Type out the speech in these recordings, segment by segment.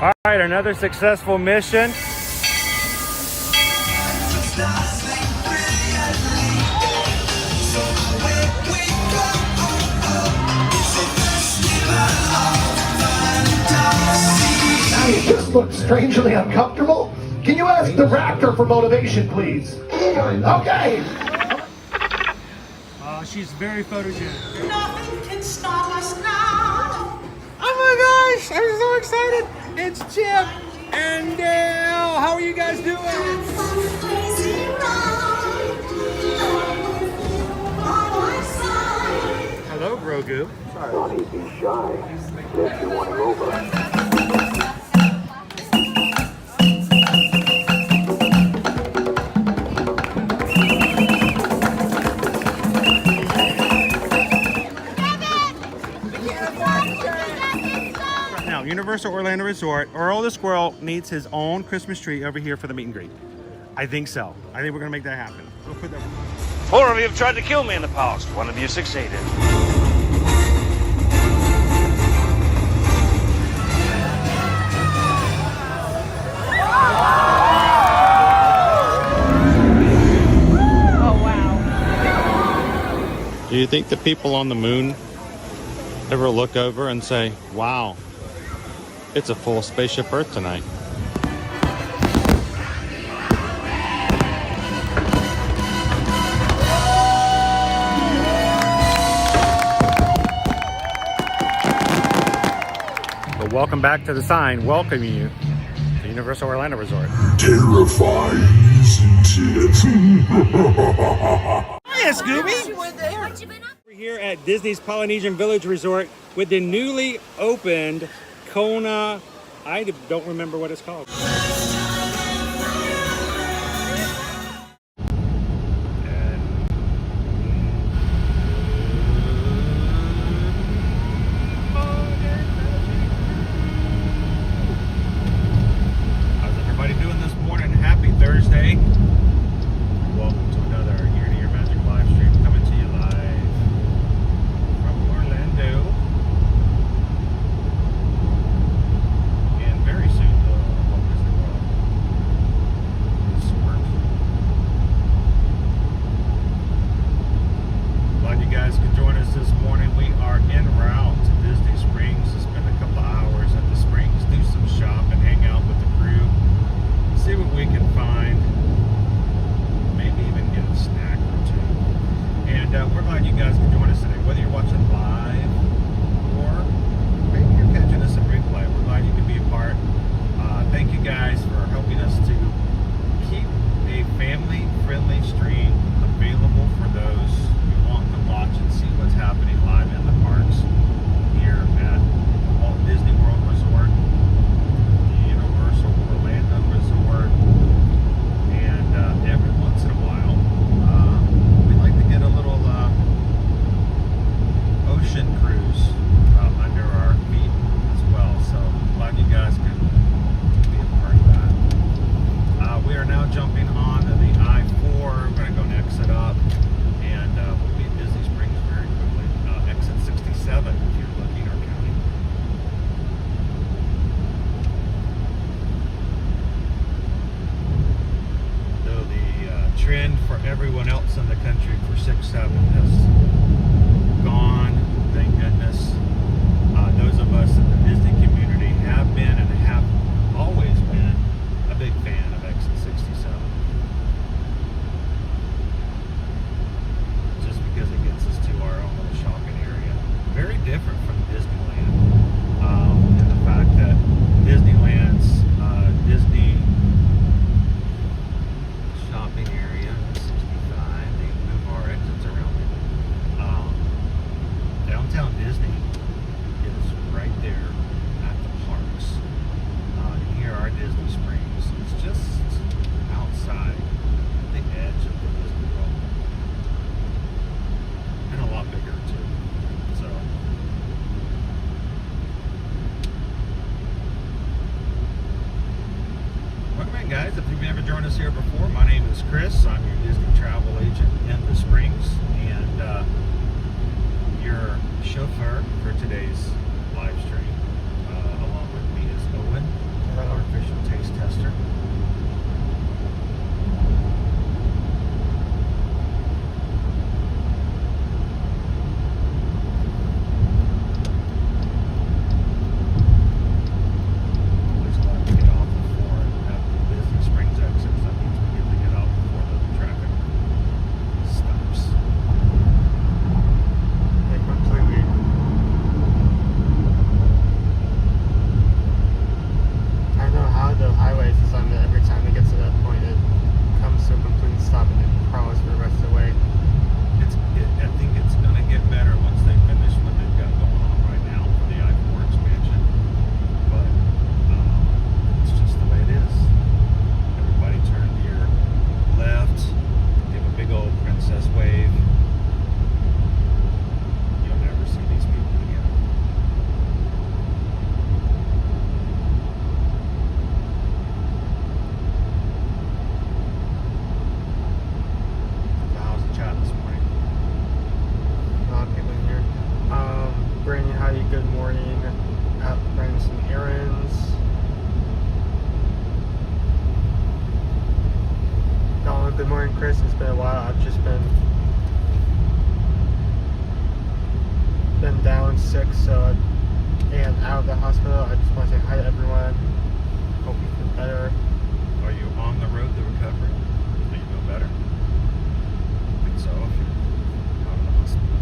All right, another successful mission. You just look strangely uncomfortable. Can you ask the raptor for motivation, please? Okay. She's very photogenic. Nothing can stop us now. Oh my gosh, I'm so excited. It's Chip and Dale. How are you guys doing? Hello, Grogu. Don't be shy. If you want to over. Now, Universal Orlando Resort, Earl the Squirrel needs his own Christmas tree over here for the meet and greet. I think so. I think we're gonna make that happen. We'll put that. 4 of you have tried to kill me in the past. 1 of you succeeded. Do you think the people on the moon ever look over and say, wow, it's a full spaceship Earth tonight? But welcome back to the sign welcoming you to Universal Orlando Resort. Terrifying, isn't it? Hiya, Scooby! We're here at Disney's Polynesian Village Resort with the newly opened Kona. I don't remember what it's called. How's everybody doing this morning? Happy Thursday. Welcome to another Year to Year Magic live stream coming to you live from Orlando. And very soon, Walt Disney World. Glad you guys could join us this morning. We are en route to Disney Springs to spend a couple of hours at the Springs, do some shopping, hang out with the crew, see what we can find. Maybe even get a snack or two. And we're glad you guys can join us today, whether you're watching live or maybe you're catching us in replay. We're glad you can be a part. Thank you guys for helping us to keep a family-friendly stream available for those who want to watch and see what's happening live in the parks here at Walt Disney World Resort, the Universal Orlando Resort. And every once in a while, we like to get a little ocean cruise under our feet as well. So glad you guys can be a part of that. We are now jumping on the I-4. We're going to go and exit up, and we'll be at Disney Springs very quickly. Exit 67 if you're looking or counting. Though the trend for everyone else in the country for 6-7 has gone, thank goodness. Those of us in the Disney community have been and have always been a big fan of Exit 67. Just because it gets us to our own little shopping area. Very different from Disneyland. And the fact that Disneyland's Disney shopping area, 65, they move our exits around. Downtown Disney is right there at the parks. Here are Disney Springs. It's just outside the edge of the Disney World. And a lot bigger too. So welcome in, guys. If you've never joined us here before, my name is Chris. I'm your Disney travel agent in the Springs and your chauffeur for today's live stream. Along with me is Owen. Chris. It's been a while. I've just been down sick, and out of the hospital. I just want to say hi to everyone. Hope you feel better. Are you on the road to recovery? Do you feel better? I think so. If you're out of the hospital.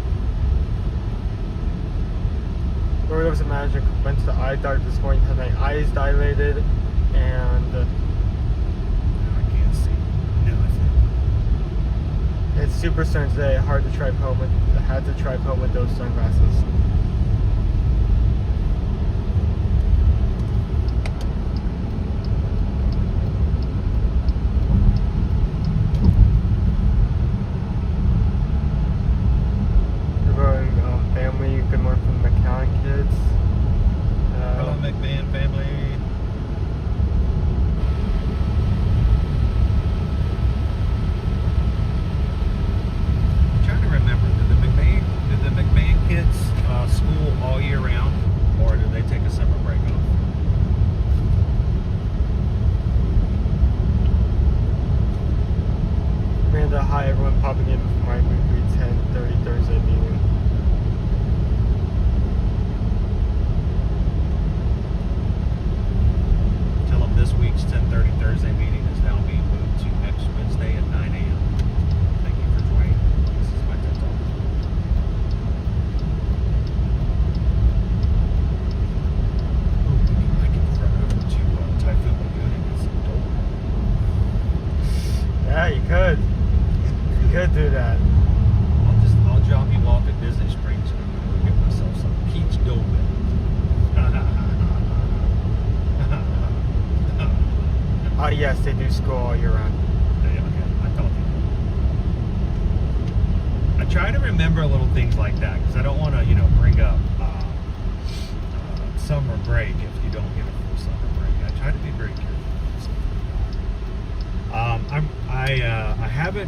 Lord, it was a magic. Went to the eye doctor this morning. Had my eyes dilated, and I can't see nothing. it's super sunny today. Hard to drive home with. I had to drive home with those sunglasses. Family, good morning from the McCown kids. Hello, McMahon family. I'm trying to remember, did the McMahon kids school all year round, or did they take a summer break off? Amanda, hi everyone, popping in for my weekly 10:30 Thursday meeting. Tell them this week's 10:30 Thursday meeting is now being moved to next Wednesday at 9 a.m. Thank you for joining. This is my TED Talk. I can run over to Typhoon Lagoon and get some dope. Yeah, you could. You could do that. I'll drop you off at Disney Springs and I'm gonna go get myself some peach dope. Oh yes, they do school all year round. Okay, I thought they did. I try to remember little things like that because I don't want to, bring up summer break if you don't get a full summer break. I try to be very careful.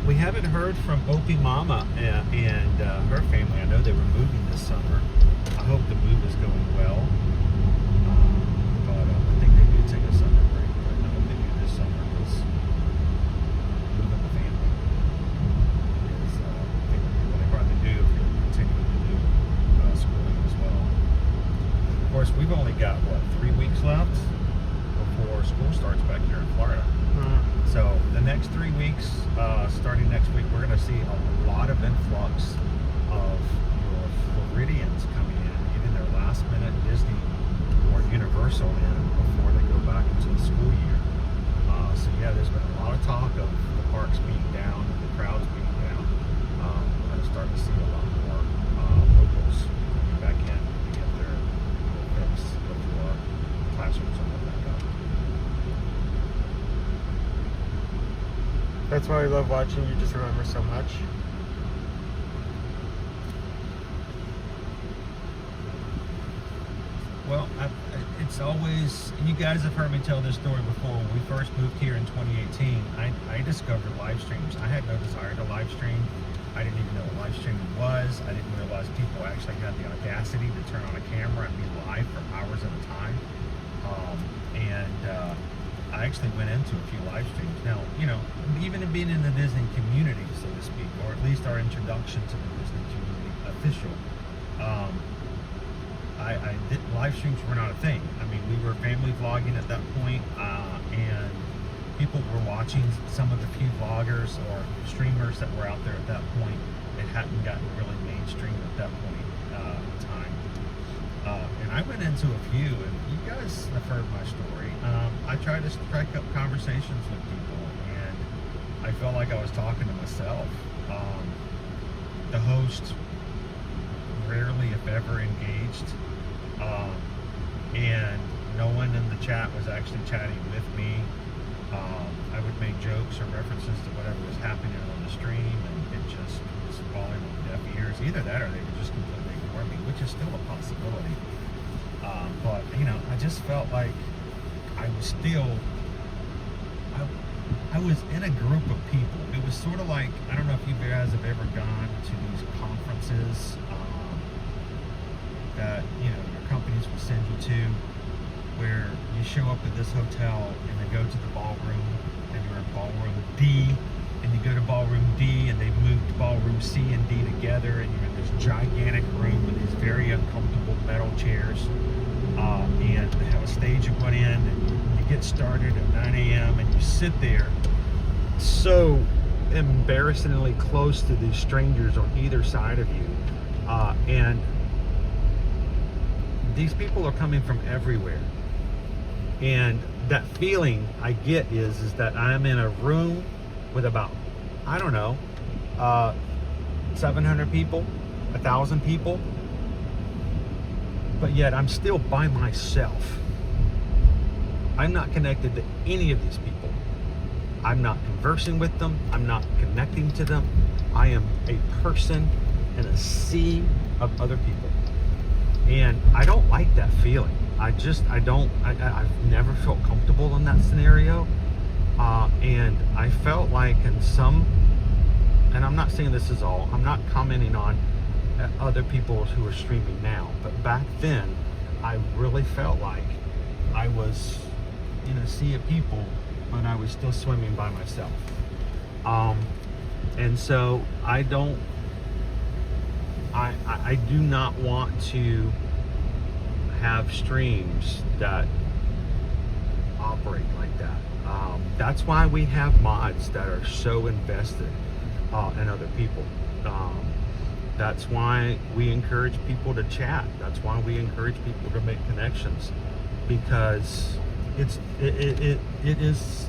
We haven't heard from Opie Mama and her family. I know they were moving this summer. I hope the move is going well. But I think they did take a summer break. But I know they do this summer was moving the family. Is what they probably do if you're continuing to do schooling as well. Of course, we've only got 3 weeks left before school starts back here in Florida. So the next 3 weeks, starting next week, we're going to see a lot of influx of your Floridians coming in, getting their last minute Disney or Universal in before they go back into the school year. So yeah, there's been a lot of talk of the parks being down and the crowds being down. We're going to start to see a lot more locals coming back in to get their fix before classrooms open back up. That's why I love watching you just remember so much. Well, it's always, you guys have heard me tell this story before. When we first moved here in 2018, I discovered live streams. I had no desire to live stream. I didn't even know what live streaming was. I didn't realize people actually had the audacity to turn on a camera and be live for hours at a time. I actually went into a few live streams. Now, even in being in the Disney community, so to speak, or at least our introduction to the Disney community official, live streams were not a thing. I mean, we were family vlogging at that point, and people were watching some of the few vloggers or streamers that were out there at that point. It hadn't gotten really mainstream at that point in time. And I went into a few, and you guys have heard my story. I tried to strike up conversations with people, and I felt like I was talking to myself. The host rarely, if ever, engaged, and no one in the chat was actually chatting with me. I would make jokes or references to whatever was happening on the stream, and it just was falling on deaf ears. Either that or they would just completely ignore me, which is still a possibility. But, I just felt like I was still, I was in a group of people. It was sort of like, I don't know if you guys have ever gone to these conferences that, your companies will send you to, where you show up at this hotel and they go to the ballroom and you're in ballroom D and you go to ballroom D, and they've moved ballroom C and D together, and you're in this gigantic room with these very uncomfortable metal chairs, and they have a stage you put in, and you get started at 9 a.m. and you sit there so embarrassingly close to these strangers on either side of you, and these people are coming from everywhere, and that feeling I get is that I'm in a room with about, I don't know, 700 people, 1,000 people, but yet I'm still by myself. I'm not connected to any of these people. I'm not conversing with them. I'm not connecting to them. I am a person in a sea of other people. And I don't like that feeling. I've never felt comfortable in that scenario. And I felt like and I'm not saying this is all, I'm not commenting on other people who are streaming now, but back then, I really felt like I was in a sea of people, but I was still swimming by myself. And so I do not want to have streams that operate like that. That's why we have mods that are so invested in other people. That's why we encourage people to chat. That's why we encourage people to make connections, because it is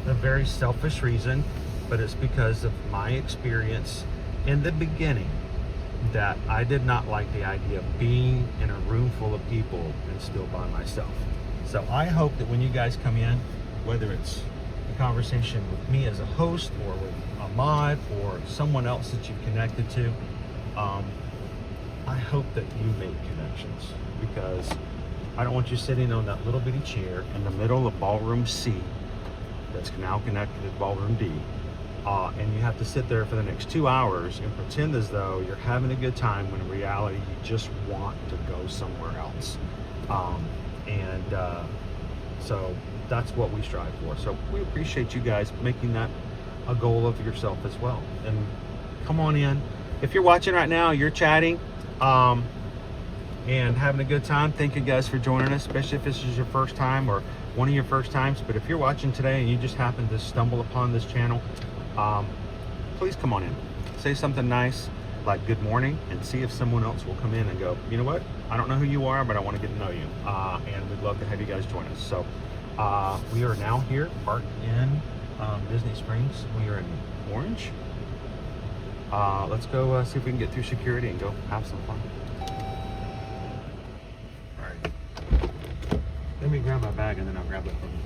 a very selfish reason, but it's because of my experience in the beginning that I did not like the idea of being in a room full of people and still by myself. So I hope that when you guys come in, whether it's a conversation with me as a host or with a mod or someone else that you've connected to, I hope that you make connections, because I don't want you sitting on that little bitty chair in the middle of ballroom C that's now connected to ballroom D, and you have to sit there for the next 2 hours and pretend as though you're having a good time when in reality you just want to go somewhere else. So that's what we strive for. So we appreciate you guys making that a goal of yourself as well. And come on in. If you're watching right now, you're chatting and having a good time, thank you guys for joining us, especially if this is your first time or one of your first times. But if you're watching today and you just happen to stumble upon this channel, please come on in. Say something nice like good morning, and see if someone else will come in and go, you know what, I don't know who you are, but I want to get to know you. And we'd love to have you guys join us. So we are now here parked in Disney Springs. We are in Orange. Let's go see if we can get through security and go have some fun. All right. Let me grab my bag and then I'll grab it from you.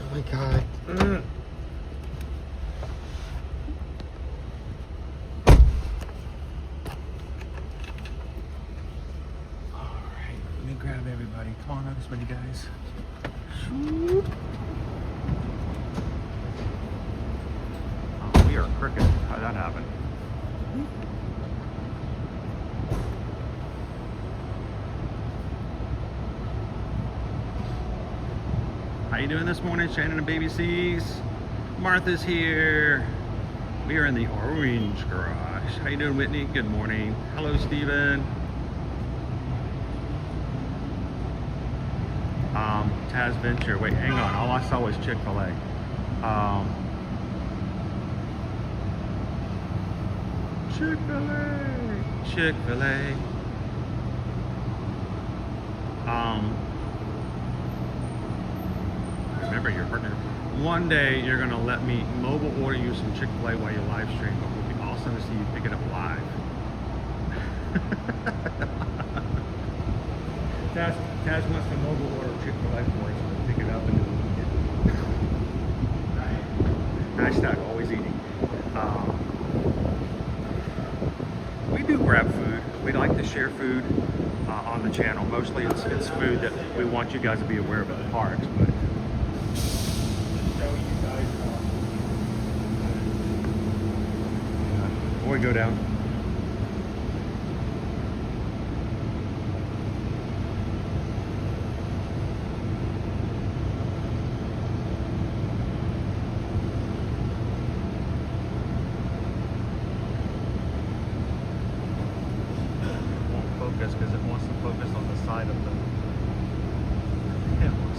Oh my God. All right. Let me grab everybody. Come on, this way, you guys. We are crooked. How'd that happen? How you doing this morning, Shannon and Baby C's? Martha's here. We are in the Orange Garage. How you doing, Whitney? Good morning. Hello, Steven. Taz Venture. Wait, hang on. All I saw was Chick-fil-A. Chick-fil-A. Chick-fil-A. Remember, your partner. One day you're gonna let me mobile order you some Chick-fil-A while you live stream, but it would be awesome to see you pick it up live. Taz wants to mobile order Chick-fil-A for us, so we'll pick it up and then we'll get it. Hashtag always eating. We do grab food. We like to share food on the channel. Mostly it's food that we want you guys to be aware of at the parks, but before we go down.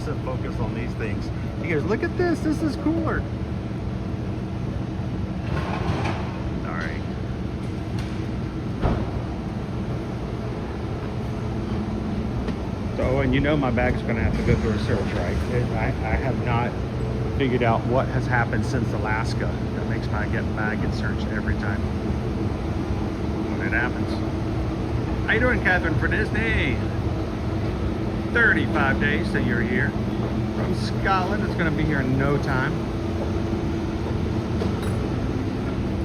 100% focused on these things. He goes, look at this. This is cooler. All right. So, and you know my bag's going to have to go through a search, right? I have not figured out what has happened since Alaska that makes my bag get searched every time when it happens. How you doing, Catherine, for Disney? 35 days that you're here from Scotland. It's going to be here in no time.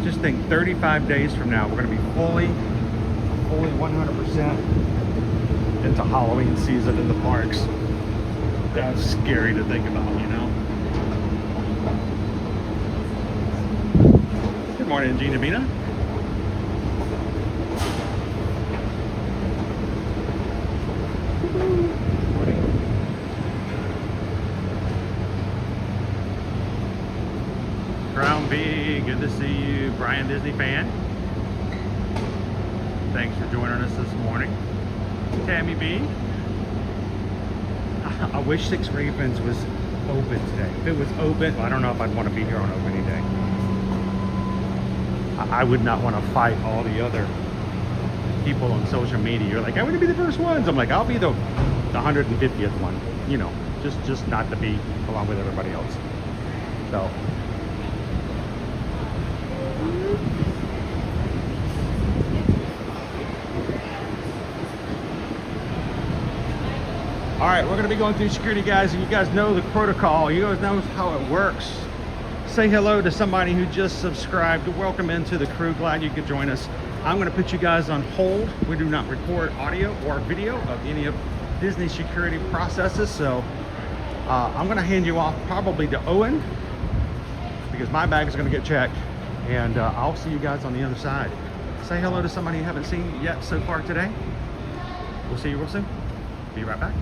Just think, 35 days from now, we're going to be fully 100% into Halloween season in the parks. That's scary to think about, you know? Good morning, Gina Bina. Crown B, good to see you. Brian Disney fan. Thanks for joining us this morning. Tammy B. I wish Six Ravens was open today. If it was open, I don't know if I'd want to be here on opening day. I would not want to fight all the other people on social media. You're like, I want to be the first ones. I'm like, I'll be the 150th one. You know, just not to be along with everybody else. So. All right, we're going to be going through security, guys, and you guys know the protocol. You guys know how it works. Say hello to somebody who just subscribed. Welcome into the crew. Glad you could join us. I'm going to put you guys on hold. We do not record audio or video of any of Disney security processes, so I'm going to hand you off probably to Owen because my bag is going to get checked, and I'll see you guys on the other side. Say hello to somebody you haven't seen yet so far today. We'll see you real soon. Be right back.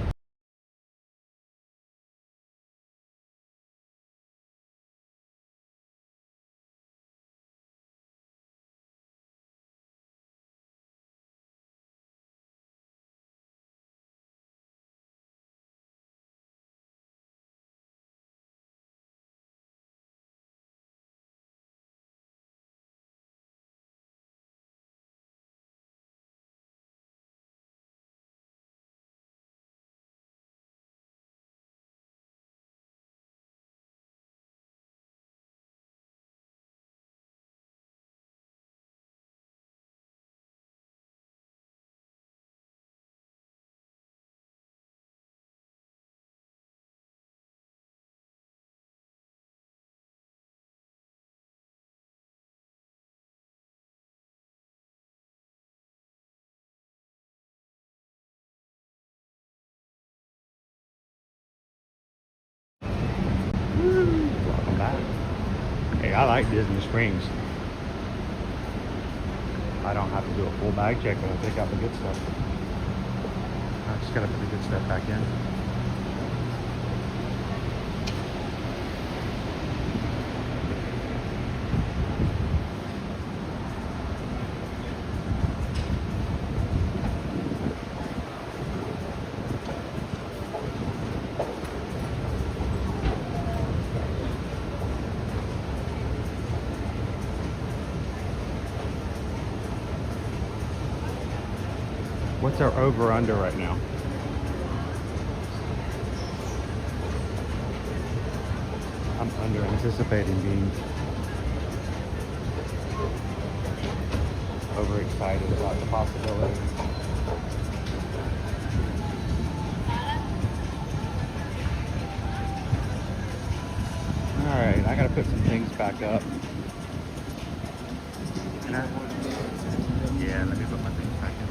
Welcome back. Hey, I like Disney Springs. I don't have to do a full bag check when I take out the good stuff. I just gotta put the good stuff back in. What's our over-under right now? I'm under anticipating being overexcited about the possibility. Alright, I gotta put some things back up. Yeah, let me put my things back in.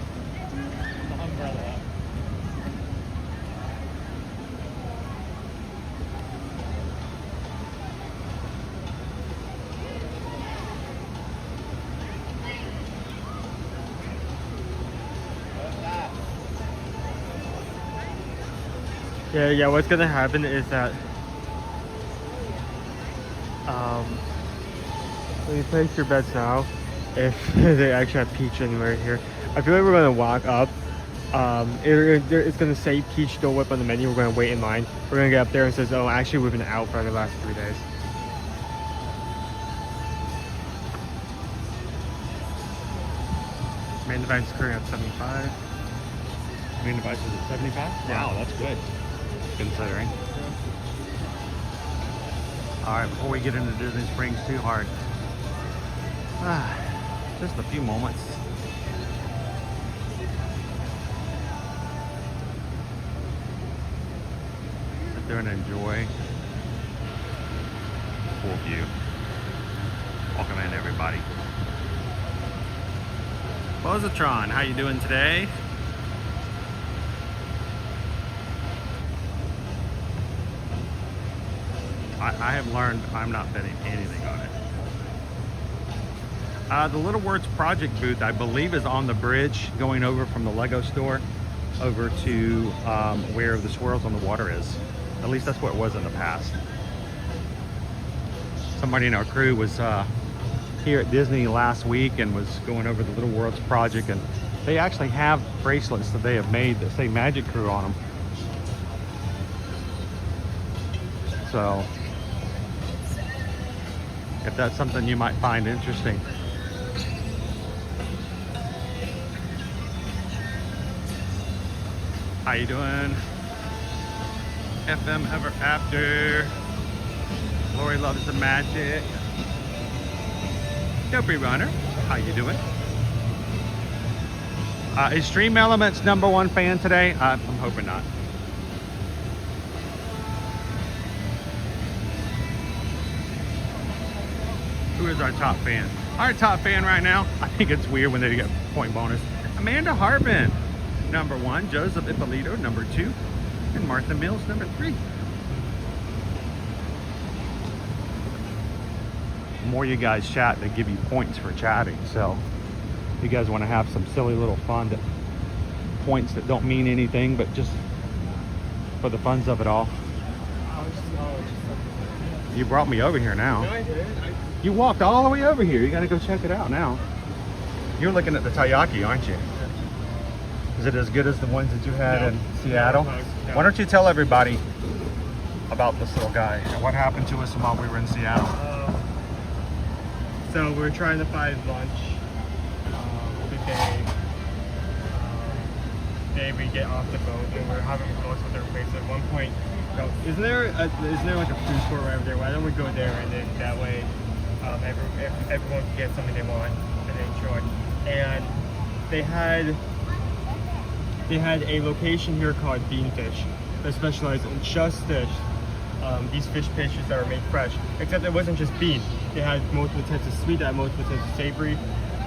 Yeah, what's gonna happen is that when you place your bets now, if they actually have peach anywhere here, I feel like we're gonna walk up It's gonna say peach Dole Whip on the menu. We're gonna wait in line. We're gonna get up there and it says, oh, actually we've been out for the last 3 days. Main device is currently at 75. Main device is at 75? Yeah. Wow, that's good, considering. All right, before we get into Disney Springs too hard, just a few moments. Sit there and enjoy the full view. Welcome in, everybody. Positron, how you doing today? I have learned I'm not betting anything on it. The Little Words Project booth, I believe, is on the bridge going over from the Lego store over to where the Swirls on the Water is. At least that's what it was in the past. Somebody in our crew was here at Disney last week and was going over the Little Worlds Project, and they actually have bracelets that they have made that say Magic Crew on them. So if that's something you might find interesting. How you doing? FM Ever After. Lori loves the magic. Dopey Runner, how you doing? Is Stream Elements #1 fan today? I'm hoping not. Who is our top fan? Our top fan right now, I think it's weird when they get point bonus. Amanda Harbin, #1. Joseph Ippolito, #2. And Martha Mills, #3. The more you guys chat, they give you points for chatting. So if you guys want to have some silly little fun, points that don't mean anything, but just for the funs of it all. You brought me over here now. No, I didn't. You walked all the way over here. You got to go check it out now. You're looking at the taiyaki, aren't you? Is it as good as the ones that you had in Seattle? No. Why don't you tell everybody about this little guy and what happened to us while we were in Seattle? So we were trying to find lunch the day we get off the boat, and we're having lunch with our plates. At one point, isn't there like a food court right over there? Why don't we go there, and then that way everyone can get something they want and enjoy. And they had a location here called Beanfish that specialized in just fish. These fish pastries that are made fresh, except it wasn't just bean. They had multiple types of sweet, they had multiple types of savory.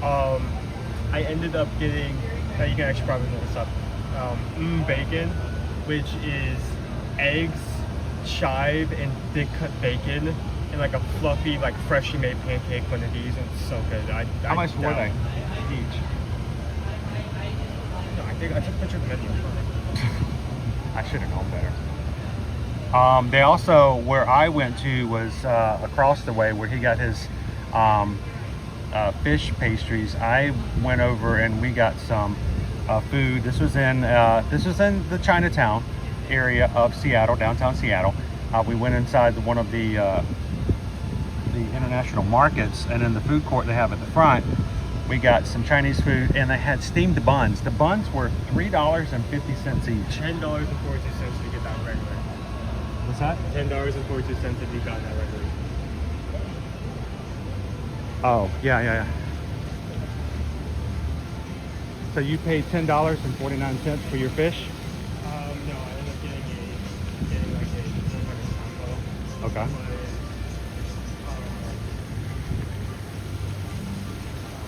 I ended up getting, you can actually probably look this up, bacon, which is eggs, chive, and thick cut bacon in like a fluffy, like freshly made pancake one of these, and it's so good. How much were they each? I think I took a picture of the menu. I should have known better. They also, where I went to was across the way where he got his fish pastries. I went over and we got some food. This was in the Chinatown area of Seattle, downtown Seattle. We went inside one of the international markets, and in the food court they have at the front, we got some Chinese food, and they had steamed buns. The buns were $3.50 each. $10.42 to get that regular. What's that? $10.42 if you got that regular. Oh, yeah. So you paid $10.49 for your fish? No, I ended up getting like a 100 combo. Okay.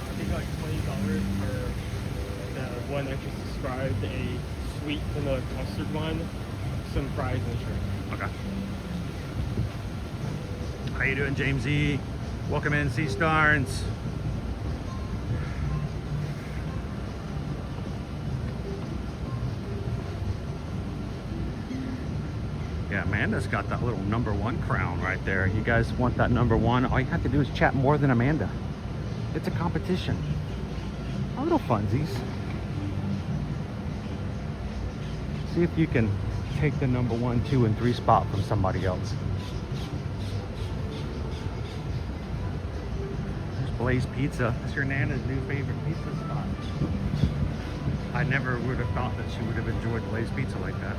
I think like $20 for the one I just described, a sweet vanilla custard one, some fries and shrimp. Okay. How you doing, James E? Welcome in, Sea Stars. Yeah, Amanda's got that little #1 crown right there. You guys want that #1? All you have to do is chat more than Amanda. It's a competition. A little funsies. See if you can take the number 1, 2, and 3 spot from somebody else. There's Blaze Pizza. That's your Nana's new favorite pizza spot. I never would have thought that she would have enjoyed Blaze Pizza like that.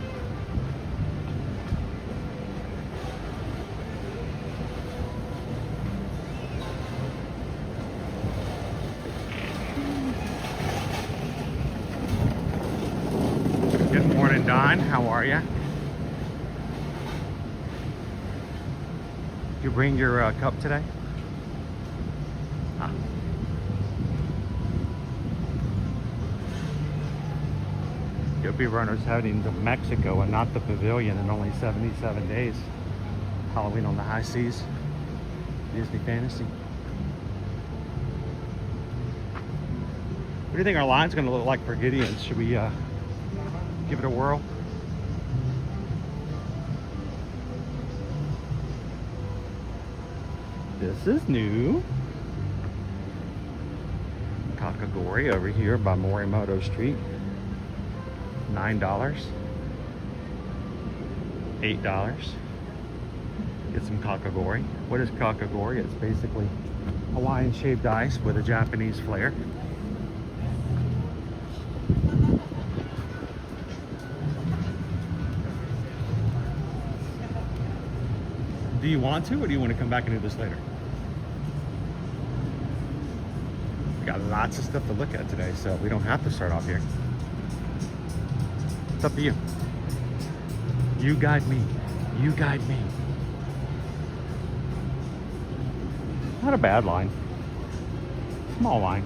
Good morning, Don. How are you? You bring your cup today? Huh. You'll be runners heading to Mexico and not the pavilion in only 77 days. Halloween on the high seas. Disney Fantasy. What do you think our line's going to look like for Gideon's? Should we give it a whirl? This is new. Kakagori over here by Morimoto Street. $9. $8. Get some kakagori. What is kakagori? It's basically Hawaiian shaved ice with a Japanese flair. Do you want to, or do you want to come back and do this later? We got lots of stuff to look at today, so we don't have to start off here. It's up to you. You guide me. You guide me. Not a bad line. Small line.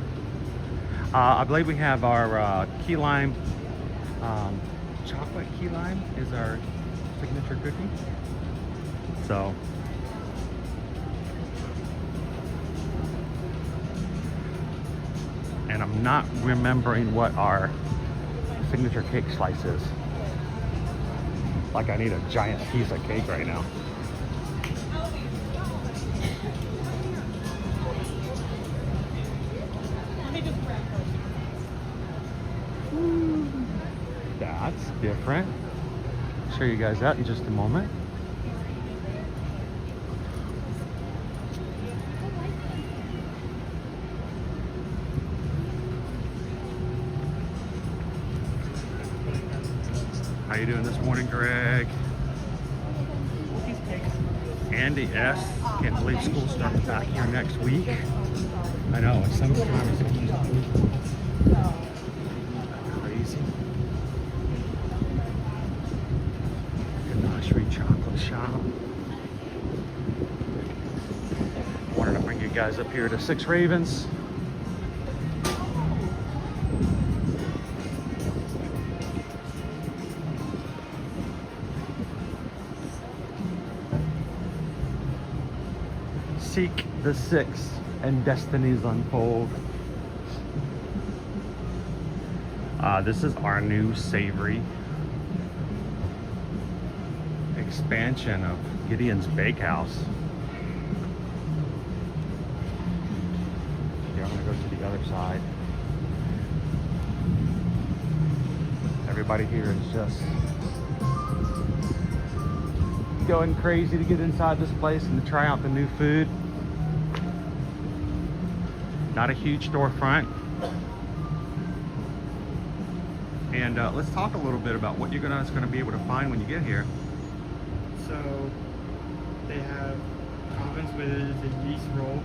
I believe we have our key lime, chocolate key lime is our signature cookie. So, and I'm not remembering what our signature cake slice is. Like I need a giant piece of cake right now. That's different. I'll show you guys that in just a moment. How you doing this morning, Greg? Andy S. Can't believe school starts back here next week. I know, it's sometimes crazy. Ganachery chocolate shop. Wanted to bring you guys up here to Six Ravens. Seek the six and destinies unfold. This is our new savory expansion of Gideon's Bakehouse. Here, I'm gonna go to the other side. Everybody here is just going crazy to get inside this place and to try out the new food. Not a huge storefront. And let's talk a little bit about what you're gonna be able to find when you get here. So they have ovens with it, the yeast roll,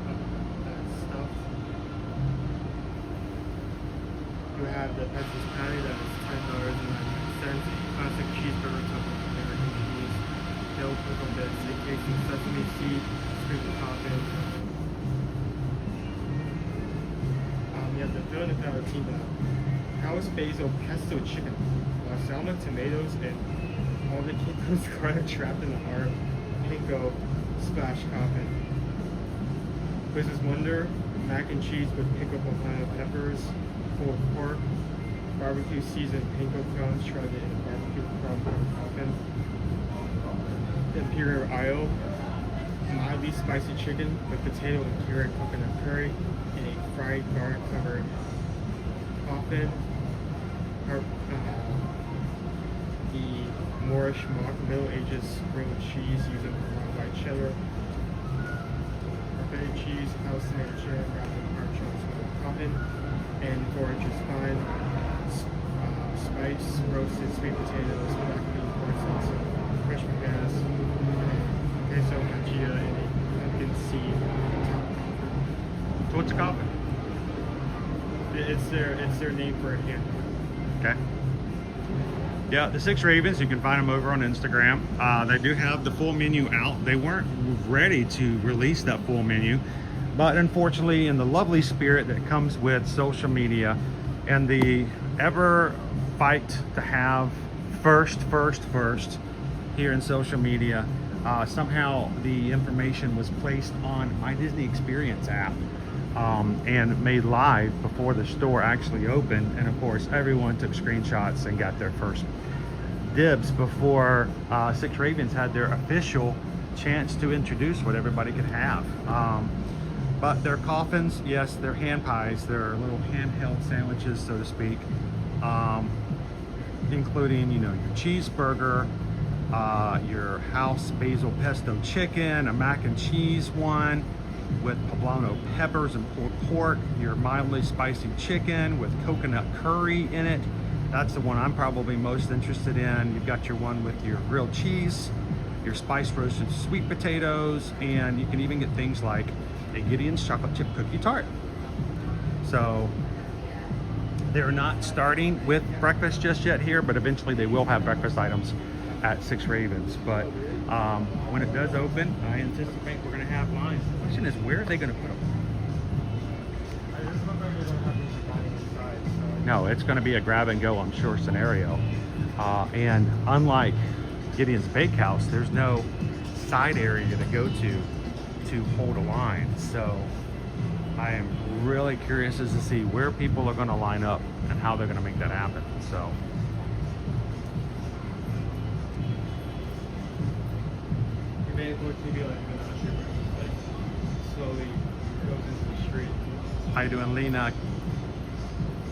that stuff. You have the Texas patty that is $10.99. Classic cheeseburger topped with American cheese, dill pickle bits, tasting sesame seed, sprinkle topping. You have the fill in the fettuccine, house basil pesto chicken, balsamic tomatoes, and all the Kinko's garlic trapped in the hard panko splash coffin. Quiz's Wonder, mac and cheese with pickled banana peppers, pulled pork, barbecue seasoned panko crumbs shredded in a barbecue crumb coffin. Imperial Isle, mildly spicy chicken with potato and carrot coconut curry in a fried garlic covered coffin. Moorish Middle Ages grilled cheese using white cheddar. Buffet cheese, house made cheddar wrapped in hard chunks with coffin, and 4 inches fine. Spice, roasted sweet potatoes, black bean corn salsa, fresh bananas, queso manchita, and a pumpkin seed on top. So what's a coffin? It's their name for it here. Okay. Yeah, the Six Ravens, you can find them over on Instagram. They do have the full menu out. They weren't ready to release that full menu, but unfortunately, in the lovely spirit that comes with social media and the ever fight to have first here in social media, somehow the information was placed on My Disney Experience app and made live before the store actually opened. And of course, everyone took screenshots and got their first dibs before Six Ravens had their official chance to introduce what everybody could have. But their coffins, yes, they're hand pies. They're little handheld sandwiches, so to speak, including, you know, your cheeseburger, your house basil pesto chicken, a mac and cheese one with poblano peppers and pulled pork, your mildly spicy chicken with coconut curry in it. That's the one I'm probably most interested in. You've got your one with your grilled cheese, your spice roasted sweet potatoes, and you can even get things like a Gideon's chocolate chip cookie tart. So they're not starting with breakfast just yet here, but eventually they will have breakfast items at Six Ravens. But when it does open, I anticipate we're going to have lines. The question is, where are they going to put them? No, it's going to be a grab and go, I'm sure, scenario. And unlike Gideon's Bakehouse, there's no side area to go to hold a line. So I am really curious as to see where people are going to line up and how they're going to make that happen. So Maybe like slowly goes into the street. how you doing, Lena?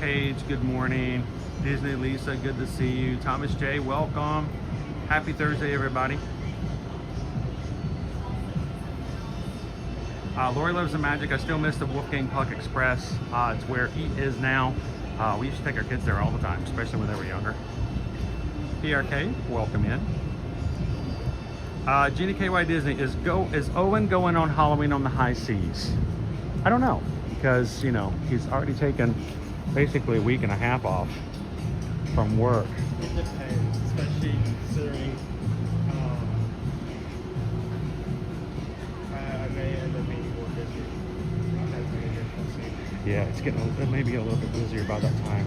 Paige, good morning. Disney Lisa, good to see you. Thomas J, welcome. Happy Thursday, everybody. Lori Loves the Magic. I still miss the Wolfgang Puck Express. It's where Eat is now. We used to take our kids there all the time, especially when they were younger. PRK, welcome in. Jeannie KY Disney, is Owen going on Halloween on the high seas? I don't know, because, you know, he's already taken basically a week and a half off from work. It depends, especially considering I may end up being more busy. Yeah, it may be a little bit busier by that time.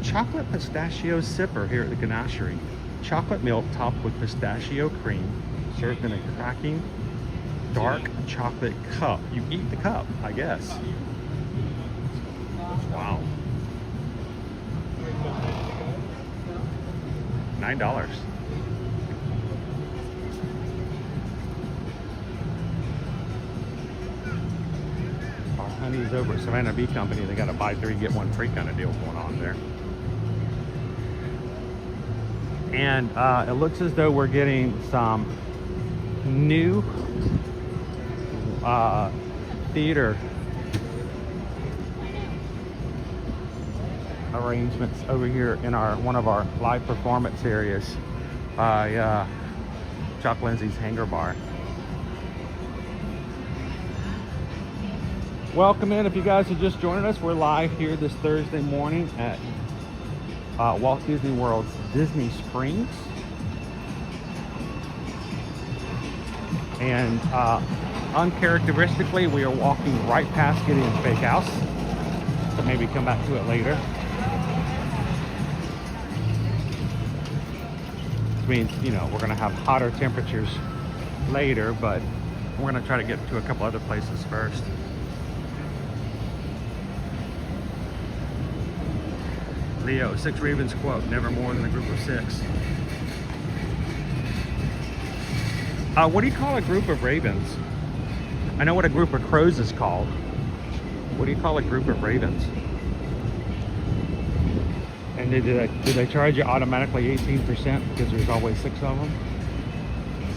Chocolate pistachio sipper here at the Ganachery. Chocolate milk topped with pistachio cream, served in a cracking dark chocolate cup. You eat the cup, I guess. Wow. $9. Our honey's over at Savannah Bee Company. They got a buy 3 get 1 free kind of deal going on there. And it looks as though we're getting some new theater arrangements over here in one of our live performance areas by Chuck Lindsay's Hangar Bar. Welcome in. If you guys are just joining us, we're live here this Thursday morning at Walt Disney World's Disney Springs. And uncharacteristically, we are walking right past Gideon's Bakehouse. So maybe come back to it later. Which means, you know, we're going to have hotter temperatures later, but we're going to try to get to a couple other places first. Leo, Six Ravens quote, never more than a group of 6. What do you call a group of ravens? I know what a group of crows is called. What do you call a group of ravens? And do they charge you automatically 18% because there's always 6 of them?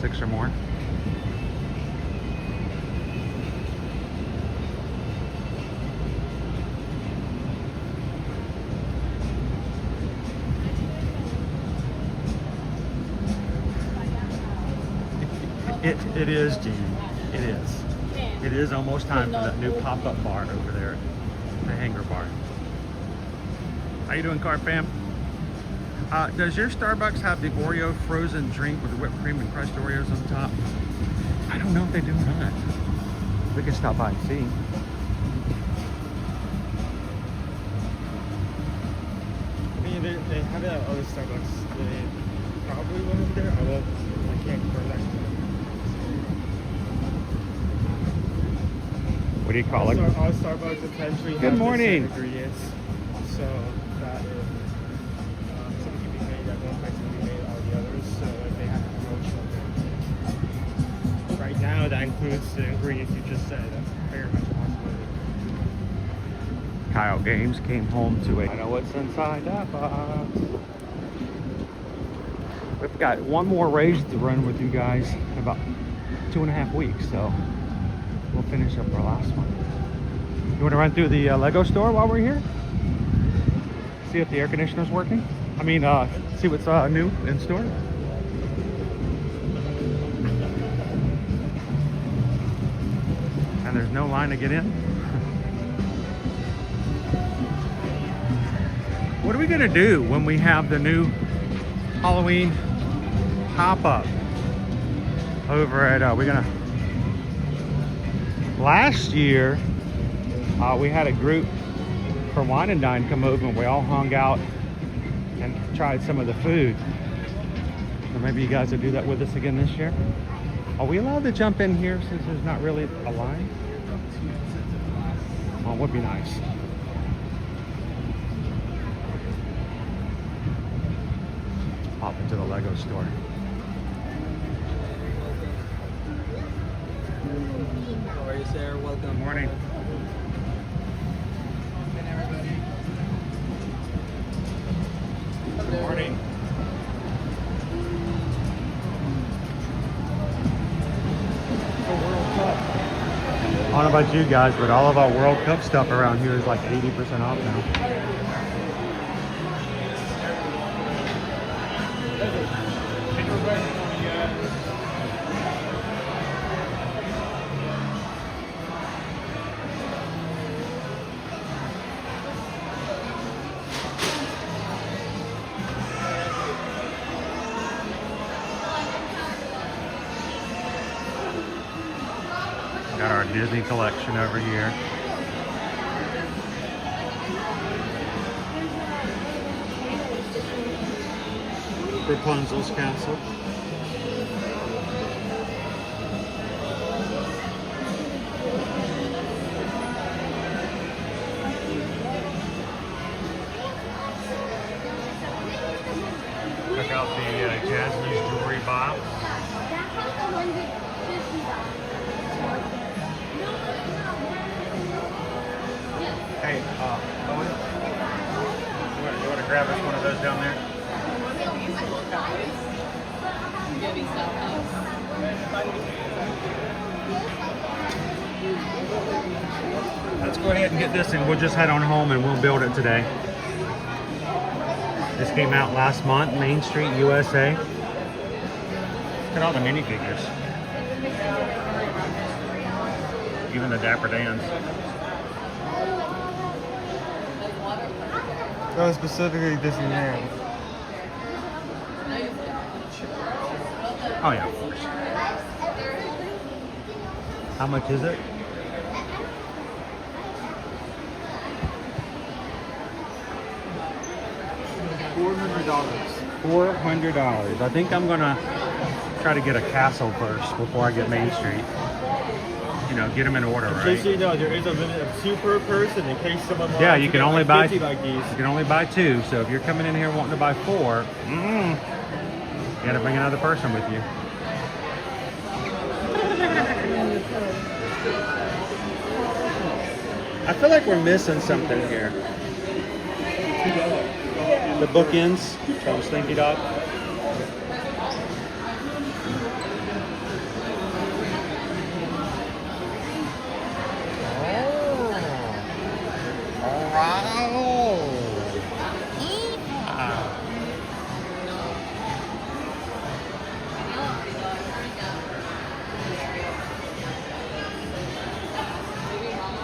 6 or more? It is, Gene. It is. It is almost time for that new pop-up bar over there, the Hangar Bar. How you doing, Car Fam? Does your Starbucks have the Oreo frozen drink with the whipped cream and crushed Oreos on top? I don't know if they do or not. We can stop by and see. I mean, they have it at other Starbucks. They probably went over there. I can't confirm that. What do you call it? All Starbucks essentially Good have morning. the same ingredients, so that if something can be made at one place can be made at all the others, so if they have to promote something. Right now, that includes the ingredients you just said. That's very much a possibility. Kyle Games came home to a... I know what's inside that box. We've got one more race to run with you guys in about 2.5 weeks, so we'll finish up our last one. You want to run through the Lego store while we're here? See if the air conditioner's working? I mean, see what's new in store? And there's no line to get in? What are we gonna do when we have the new Halloween pop-up over at, last year, we had a group from Wine and Dine come over and we all hung out and tried some of the food. So maybe you guys will do that with us again this year. Are we allowed to jump in here since there's not really a line? Well, it would be nice. Pop into the Lego store. How are you, sir? Welcome. Good morning. Good morning. I don't know about you guys, but all of our World Cup stuff around here is like 80% off now. Got our Disney collection over here. Rapunzel's castle. Check out the Jasmine's jewelry box. Hey, Owen, you want to grab us one of those down there? Let's go ahead and get this and we'll just head on home and we'll build it today. This came out last month, Main Street, USA. Look at all the minifigures. Even the Dapper Dans. No, specifically Disneyland. Oh yeah, of course. How much is it? $400. I think I'm gonna try to get a castle first before I get Main Street. You know, get them in order, right? Just so you know, there is a limit of 2 per person in case someone wants Yeah, you to can get only like buy 50 like these. You can only buy 2. So if you're coming in here wanting to buy 4, you gotta bring another person with you. I feel like we're missing something here. the bookends from Slinky Dog.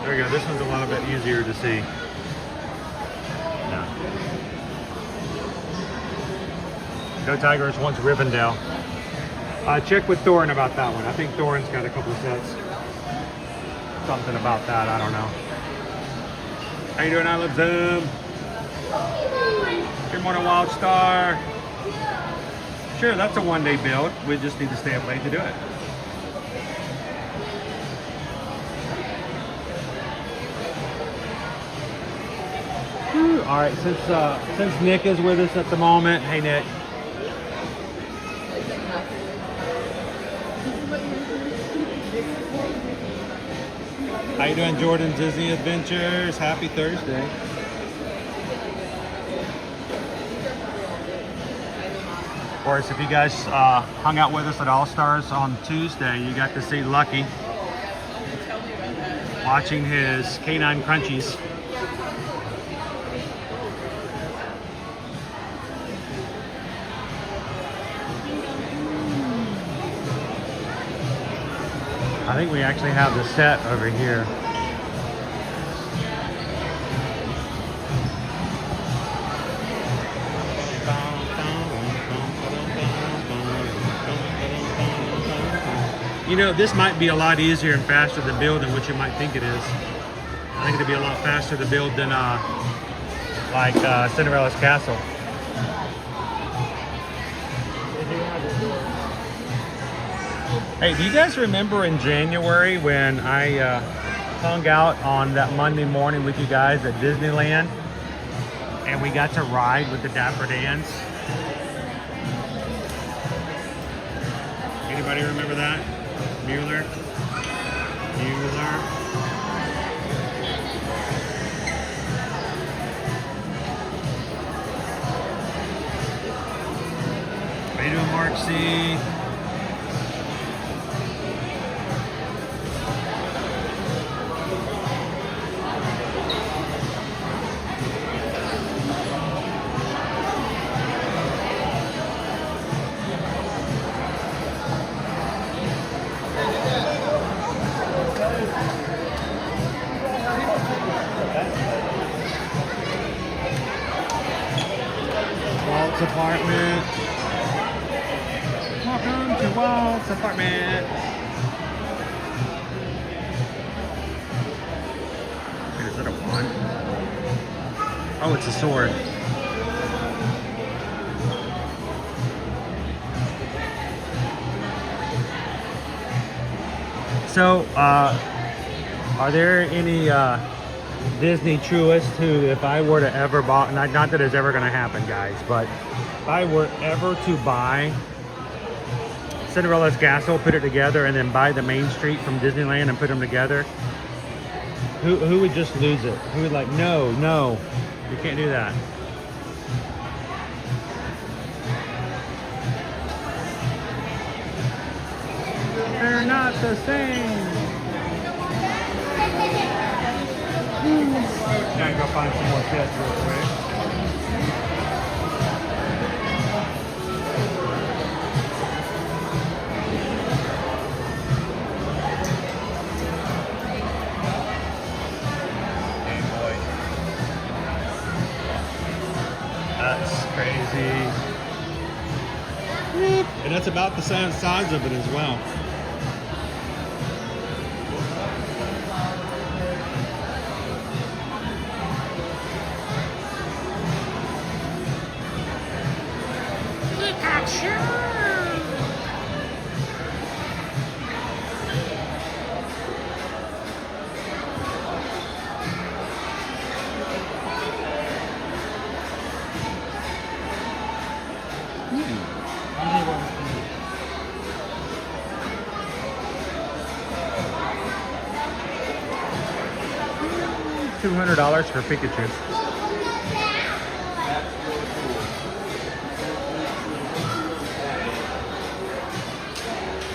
There we go. This one's a little bit easier to see. No. Go Tigers wants Rivendell. Check with Thorin about that one. I think Thorin's got a couple sets. Something about that. I don't know. How you doing, I Love Zoom? Good morning, Wild Star. Sure, that's a one-day build. We just need to stay up late to do it. All right, since Nick is with us at the moment, hey Nick. How you doing, Jordan Disney Adventures? Happy Thursday. Of course, if you guys hung out with us at All Stars on Tuesday, you got to see Lucky watching his canine crunchies. I think we actually have the set over here. You know, this might be a lot easier and faster to build than what you might think it is. I think it'd be a lot faster to build than like Cinderella's Castle. Hey, do you guys remember in January when I hung out on that Monday morning with you guys at Disneyland and we got to ride with the Dapper Dans? Anybody remember that? Mueller? How you doing, Mark C? Apartment. Welcome to Walt's apartment. Wait, is that a wand? Oh, it's a sword. So, are there any Disney truists who, if I were to ever buy, not that it's ever going to happen, guys, but if I were ever to buy Cinderella's Castle, put it together, and then buy the Main Street from Disneyland and put them together, who would just lose it? Who would like, no, you can't do that. They're not the same. Gotta go find some more sets real quick. That's crazy. And that's about the same size of it as well. $200 for Pikachu.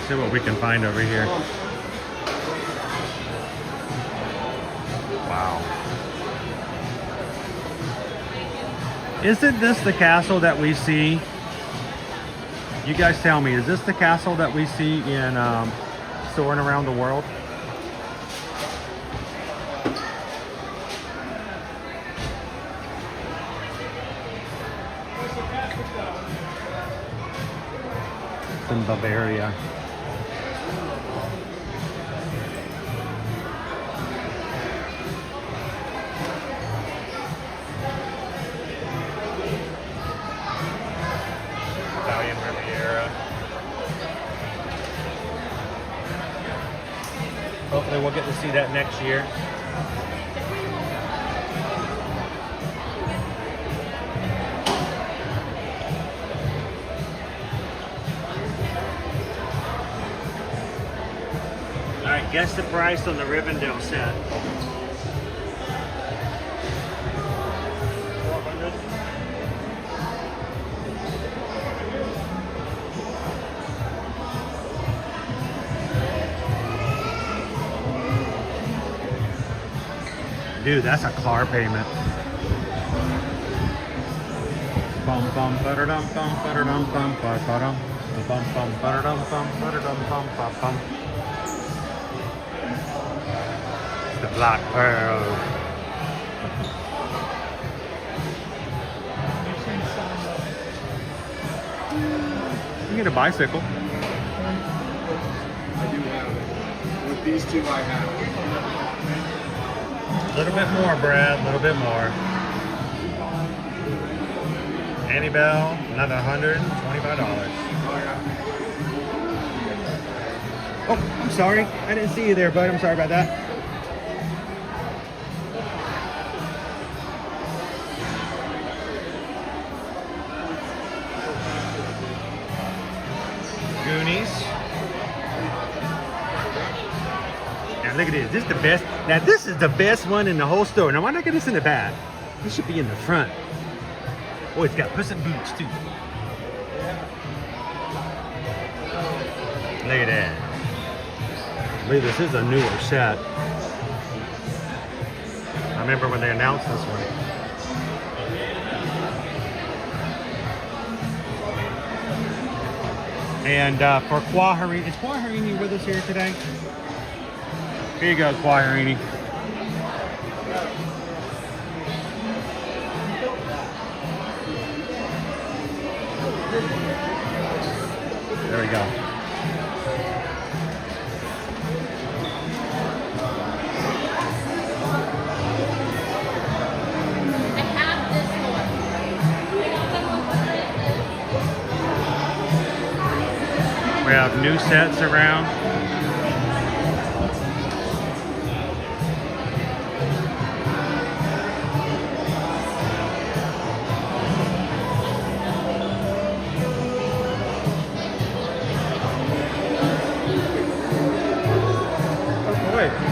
See what we can find over here. Wow. Isn't this the castle that we see? You guys tell me, is this the castle that we see in Soaring Around the World? It's in Bavaria. Italian Riviera. Hopefully we'll get to see that next year. All right, guess the price on the Rivendell set. Dude, that's a car payment. Bum bum ba-da-dum bum ba-da-dum bum ba-da-dum bum bum ba-da-dum bum ba-da-dum bum ba-bum. The Black Pearl. You get a bicycle. I do have it. With these two, I have it. A little bit more, Brad. A little bit more. Annie Bell, another $125. Oh, I'm sorry. I didn't see you there, bud. I'm sorry about that. Goonies. Now look at this. This is the best. Now this is the best one in the whole store. Now why not get this in the back? This should be in the front. Oh, it's got Puss in Boots too. Look at that. I believe this is a newer set. I remember when they announced this one. And for Quaharini, is Quaharini with us here today? Here you go, Quaharini. There we go. We have new sets around.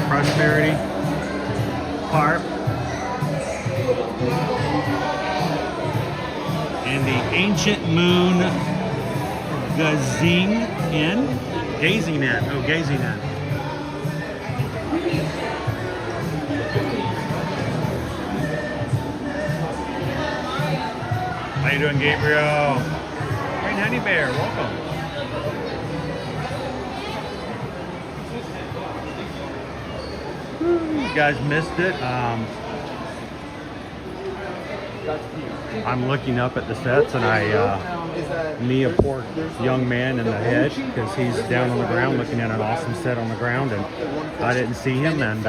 Prosperity, Harp, and the Ancient Moon Gazing In. Gazing In. Oh, Gazing In. How you doing, Gabriel? Hey, Nanny Bear, welcome. You guys missed it. I'm looking up at the sets and I knee a poor young man in the head because he's down on the ground looking at an awesome set on the ground, and I didn't see him, and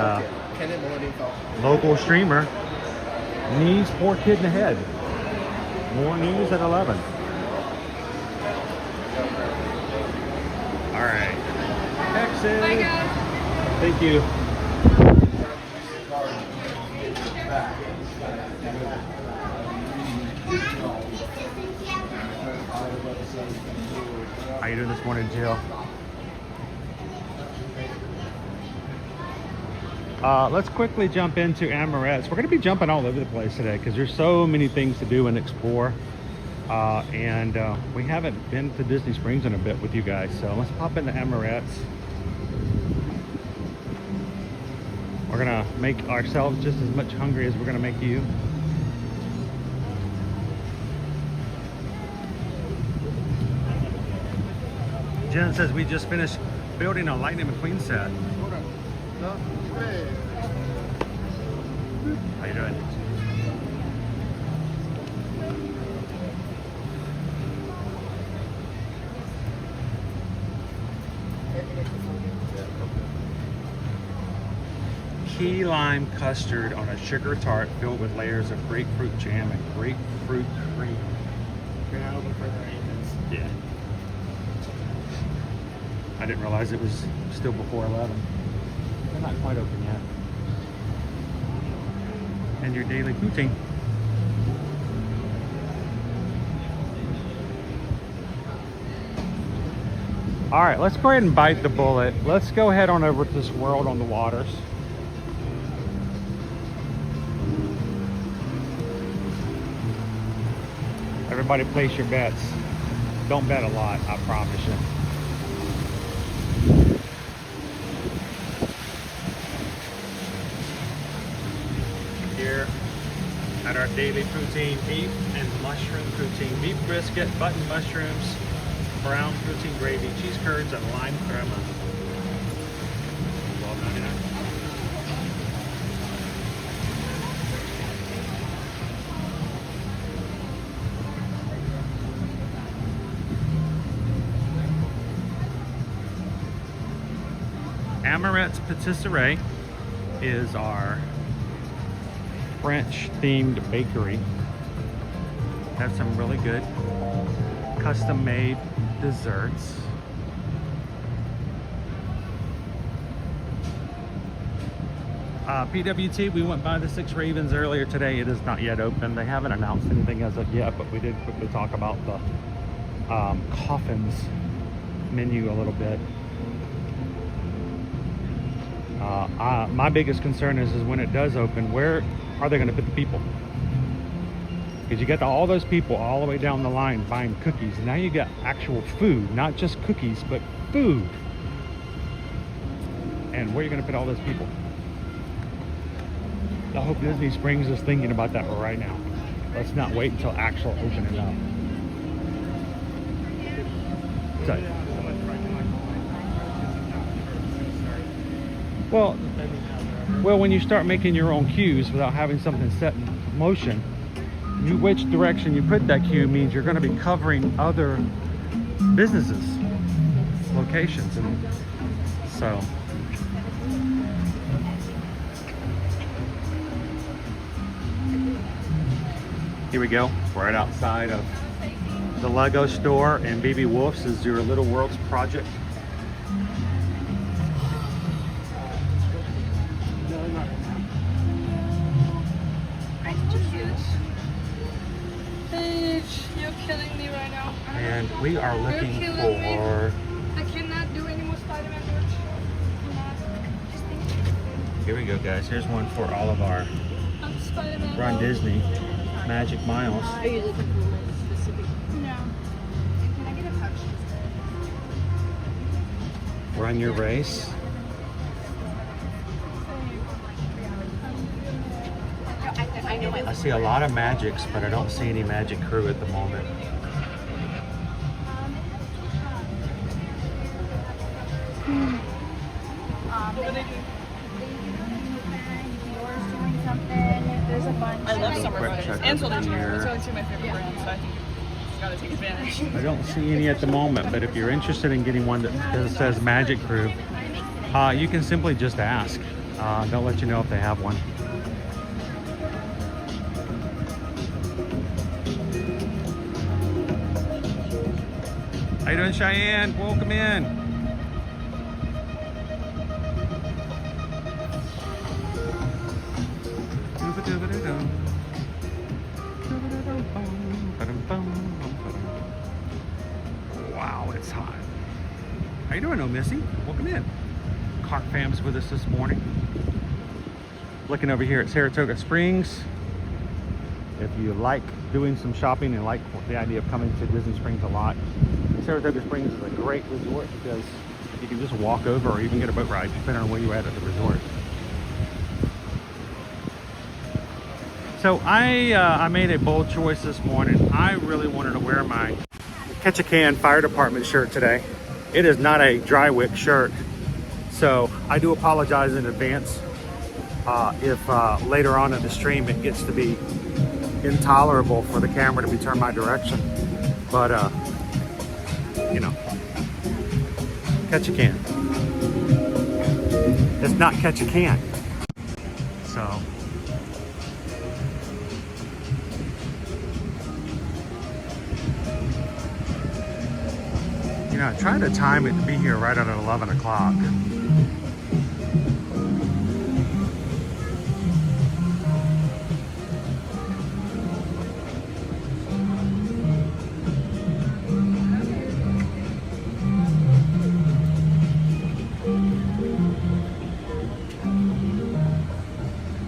local streamer knees poor kid in the head. More news at 11. All right. Texas. Bye, guys. Thank you. How you doing this morning, Jill? Let's quickly jump into Amorette's. We're going to be jumping all over the place today because there's so many things to do and explore. and we haven't been to Disney Springs in a bit with you guys, so let's pop into Emirates. We're gonna make ourselves just as much hungry as we're gonna make you. Jen says we just finished building a Lightning McQueen set. How you doing? Key lime custard on a sugar tart filled with layers of grapefruit jam and grapefruit cream. You're not open for the arrangements. Yeah. I didn't realize it was still before 11. They're not quite open yet. And your daily poutine. All right, let's go ahead and bite the bullet. Let's go head on over to this World on the Waters. Everybody place your bets. Don't bet a lot, I promise you. Here at our daily poutine, beef and mushroom poutine. Beef brisket, button mushrooms, brown poutine gravy, cheese curds, and lime crema. $12.99. Emirates Patisserie is our French themed bakery. Have some really good custom made desserts. PWT, we went by the Six Ravens earlier today. It is not yet open. They haven't announced anything as of yet, but we did quickly talk about the coffins menu a little bit. My biggest concern is when it does open, where are they going to put the people? Because you get all those people all the way down the line buying cookies. Now you got actual food, not just cookies, but food. And where are you going to put all those people? I hope Disney Springs is thinking about that right now. Let's not wait until actual opening up. So, well, when you start making your own queues without having something set in motion, which direction you put that queue means you're going to be covering other businesses, locations, and so. Here we go, right outside of the Lego store, and BB Wolf's is your Little Worlds project. You're killing me right now. And we are looking for... I cannot do any more Spider-Man merch. Here we go, guys. Here's one for all of our Run Disney Magic Miles. Are you looking for specific? No. Can I get a pouch? Run your race. I see a lot of Magics, but I don't see any Magic Crew at the moment. There's a bunch. I love summer Quick runners check and over Soul Engineer. here. Those are two of my favorite brands, so I think it's got to take advantage. I don't see any at the moment, but if you're interested in getting one that says Magic Crew, you can simply just ask. They'll let you know if they have one. How you doing, Cheyenne? Welcome in. Wow, it's hot. How you doing, Missy? Welcome in. Clark fam's with us this morning. Looking over here at Saratoga Springs. if you like doing some shopping and like the idea of coming to Disney Springs a lot, Saratoga Springs is a great resort because you can just walk over or even get a boat ride depending on where you're at the resort. So I made a bold choice this morning. I really wanted to wear my Ketchikan Fire Department shirt today. It is not a dry wick shirt, so I do apologize in advance if later on in the stream it gets to be intolerable for the camera to be turned my direction. But you know, Ketchikan. It's not Ketchikan. So you know, I tried to time it to be here right at 11 o'clock.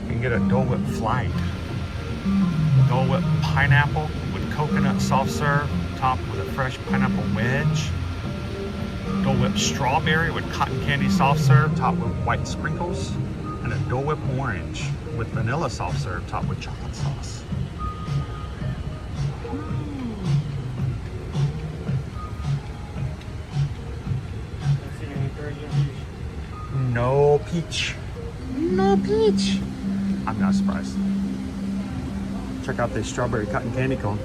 You can get a Dole Whip flight. Dole Whip pineapple with coconut soft serve, topped with a fresh pineapple wedge. Dole Whip strawberry with cotton candy soft serve, topped with white sprinkles. And a Dole Whip orange with vanilla soft serve, topped with chocolate sauce. No peach. No peach. I'm not surprised. Check out this strawberry cotton candy cone.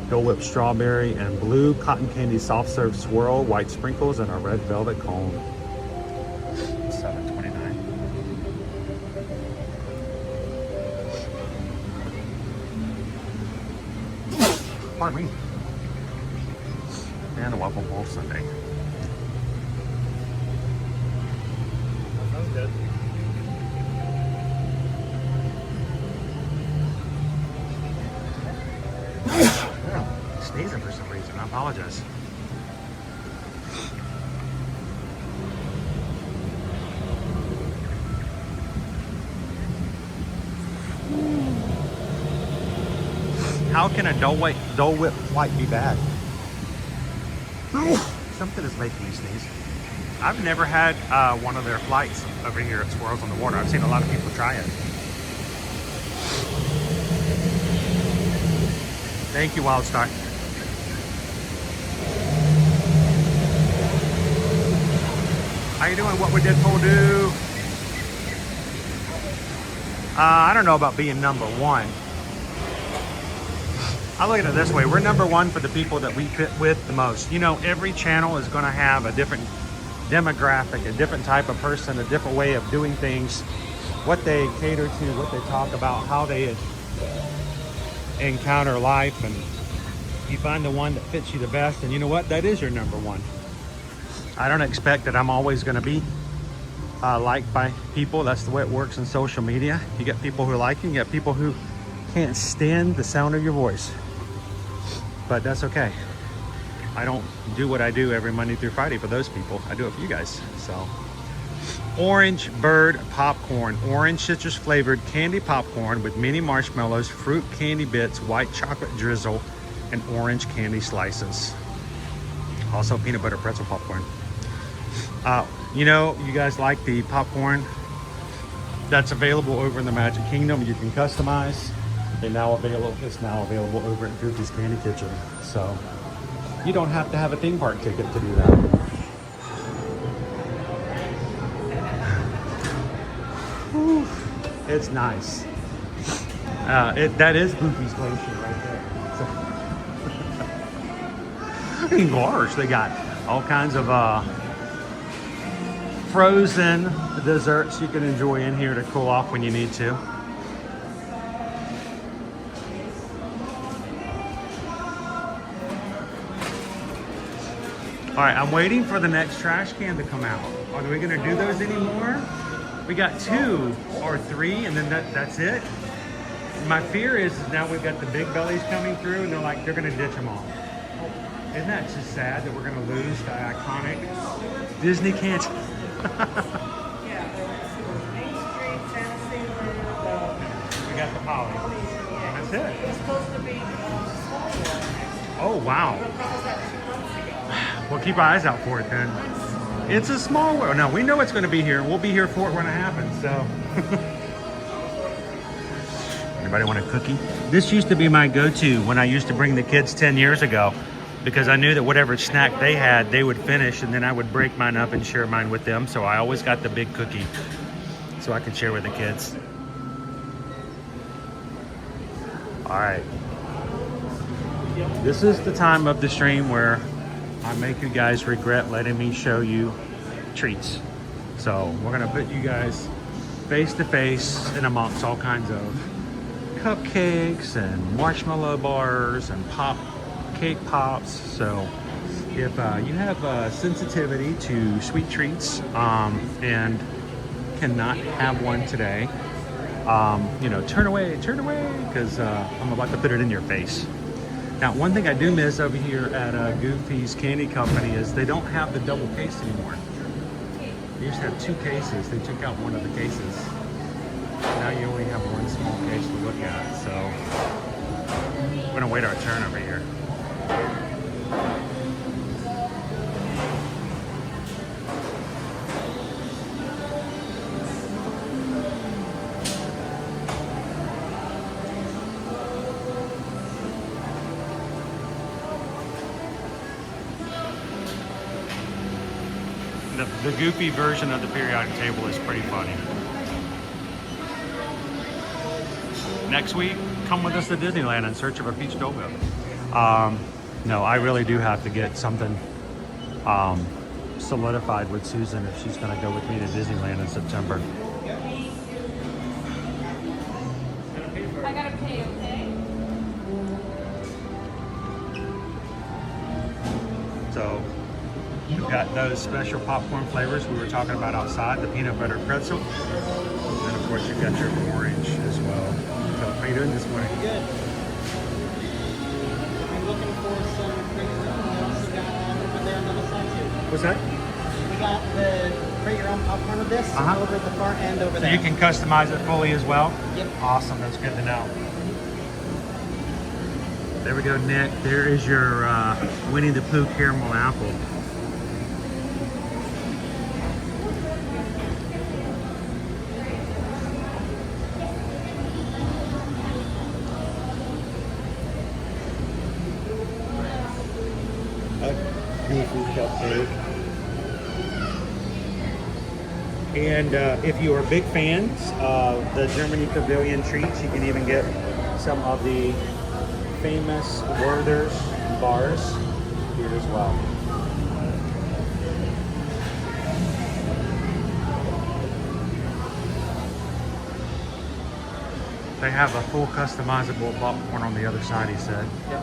Dole Whip strawberry and blue cotton candy soft serve swirl, white sprinkles, and a red velvet cone. $7.29. Pardon me. And a waffle bowl sundae. That sounds good. Sneezing for some reason. I apologize. How can a Dole Whip flight be bad? Something is making me sneeze. I've never had one of their flights over here at Swirls on the Water. I've seen a lot of people try it. Thank you, Wildstar. How you doing? What we did for do? I don't know about being number one. I look at it this way. We're number one for the people that we fit with the most. You know, every channel is going to have a different demographic, a different type of person, a different way of doing things, what they cater to, what they talk about, how they encounter life, and you find the one that fits you the best, and you know what? That is your number one. I don't expect that I'm always going to be liked by people. That's the way it works in social media. You get people who like you, you get people who can't stand the sound of your voice. But that's okay. I don't do what I do every Monday through Friday for those people. I do it for you guys. So, Orange Bird Popcorn. Orange citrus flavored candy popcorn with mini marshmallows, fruit candy bits, white chocolate drizzle, and orange candy slices. Also peanut butter pretzel popcorn. You know, you guys like the popcorn that's available over in the Magic Kingdom. You can customize. It's now available over at Goofy's Candy Kitchen. So you don't have to have a theme park ticket to do that. Whew, it's nice. That is Goofy's Glacier right there. So, gosh, they got all kinds of frozen desserts you can enjoy in here to cool off when you need to. All right, I'm waiting for the next trash can to come out. Are we gonna do those anymore? We got 2 or 3, and then that's it. My fear is now we've got the big bellies coming through, and they're gonna ditch them all. Isn't that just sad that we're gonna lose the iconic Disney candy? We got the That's it. It's supposed to be Oh, wow. Well, keep our eyes out for it then. It's a small world. No, we know it's going to be here. We'll be here for it when it happens, so. Anybody want a cookie? This used to be my go-to when I used to bring the kids 10 years ago, because I knew that whatever snack they had, they would finish, and then I would break mine up and share mine with them. So I always got the big cookie so I could share with the kids. All right. This is the time of the stream where I make you guys regret letting me show you treats. So we're gonna put you guys face to face and amongst all kinds of cupcakes and marshmallow bars and cake pops. So if you have sensitivity to sweet treats and cannot have one today, you know, turn away, because I'm about to put it in your face. Now, one thing I do miss over here at Goofy's Candy Company is they don't have the double case anymore. They used to have 2 cases. They took out one of the cases. Now you only have one small case to look at. So we're gonna wait our turn over here. The Goofy version of the periodic table is pretty funny. Next week, come with us to Disneyland in search of a peach Dole-Whip. No, I really do have to get something solidified with Susan if she's going to go with me to Disneyland in September. I gotta pay, okay? So we've got those special popcorn flavors we were talking about outside, the peanut butter pretzel. And of course you've got your orange as well. So how you doing this morning? Good. I'm looking for some Create Your Own. We also got over there on the other side too. What's that? We got the Create Your Own popcorn of this over at the far end over So there. you can customize it fully as well? Yep. Awesome, that's good to know. There we go, Nick. There is your Winnie the Pooh caramel apple. Goofy cupcake. And if you are big fans of the Germany Pavilion treats, you can even get some of the famous Werther's bars here as well. They have a full customizable popcorn on the other side, he said. Yep.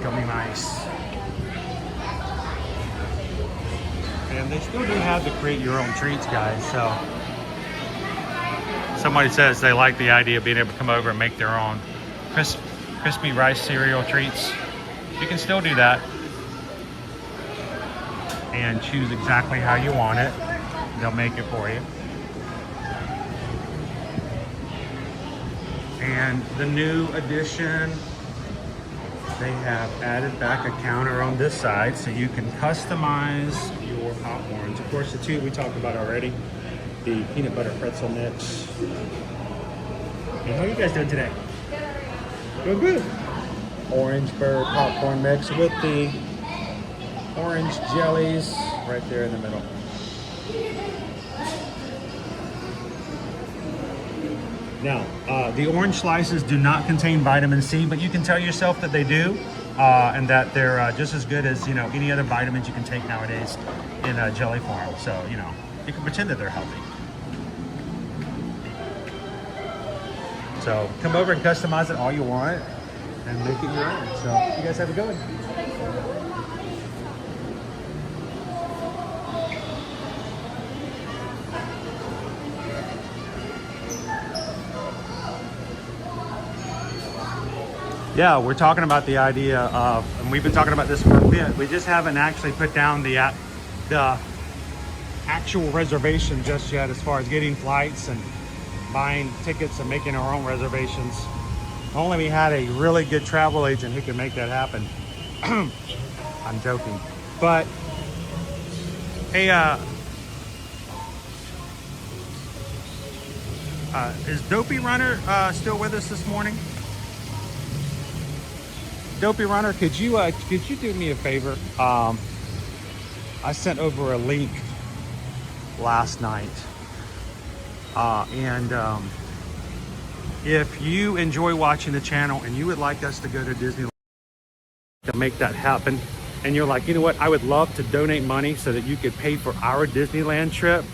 Gummy mice. And they still do have the create your own treats, guys. So somebody says they like the idea of being able to come over and make their own crispy rice cereal treats. You can still do that and choose exactly how you want it. They'll make it for you. And the new addition, they have added back a counter on this side so you can customize your popcorns. Of course, the two we talked about already, the peanut butter pretzel mix. And how are you guys doing today? Doing good. Orange bird popcorn mix with the orange jellies right there in the middle. Now, the orange slices do not contain vitamin C, but you can tell yourself that they do, and that they're just as good as, you know, any other vitamins you can take nowadays in jelly form. So, you know, you can pretend that they're healthy. So come over and customize it all you want and make it your own. So you guys have a good one. Yeah, we're talking about the idea of, and we've been talking about this for a bit. We just haven't actually put down the actual reservation just yet, as far as getting flights and buying tickets and making our own reservations. Only we had a really good travel agent who could make that happen. I'm joking, but hey, is Dopey Runner still with us this morning? Dopey Runner, could you do me a favor? I sent over a link last night, and if you enjoy watching the channel and you would like us to go to Disneyland to make that happen, and you're like, you know what, I would love to donate money so that you could pay for our Disneyland trip.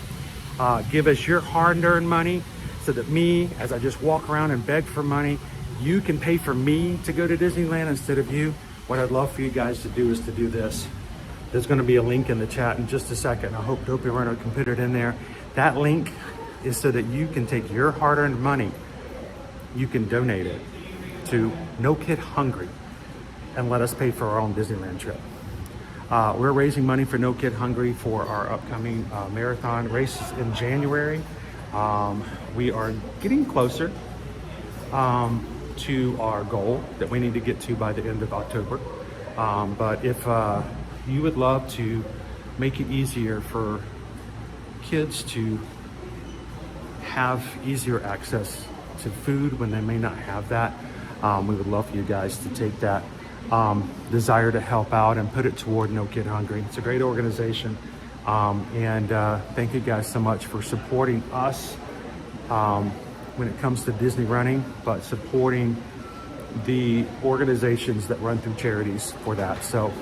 Give us your hard-earned money so that me, as I just walk around and beg for money, you can pay for me to go to Disneyland instead of you. What I'd love for you guys to do is to do this. There's going to be a link in the chat in just a second. I hope Dopey Runner can put it in there. That link is so that you can take your hard-earned money, you can donate it to No Kid Hungry and let us pay for our own Disneyland trip. We're raising money for No Kid Hungry for our upcoming marathon races in January. We are getting closer to our goal that we need to get to by the end of October. But if you would love to make it easier for kids to have easier access to food when they may not have that, we would love for you guys to take that desire to help out and put it toward No Kid Hungry. It's a great organization, and thank you guys so much for supporting us when it comes to Disney running, but supporting the organizations that run through charities for that. So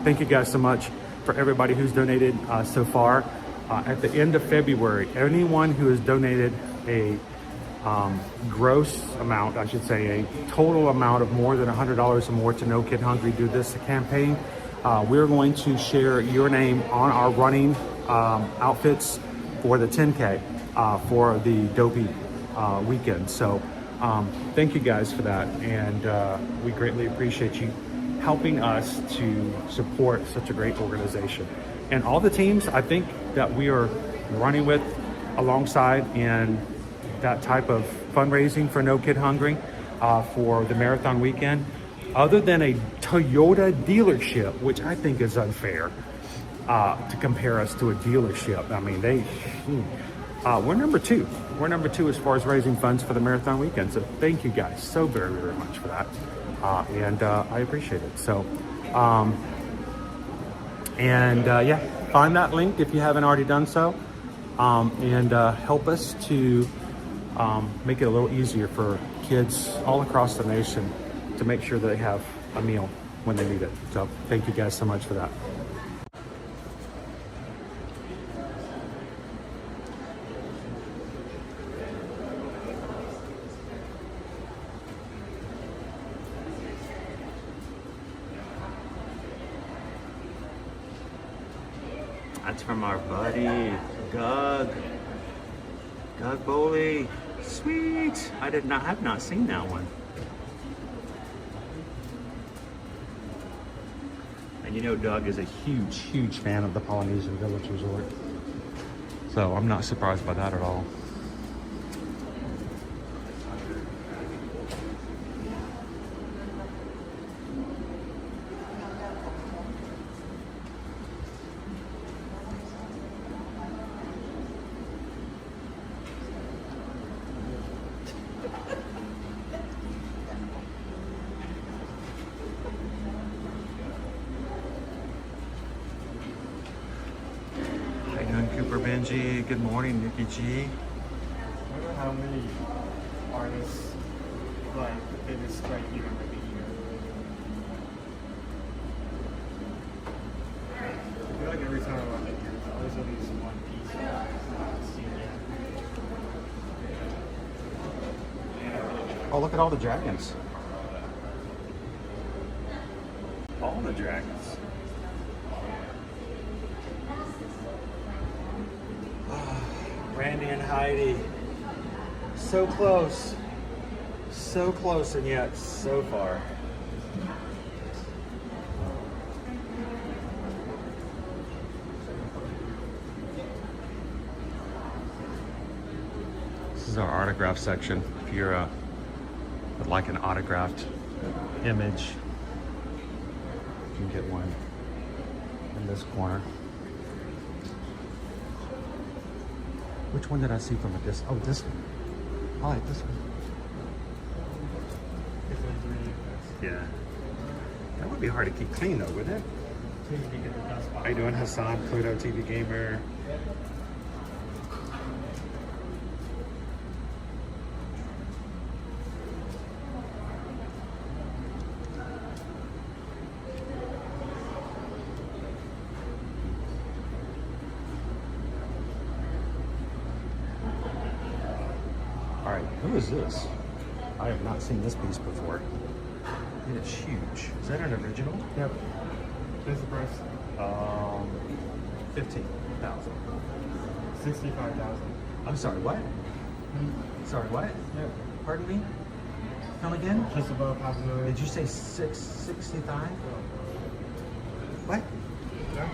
thank you guys so much for everybody who's donated so far. At the end of February, anyone who has donated a gross amount, I should say, a total amount of more than $100 or more to No Kid Hungry Do This campaign, we're going to share your name on our running outfits for the 10K for the Dopey weekend. So thank you guys for that, and we greatly appreciate you helping us to support such a great organization. And all the teams I think that we are running with alongside in that type of fundraising for No Kid Hungry for the marathon weekend, other than a Toyota dealership, which I think is unfair to compare us to a dealership. I mean, we're number two. We're number two as far as raising funds for the marathon weekend. So thank you guys so very, very much for that. And I appreciate it. So, yeah, find that link if you haven't already done so. And help us to make it a little easier for kids all across the nation to make sure that they have a meal when they need it. So thank you guys so much for that. That's from our buddy, Doug Bowley. Sweet. I have not seen that one. And you know Doug is a huge, huge fan of the Polynesian Village Resort. So I'm not surprised by that at all. Benji, good morning, Nikki G. I wonder how many artists like did this strike you in the year. I feel like every time I look at here, there's always at least one piece I've seen yet. Oh, look at all the dragons. All the dragons. Randy and Heidi. So close. So close and yet so far. This is our autograph section. If you're would like an autographed image, you can get one in this corner. Which one did I see from a distance? Oh, this one. I like this one. Yeah. That would be hard to keep clean though, wouldn't it? How you doing, Hassan? Pluto TV Gamer. All right, who is this? I have not seen this piece before. It is huge. Is that an original? Yep. What's the price? 15,000. 65,000. I'm sorry, what? Sorry, what? Yep. Pardon me? Come again? Just above $500,000. Did you say 665? What? Yeah.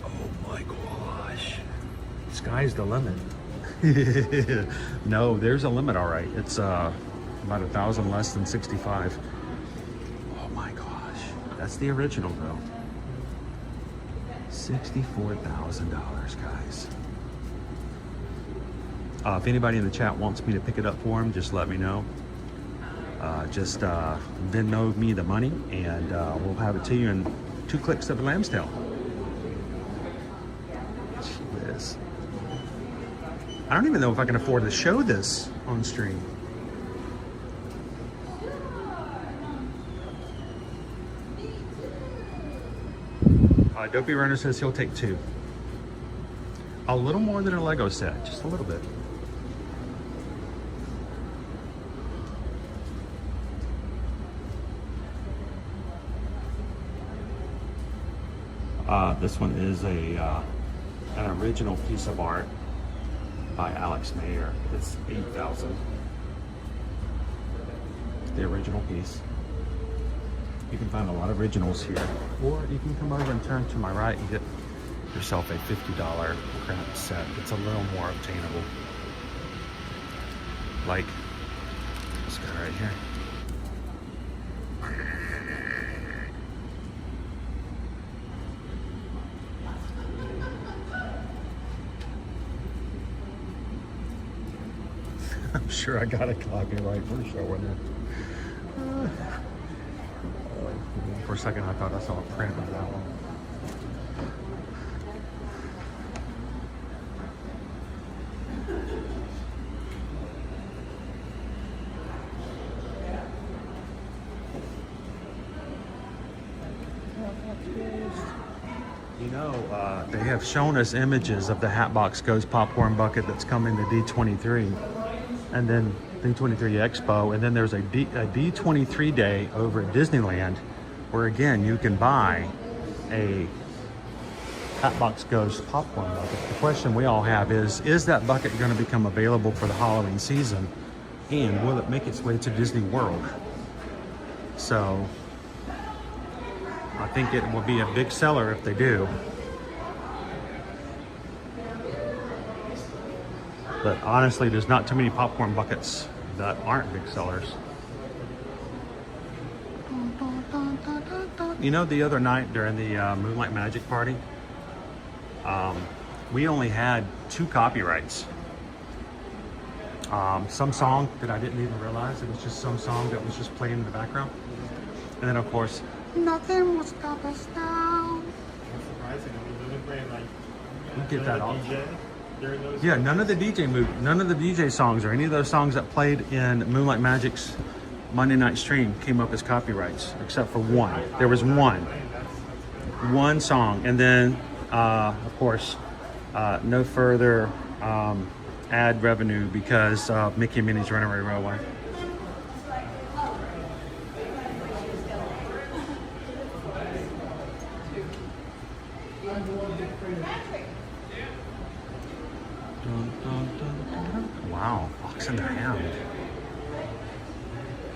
Oh my gosh. Sky's the limit. No, there's a limit, all right. It's about 1,000 less than 65. Oh my gosh. That's the original though. $64,000, guys. If anybody in the chat wants me to pick it up for them, just let me know. Just Venmo me the money and we'll have it to you in 2 clicks of a lamb's tail. Jeez. I don't even know if I can afford to show this on stream. Dopey Runner says he'll take 2. A little more than a Lego set, just a little bit. This one is an original piece of art by Alex Mayer. It's 8,000. The original piece. You can find a lot of originals here, or you can come over and turn to my right and get yourself a $50 craft set. It's a little more obtainable. Like this guy right here. I'm sure I got a copyright for showing it. For a second, I thought I saw a print of that one. You know, they have shown us images of the Hatbox Ghost popcorn bucket that's coming to D23. And then D23 Expo, and then there's a D23 day over at Disneyland, where again you can buy a Hatbox Ghost popcorn bucket. The question we all have is that bucket going to become available for the Halloween season, and will it make its way to Disney World? So I think it will be a big seller if they do. But honestly, there's not too many popcorn buckets that aren't big sellers. You know, the other night during the Moonlight Magic party, we only had 2 copyrights. Some song that I didn't even realize, it was just some song that was just playing in the background. And then of course, nothing will stop us now. That's surprising. I mean, they've been playing like. We get that off. Yeah, none of the DJ songs or any of those songs that played in Moonlight Magic's Monday night stream came up as copyrights, except for one. There was one song, and then of course no further ad revenue because of Mickey and Minnie's Runaway Railway. Wow, Fox and the Hound.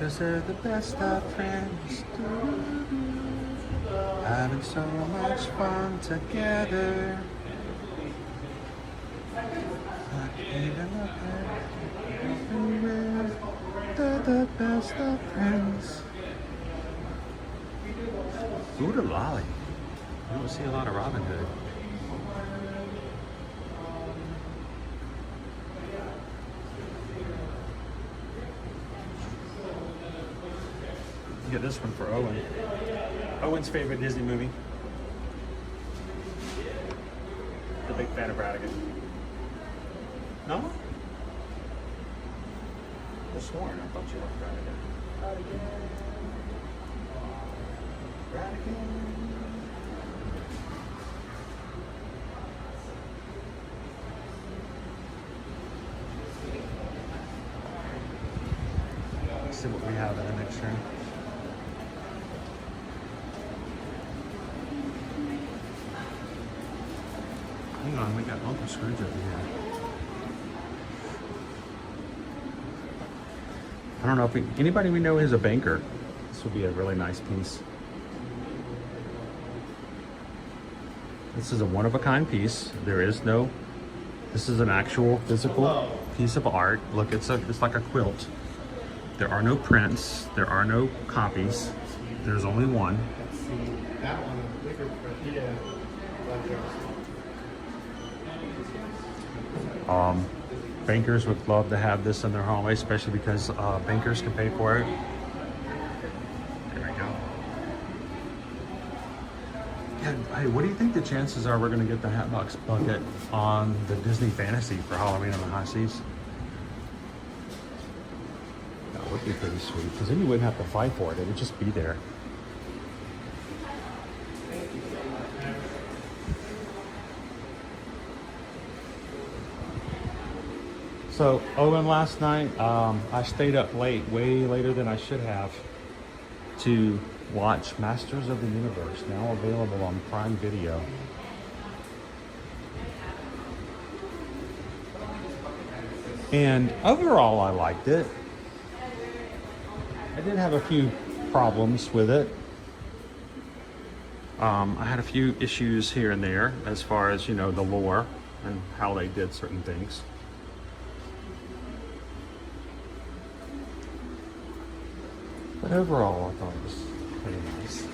Cause they're the best of friends. Having so much fun together. Not even they're the best of friends. Buddha Lolly. You don't see a lot of Robin Hood. Get this one for Owen. Owen's favorite Disney movie. The big fan of Radigan. No? I sworn, I thought you liked Radigan. Radigan. Let's see what we have in the next room. Hang on, we got Uncle Scrooge over here. I don't know if anybody we know is a banker. This would be a really nice piece. This is a one-of-a-kind piece. This is an actual physical piece of art. Look, it's like a quilt. There are no prints. There are no copies. There's only one. That one, bigger print. Yeah. Bankers would love to have this in their home, especially because bankers can pay for it. There we go. Yeah, hey, what do you think the chances are we're going to get the Hatbox Bucket on the Disney Fantasy for Halloween on the High Seas? That would be pretty sweet, because then you wouldn't have to fight for it. It would just be there. So, Owen, last night, I stayed up late, way later than I should have, to watch Masters of the Universe, now available on Prime Video. And overall, I liked it. I did have a few problems with it. I had a few issues here and there as far as, the lore and how they did certain things. But overall, I thought it was pretty nice.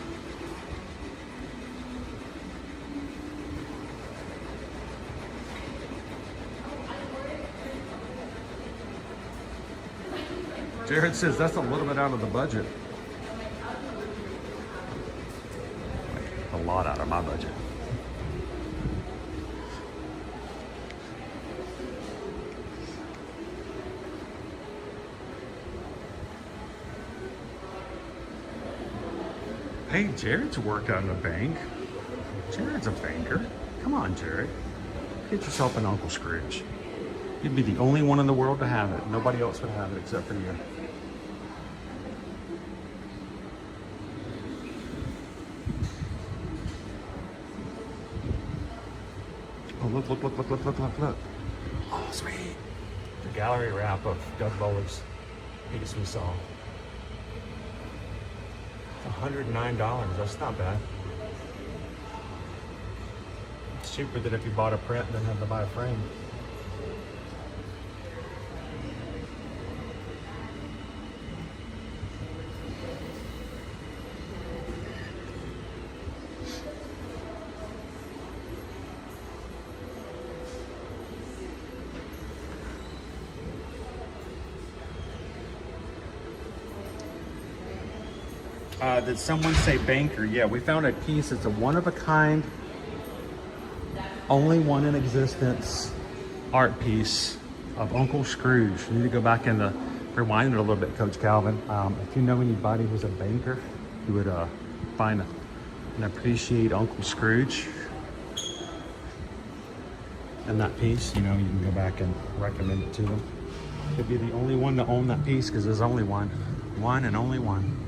Jared says that's a little bit out of the budget. A lot out of my budget. Hey, Jared's worked out in a bank. Jared's a banker. Come on, Jared. Get yourself an Uncle Scrooge. You'd be the only one in the world to have it. Nobody else would have it except for you. Oh, look. Oh, sweet. The gallery wrap of Doug Bowler's piece we saw. $109, that's not bad. It's cheaper than if you bought a print and then had to buy a frame. Did someone say banker? Yeah, we found a piece. It's a one-of-a-kind, only one in existence art piece of Uncle Scrooge. You need to go back and rewind it a little bit, Coach Calvin. If you know anybody who's a banker who would find and appreciate Uncle Scrooge and that piece, you can go back and recommend it to them. Could be the only one to own that piece because there's only one and only one.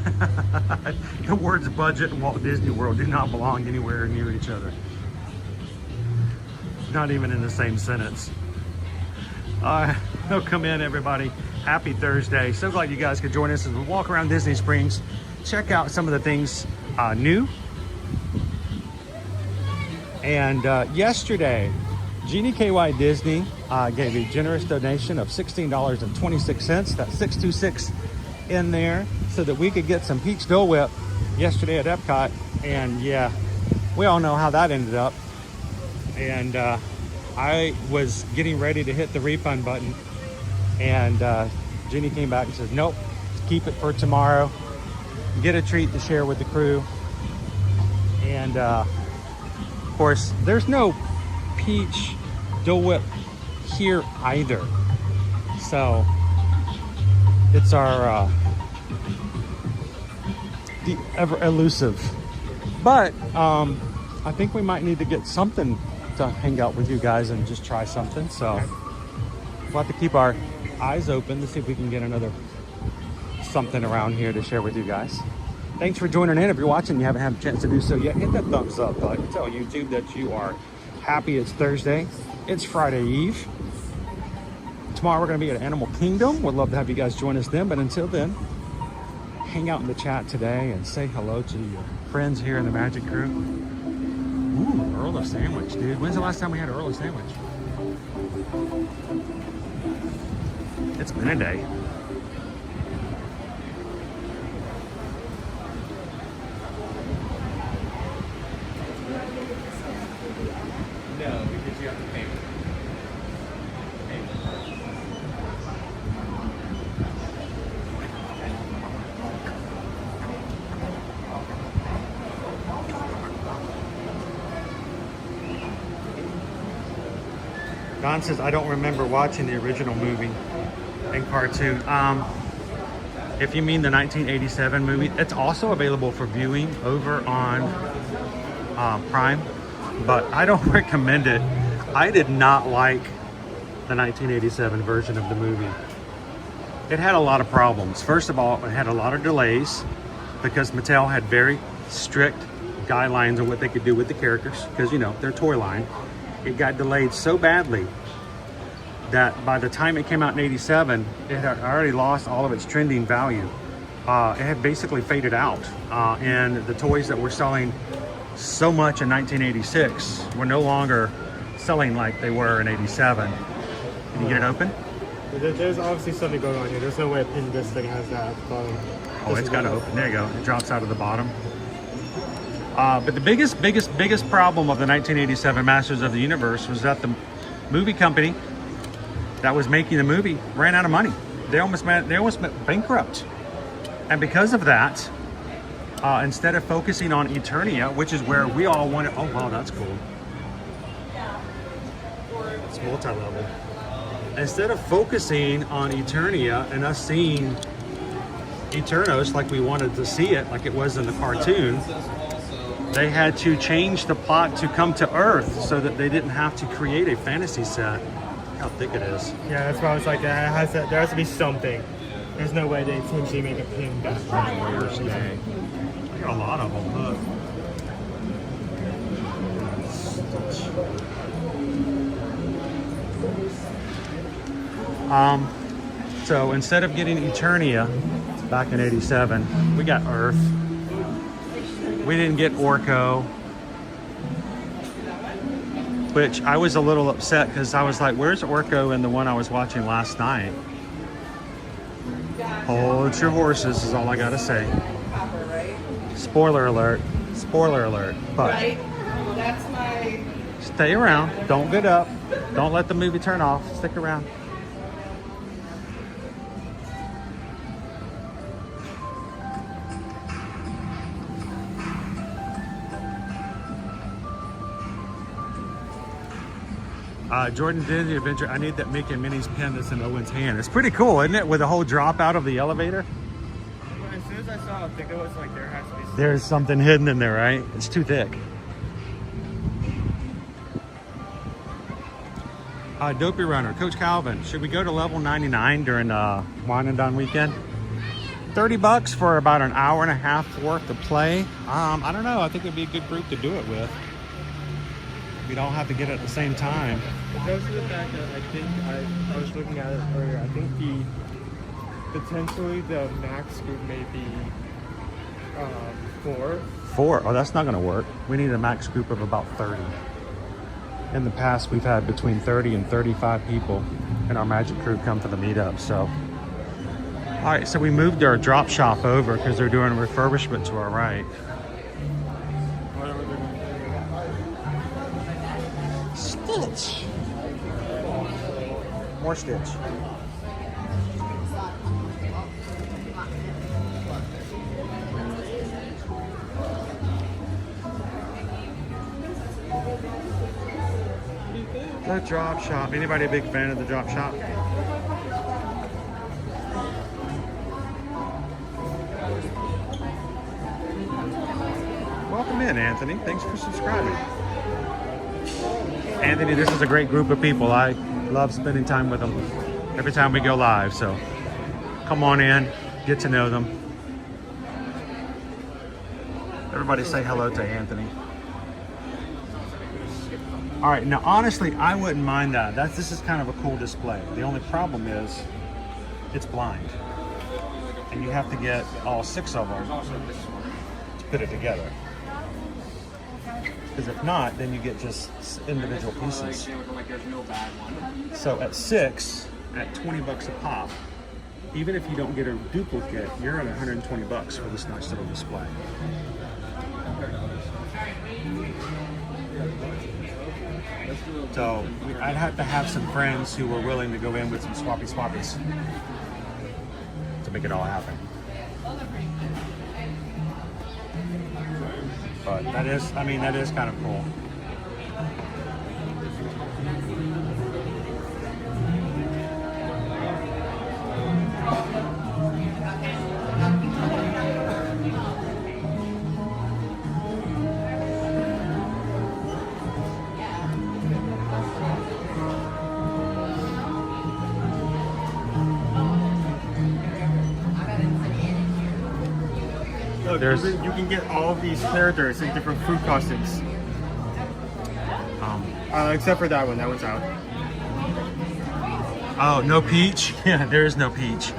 The words budget and Walt Disney World do not belong anywhere near each other. Not even in the same sentence. Welcome in, everybody. Happy Thursday. So glad you guys could join us as we walk around Disney Springs, check out some of the things new. And yesterday, Jeannie KY Disney gave a generous donation of $16.26. That's $626 in there so that we could get some peach Dole Whip yesterday at Epcot. And yeah, we all know how that ended up. And I was getting ready to hit the refund button, and Jeannie came back and said, nope, keep it for tomorrow. Get a treat to share with the crew. And of course, there's no peach Dole Whip here either. So it's our the ever elusive. But I think we might need to get something to hang out with you guys and just try something. So we'll have to keep our eyes open to see if we can get another something around here to share with you guys. Thanks for joining in. If you're watching and you haven't had a chance to do so yet, hit that thumbs up button. Tell YouTube that you are happy it's Thursday. It's Friday Eve. Tomorrow we're going to be at Animal Kingdom. We'd love to have you guys join us then. But until then, hang out in the chat today and say hello to your friends here in the Magic Crew. Ooh, Earl of Sandwich, dude. When's the last time we had Earl of Sandwich? It's been a day. No, because you have to pay. Don says, I don't remember watching the original movie and cartoon. If you mean the 1987 movie, it's also available for viewing over on Prime, but I don't recommend it. I did not like the 1987 version of the movie. It had a lot of problems. First of all, it had a lot of delays because Mattel had very strict guidelines on what they could do with the characters because, you know, their toy line. It got delayed so badly that by the time it came out in 87, it had already lost all of its trending value. It had basically faded out. And the toys that were selling so much in 1986 were no longer selling like they were in 87. Can you get it open? There's obviously something going on here. There's no way a pin this thing has that at the bottom. Oh, it's got to open. There you go. It drops out of the bottom. But the biggest problem of the 1987 Masters of the Universe was that the movie company that was making the movie ran out of money. They almost went bankrupt. And because of that, instead of focusing on Eternia, which is where we all wanted, oh wow, that's cool. It's multi-level. Instead of focusing on Eternia and us seeing Eternos like we wanted to see it, like it was in the cartoon, they had to change the plot to come to Earth so that they didn't have to create a fantasy set. Look how thick it is. Yeah, that's why I was like, there has to be something. There's no way they intentionally make a pin that Warriors Day. I got a lot of them, look. So instead of getting Eternia back in 87, we got Earth. We didn't get Orko, which I was a little upset because I was like, where's Orko in the one I was watching last night? Hold your horses is all I gotta say. Spoiler alert. Spoiler alert. But Right? That's my... stay around. Don't get up. Don't let the movie turn off. Stick around. Jordan did the adventure. I need that Mickey and Minnie's pen that's in Owen's hand. It's pretty cool, isn't it? With the whole drop out of the elevator. As soon as I saw it, I think it was like there has to be something. There's something hidden in there, right? It's too thick. Dopey Runner, Coach Calvin, should we go to level 99 during Wine and Dine weekend? $30 for about an hour and a half worth of play. I don't know. I think it'd be a good group to do it with. We'd all have to get it at the same time. Because of the fact that I think I was looking at it earlier, I think potentially the max group may be 4. 4? Oh, that's not going to work. We need a max group of about 30. In the past, we've had between 30 and 35 people in our Magic crew come to the meetup. So, all right. So we moved our drop shop over because they're doing a refurbishment to our right. Stitch. More Stitch. The drop shop. Anybody a big fan of the drop shop? Welcome in, Anthony. Thanks for subscribing. Anthony, this is a great group of people. I love spending time with them every time we go live. So come on in, get to know them. Everybody say hello to Anthony. All right, now honestly, I wouldn't mind that. This is kind of a cool display. The only problem is it's blind. And you have to get all 6 of them to put it together. Because if not, then you get just individual pieces. So at 6, at $20 a pop, even if you don't get a duplicate, you're at $120 for this nice little display. So I'd have to have some friends who were willing to go in with some swappies to make it all happen. But that is kind of cool. Look, you can get all of these characters in different fruit costumes. Except for that one. That one's out. Oh, no Peach? Yeah, there is no Peach.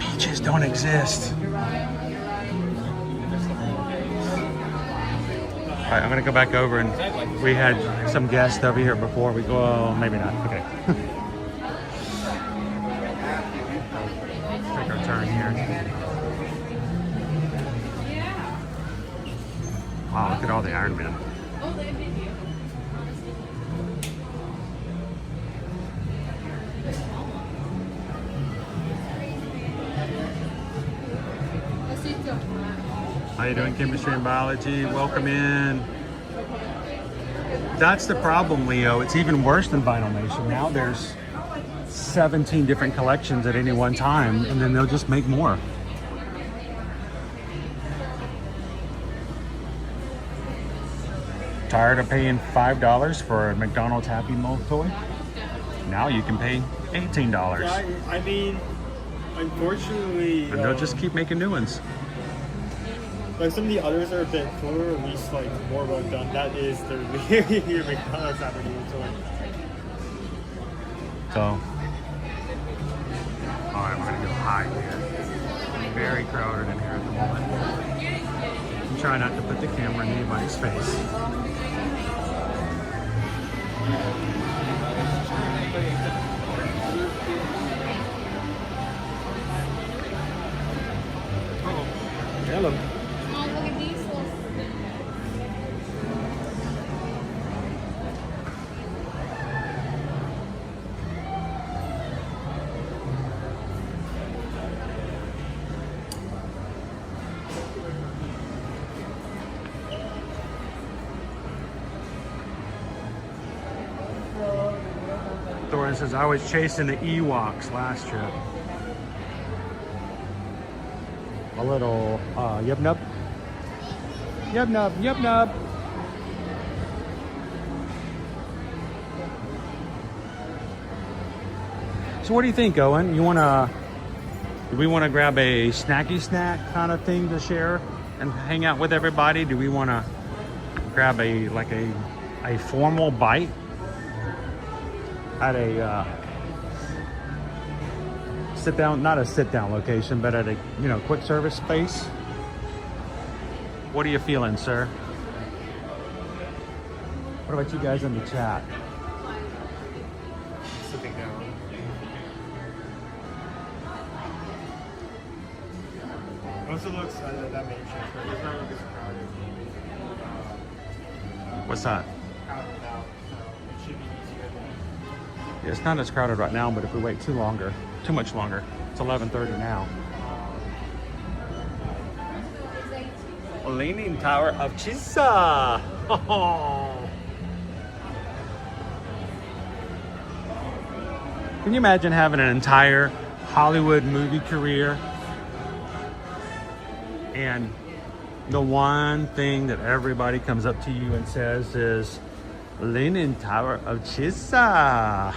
Peaches don't exist. All right, I'm gonna go back over, and we had some guests over here before we go. Oh, maybe not. Okay. Take our turn here. Wow, look at all the Iron Men. How you doing, chemistry and biology? Welcome in. That's the problem, Leo. It's even worse than Vinyl Nation. Now there's 17 different collections at any one time, and then they'll just make more. Tired of paying $5 for a McDonald's Happy Meal toy? Now you can pay $18. I mean, unfortunately... And they'll just keep making new ones. Like some of the others are a bit cooler, at least like more well done. That is the real McDonald's Happy Meal toy. So, alright, we're gonna go hide here. Very crowded in here at the moment. I'm trying not to put the camera in anybody's face. Hello. Oh, look at these little. Thorin says, I was chasing the Ewoks last trip. A little, yub nub. Yub nub, yub nub. So what do you think, Owen? You wanna Do we want to grab a snacky snack kind of thing to share and hang out with everybody? Do we want to grab a formal bite at a sit down, not a sit down location, but at a quick service space? What are you feeling, sir? What about you guys in the chat? Sitting down. Also looks that main shift, but it's not really crowded. What's that? Crowded out, so it should be easier than. Yeah, it's not as crowded right now, but if we wait too much longer, it's 11:30 now. Leaning Tower of Pisa. Can you imagine having an entire Hollywood movie career and the one thing that everybody comes up to you and says is Leaning Tower of Pisa?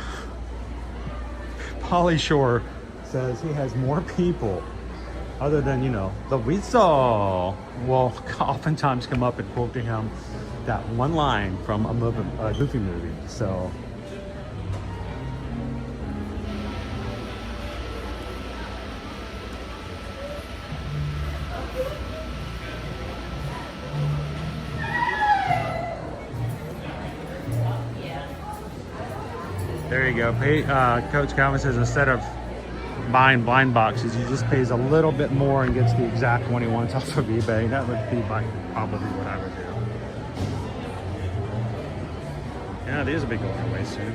Pauly Shore says he has more people other than, the Weasel will oftentimes come up and quote to him that one line from a Goofy movie. So there you go. Coach Calvin says instead of buying blind boxes, he just pays a little bit more and gets the exact one he wants off of eBay. That would be probably what I would do. Yeah, these will be going away soon.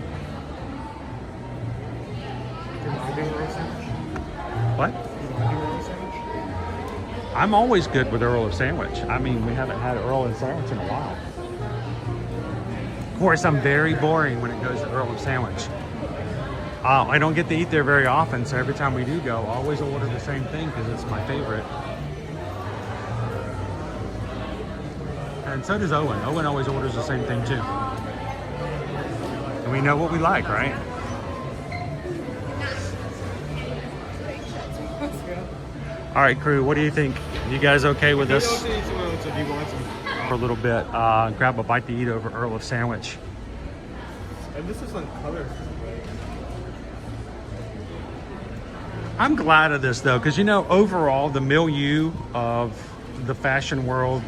What? I'm always good with Earl of Sandwich. I mean, we haven't had Earl of Sandwich in a while. Of course, I'm very boring when it goes to Earl of Sandwich. I don't get to eat there very often, so every time we do go, I always order the same thing because it's my favorite. And so does Owen. Owen always orders the same thing too. And we know what we like, right? All right, crew, what do you think? You guys okay with this? For a little bit, grab a bite to eat over Earl of Sandwich. And this is on color. I'm glad of this though, because overall the milieu of the fashion world,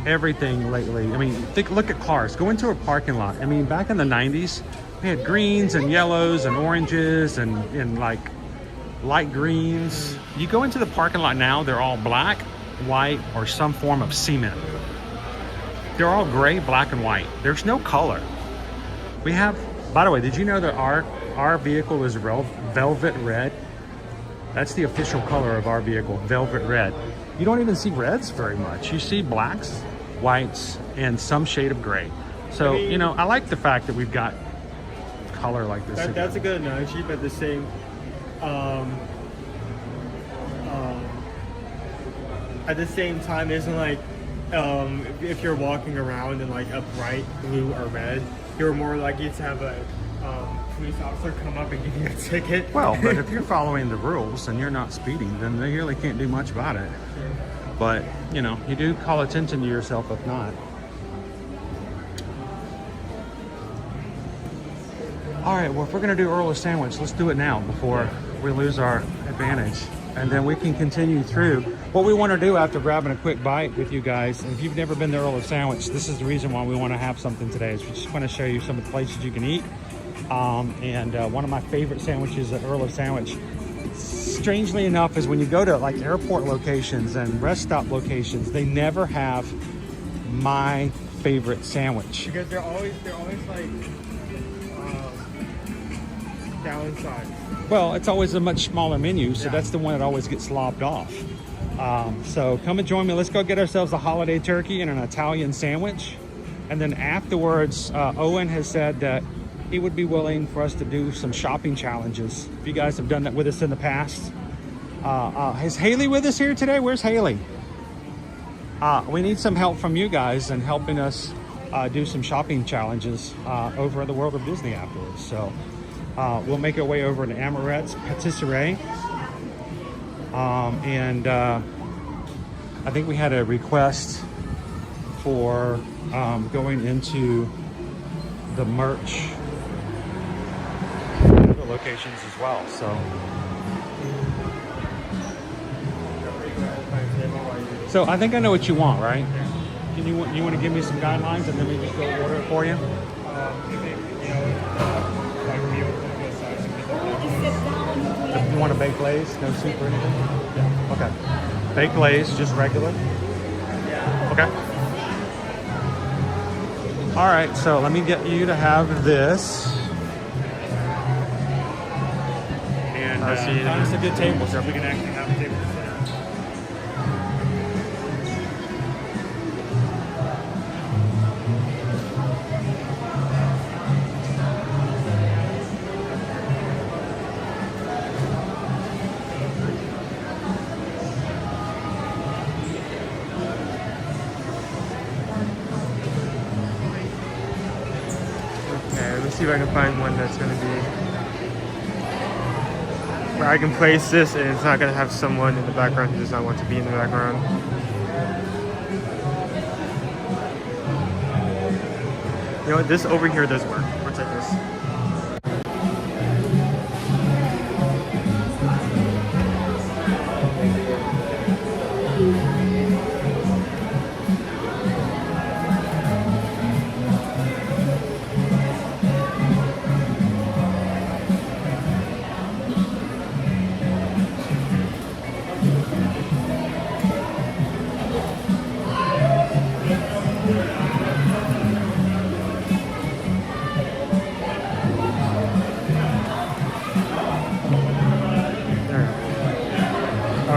everything lately. I mean, look at cars. Go into a parking lot. I mean, back in the 90s, we had greens and yellows and oranges and like light greens. You go into the parking lot now, they're all black, white, or some form of cement. They're all gray, black, and white. There's no color. We have, by the way, did you know that our vehicle is velvet red? That's the official color of our vehicle, velvet red. You don't even see reds very much. You see blacks, whites, and some shade of gray. So, I like the fact that we've got color like this. That's a good analogy, but the same, at the same time, isn't like, if you're walking around in like a bright blue or red, you're more likely to have a police officer come up and give you a ticket. Well, but if you're following the rules and you're not speeding, then they really can't do much about it. But, you do call attention to yourself if not. All right, well, if we're gonna do Earl of Sandwich, let's do it now before we lose our advantage. And then we can continue through. What we want to do after grabbing a quick bite with you guys, and if you've never been to Earl of Sandwich, this is the reason why we want to have something today, is we just want to show you some of the places you can eat. One of my favorite sandwiches at Earl of Sandwich, strangely enough, is when you go to like airport locations and rest stop locations, they never have my favorite sandwich. Because they're always like downside. Well, it's always a much smaller menu, so that's the one that always gets slobbed off. So come and join me. Let's go get ourselves a holiday turkey and an Italian sandwich. And then afterwards, Owen has said that he would be willing for us to do some shopping challenges. If you guys have done that with us in the past. Is Haley with us here today? Where's Haley? We need some help from you guys and helping us do some shopping challenges over at the World of Disney afterwards. So we'll make our way over to Amorette's Patisserie And I think we had a request for going into the merch locations as well. So I think I know what you want, right? Can you want to give me some guidelines and then we just go order it for you? You want a baked glaze, no soup or anything? Yeah. Okay. Baked glaze, just regular. Okay. All right. So let me get you to have this. And find us a good table so we can actually have a table to sit at. Let me see if I can find one that's going to be where I can place this and it's not going to have someone in the background who does not want to be in the background. You know what, this over here does work. Let's take this.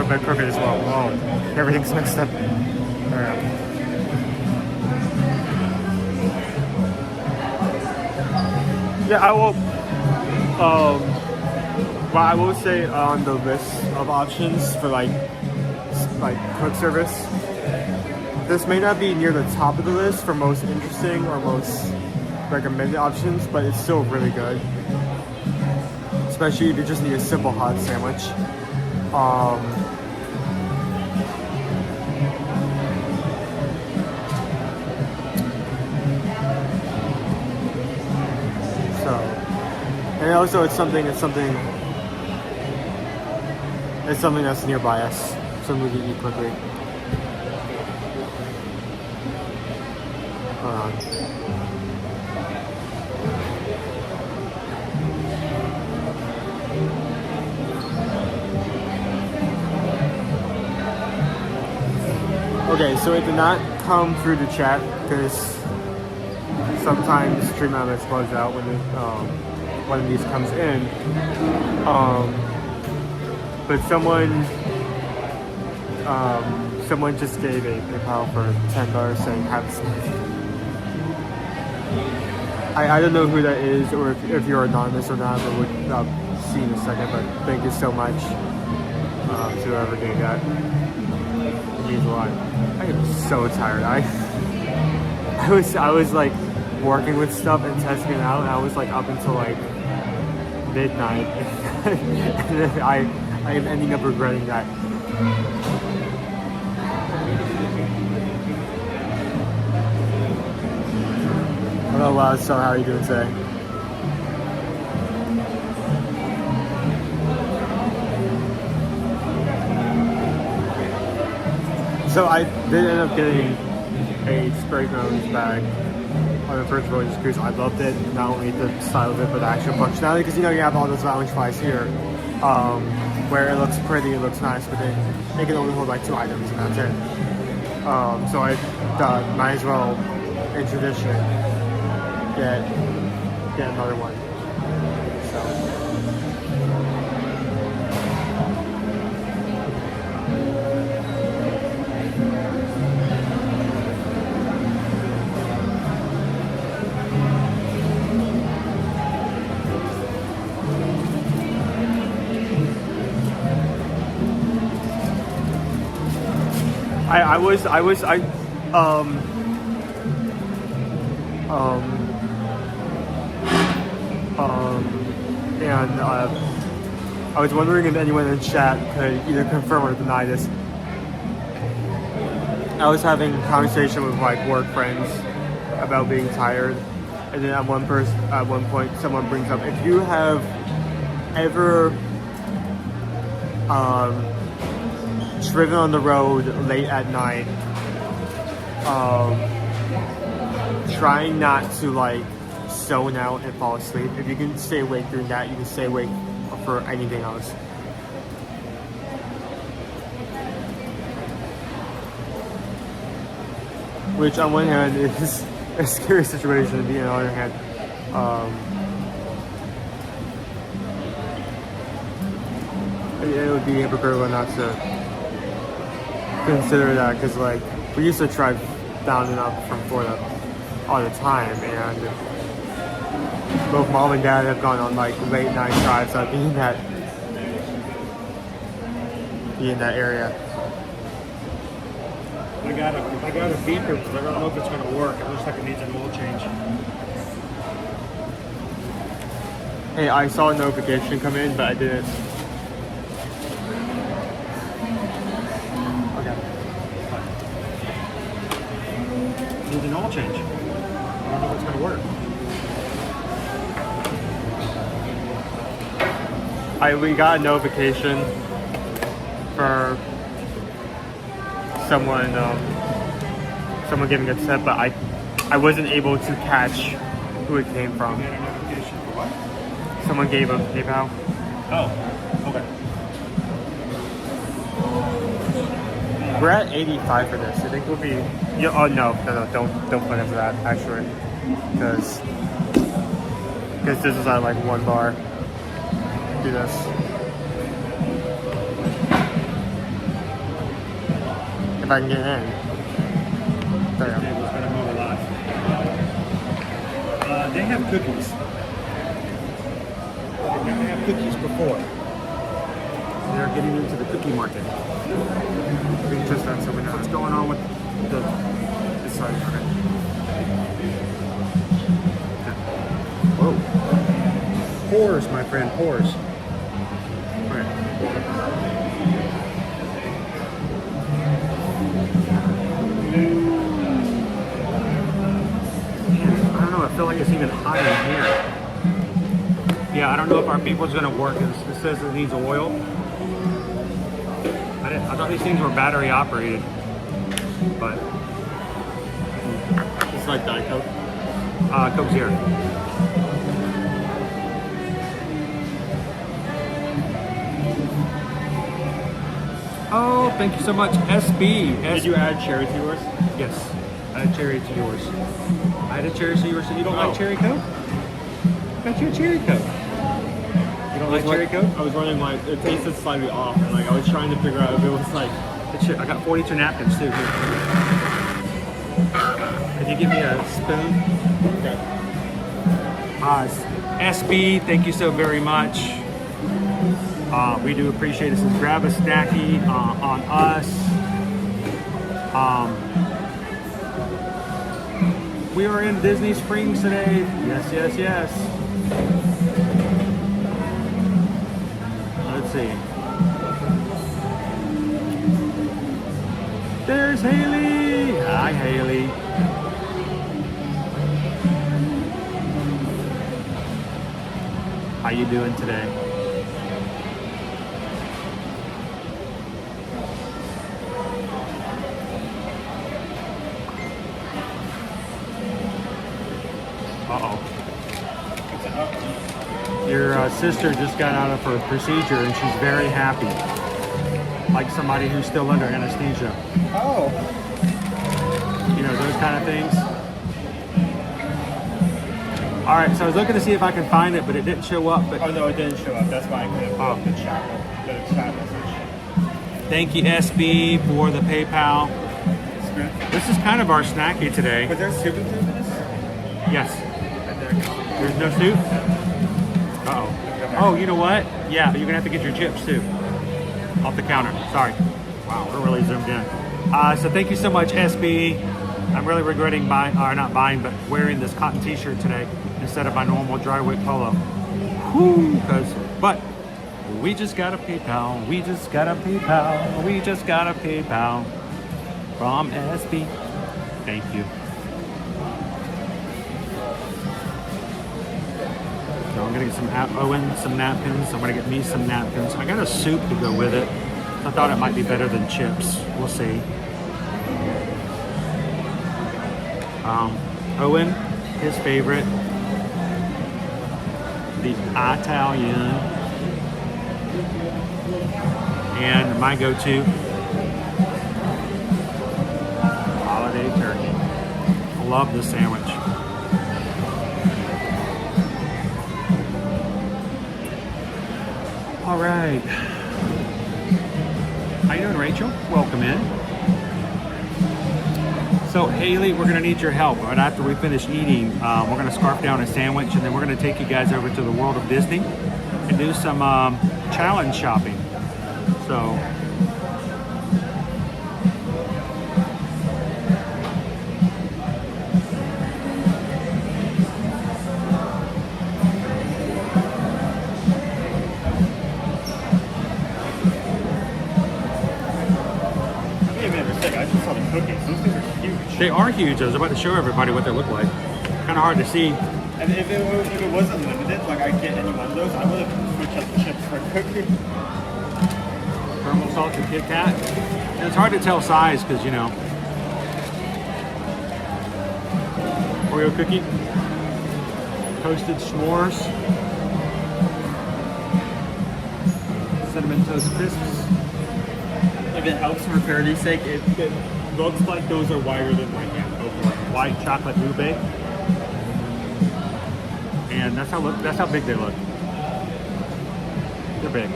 But crooked as well. Oh, everything's mixed up. Alright. Yeah, I will. Well, I will say on the list of options for like quick service, this may not be near the top of the list for most interesting or most recommended options, but it's still really good. Especially if you just need a simple hot sandwich. And also it's something that's nearby us, so we can eat quickly. Okay, so it did not come through the chat because sometimes Stream Elements bugs out when one of these comes in. But someone just gave a PayPal for $10 saying have some. I don't know who that is or if you're anonymous or not, but we'll see in a second. But thank you so much to whoever gave that. It means a lot. I am so tired. I was like working with stuff and testing it out, and I was like up until like midnight. And then I am ending up regretting that. Hello, wow, so how are you doing today? So I did end up getting a spray nose bag on the first Voyage cruise. I loved it, not only the style of it, but the actual functionality, because you know you have all those lounge flies here, where it looks pretty, it looks nice, but then it can only hold like 2 items and that's it. So I thought might as well, in tradition, get another one. I was wondering if anyone in chat could either confirm or deny this. I was having a conversation with like work friends about being tired, and then at one point, someone brings up, if you have ever driven on the road late at night, trying not to like zone out and fall asleep. If you can stay awake during that, you can stay awake for anything else. Which on one hand is a scary situation, and on the other hand, it would be hypocritical not to consider that, because like we used to drive down and up from Florida all the time, and both mom and dad have gone on like late night drives up in that area. I got a beeper because I don't know if it's going to work. It looks like it needs an oil change. Hey, I saw a notification come in, but I didn't. Okay. Needs an oil change. I don't know if it's going to work. We got a notification for someone giving a tip, but I wasn't able to catch who it came from. You had a notification for what? Someone gave a PayPal. Oh, okay. We're at 85 for this. I think we'll be. Yeah, oh no, don't put in for that actually, because this is at like 1 bar. Do this. If I can get in. There you go. Table's going to move a lot. They have cookies. They never had cookies before. They're getting into the cookie market. We can twist that so we know What's going on with this side. Okay. Whoa. Pores, my friend, pores. Okay. I don't know, I feel like it's even hot in here. Yeah, I don't know if our beeper's gonna work. It says it needs oil. I thought these things were battery operated, but It's like Diet Coke. Coke's here. Oh, thank you so much, SB. Did you add cherry to yours? Yes, I had cherry to yours. I had a cherry to yours, so you don't like cherry Coke? Got you a cherry Coke. You don't like cherry Coke? I was wondering why it tasted slightly off, and like I was trying to figure out if it was like. I got 42 napkins too. Here. Can you give me a spoon? Okay. SB, thank you so very much. We do appreciate it. Says grab a snacky on us. We are in Disney Springs today. Yes, yes, yes. Let's see. There's Haley. Hi, Haley. How you doing today? Uh-oh. Your sister just got out of her procedure and she's very happy. Like somebody who's still under anesthesia. Oh. You know, those kind of things. All right, so I was looking to see if I can find it, but it didn't show up. But Oh no, it didn't show up. That's why I couldn't Oh. the chat message. thank you, SB, for the PayPal. This is kind of our snacky today. Was there soup included in this? Yes. There's no soup? Uh-oh. Oh, you know what? Yeah, you're going to have to get your chips, too. Off the counter. Sorry. Wow, we're really zoomed in. So thank you so much, SB. I'm really regretting not buying, but wearing this cotton t-shirt today instead of my normal dry weight polo. Whew, but We just got a PayPal. We just got a PayPal. We just got a PayPal from SB. Thank you. So I'm gonna get Owen some napkins. I'm gonna get me some napkins. I got a soup to go with it. I thought it might be better than chips. We'll see. Owen, his favorite, the Italian, and my go-to, holiday turkey. I love this sandwich. All right. How you doing, Rachel? Welcome in. So Haley, we're gonna need your help. Right after we finish eating, we're gonna scarf down a sandwich, and then we're gonna take you guys over to the World of Disney and do some challenge shopping. So I just saw the cookies. Those things are huge. they are huge. I was about to show everybody what they look like. Kind of hard to see. And if it wasn't limited, like I'd get any one of those, I would have switched up the chips for a cookie. Caramel salted Kit Kat. And it's hard to tell size because, you know. Oreo cookie. Toasted s'mores. Cinnamon Toast Crisps. If it helps for clarity's sake, it looks like those are wider than my hand. White chocolate ube. And that's how big they look. They're big.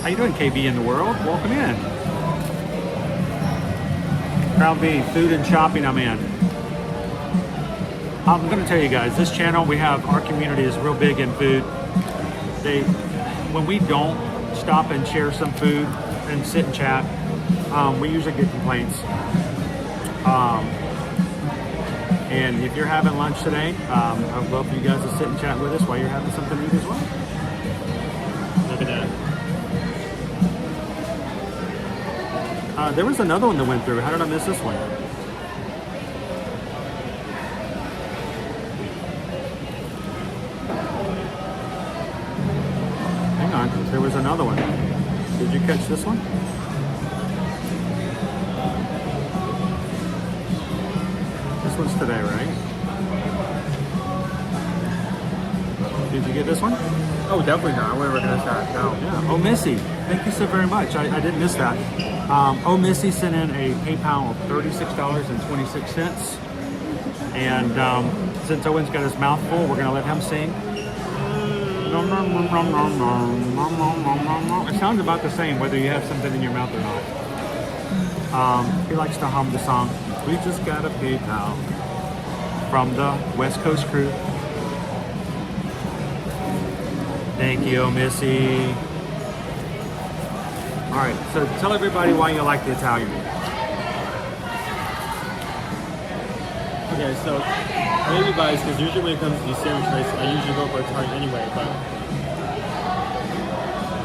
How you doing, KB in the world? Welcome in. Crown B, food and shopping, I'm in. I'm gonna tell you guys, this channel, our community is real big in food. When we don't stop and share some food and sit and chat, we usually get complaints. And if you're having lunch today, I'd love for you guys to sit and chat with us while you're having something to eat as well. Look at that. There was another one that went through. How did I miss this one? Hang on, there was another one. Did you catch this one? This one's today, right? Did you get this one? Oh, definitely not. I wouldn't recognize that. No. Yeah. Oh, Missy, thank you so very much. I didn't miss that. Missy sent in a PayPal of $36.26. And since Owen's got his mouth full, we're going to let him sing. It sounds about the same whether you have something in your mouth or not. He likes to hum the song. We just got a PayPal from the West Coast crew. Thank you, Missy. All right, so tell everybody why you like the Italian. Okay, so I maybe biased because usually when it comes to these sandwich races, I usually go for Italian anyway, but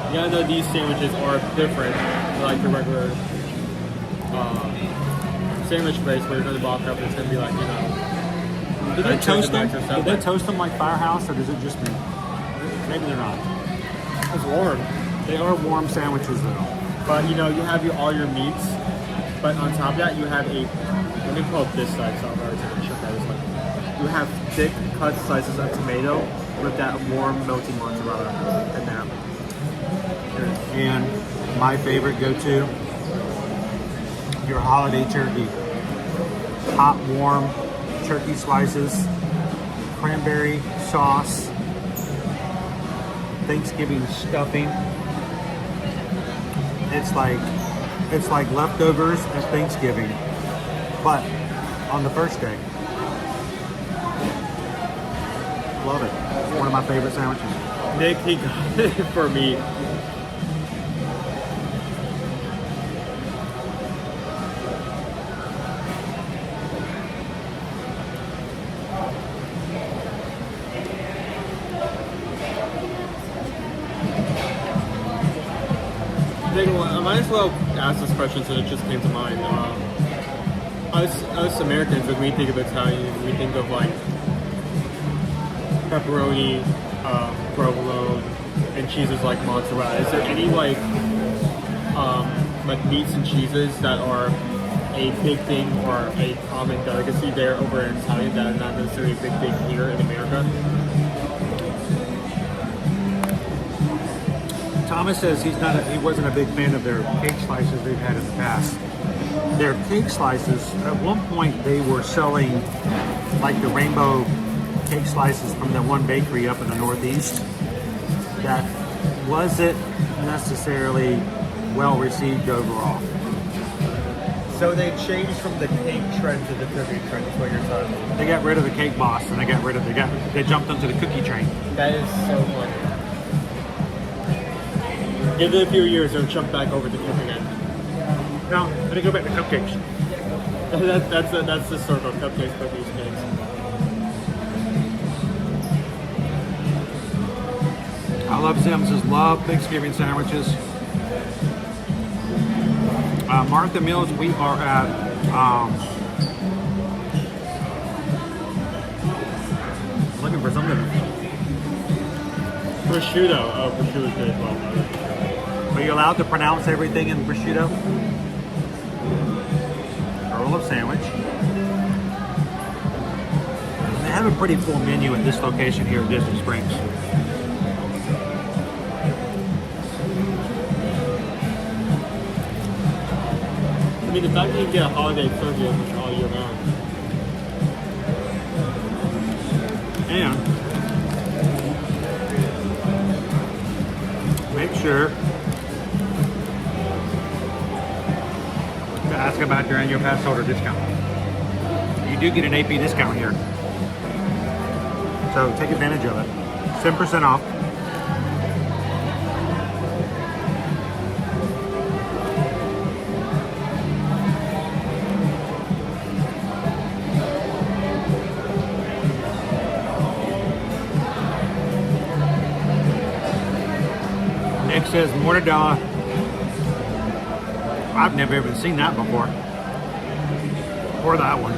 you gotta know these sandwiches are different than like the regular sandwich place where you're gonna walk up and it's gonna be like, you know. Do they toast them? Do they toast them like Firehouse, or does it just me? Maybe they're not. It's warm. They are warm sandwiches though. But you know, you have all your meats, but on top of that, you have let me pull up this side so I'll already show you this one. You have thick cut slices of tomato with that warm melting mozzarella and that. And my favorite go-to, your holiday turkey. Hot, warm turkey slices, cranberry sauce, Thanksgiving stuffing. It's like leftovers at Thanksgiving, but on the first day. Love it. It's one of my favorite sandwiches. Nick, he got it for me. as well ask this question, so it just came to mind. Us Americans, when we think of Italian, we think of like pepperoni, provolone, and cheeses like mozzarella. Is there any like meats and cheeses that are a big thing or a common delicacy there over in Italian that are not necessarily a big thing here in America? Thomas says he wasn't a big fan of their cake slices they've had in the past. Their cake slices, at one point they were selling like the rainbow cake slices from the one bakery up in the Northeast that wasn't necessarily well received overall. So they changed from the cake trend to the cookie trend, is what you're telling me. They got rid of the cake boss and they jumped onto the cookie train. That is so funny. Give it a few years, they'll jump back over to cake again. No, let me go back to cupcakes. That's the circle, cupcakes, cookies, cakes. I love Sims, love Thanksgiving sandwiches. Martha Mills, we are at looking for something. Prosciutto. Oh, prosciutto is good as well. Are you allowed to pronounce everything in prosciutto? Earl of Sandwich. They have a pretty full menu at this location here at Disney Springs. I mean, the fact that you get a holiday turkey all year round. And make sure to ask about your annual pass holder discount. You do get an AP discount here. So take advantage of it. 10% off. Nick says mortadella. I've never even seen that before. Or that one.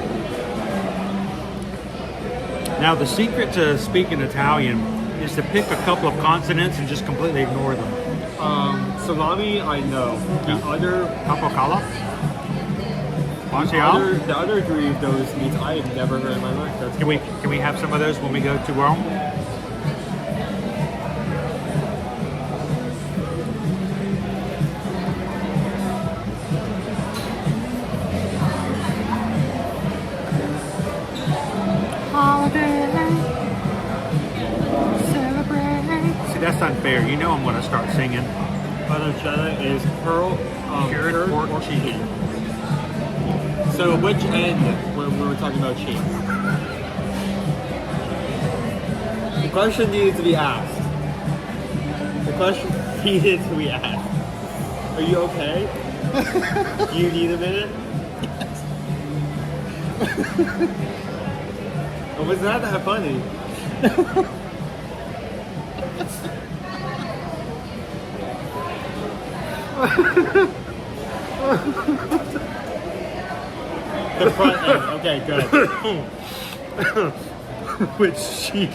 Now the secret to speaking Italian is to pick a couple of consonants and just completely ignore them. Salami, I know. The other Capocola? the other three of those meats I have never heard in my life. That's Can we have some of those when we go to Rome? See, that's unfair. You know I'm going to start singing. panettone is Cured pork cheese. So which end when we were talking about cheese? The question needed to be asked. The question needed to be asked. Are you okay? Do you need a minute? It was not that funny. The front end. Okay, good. Which cheek?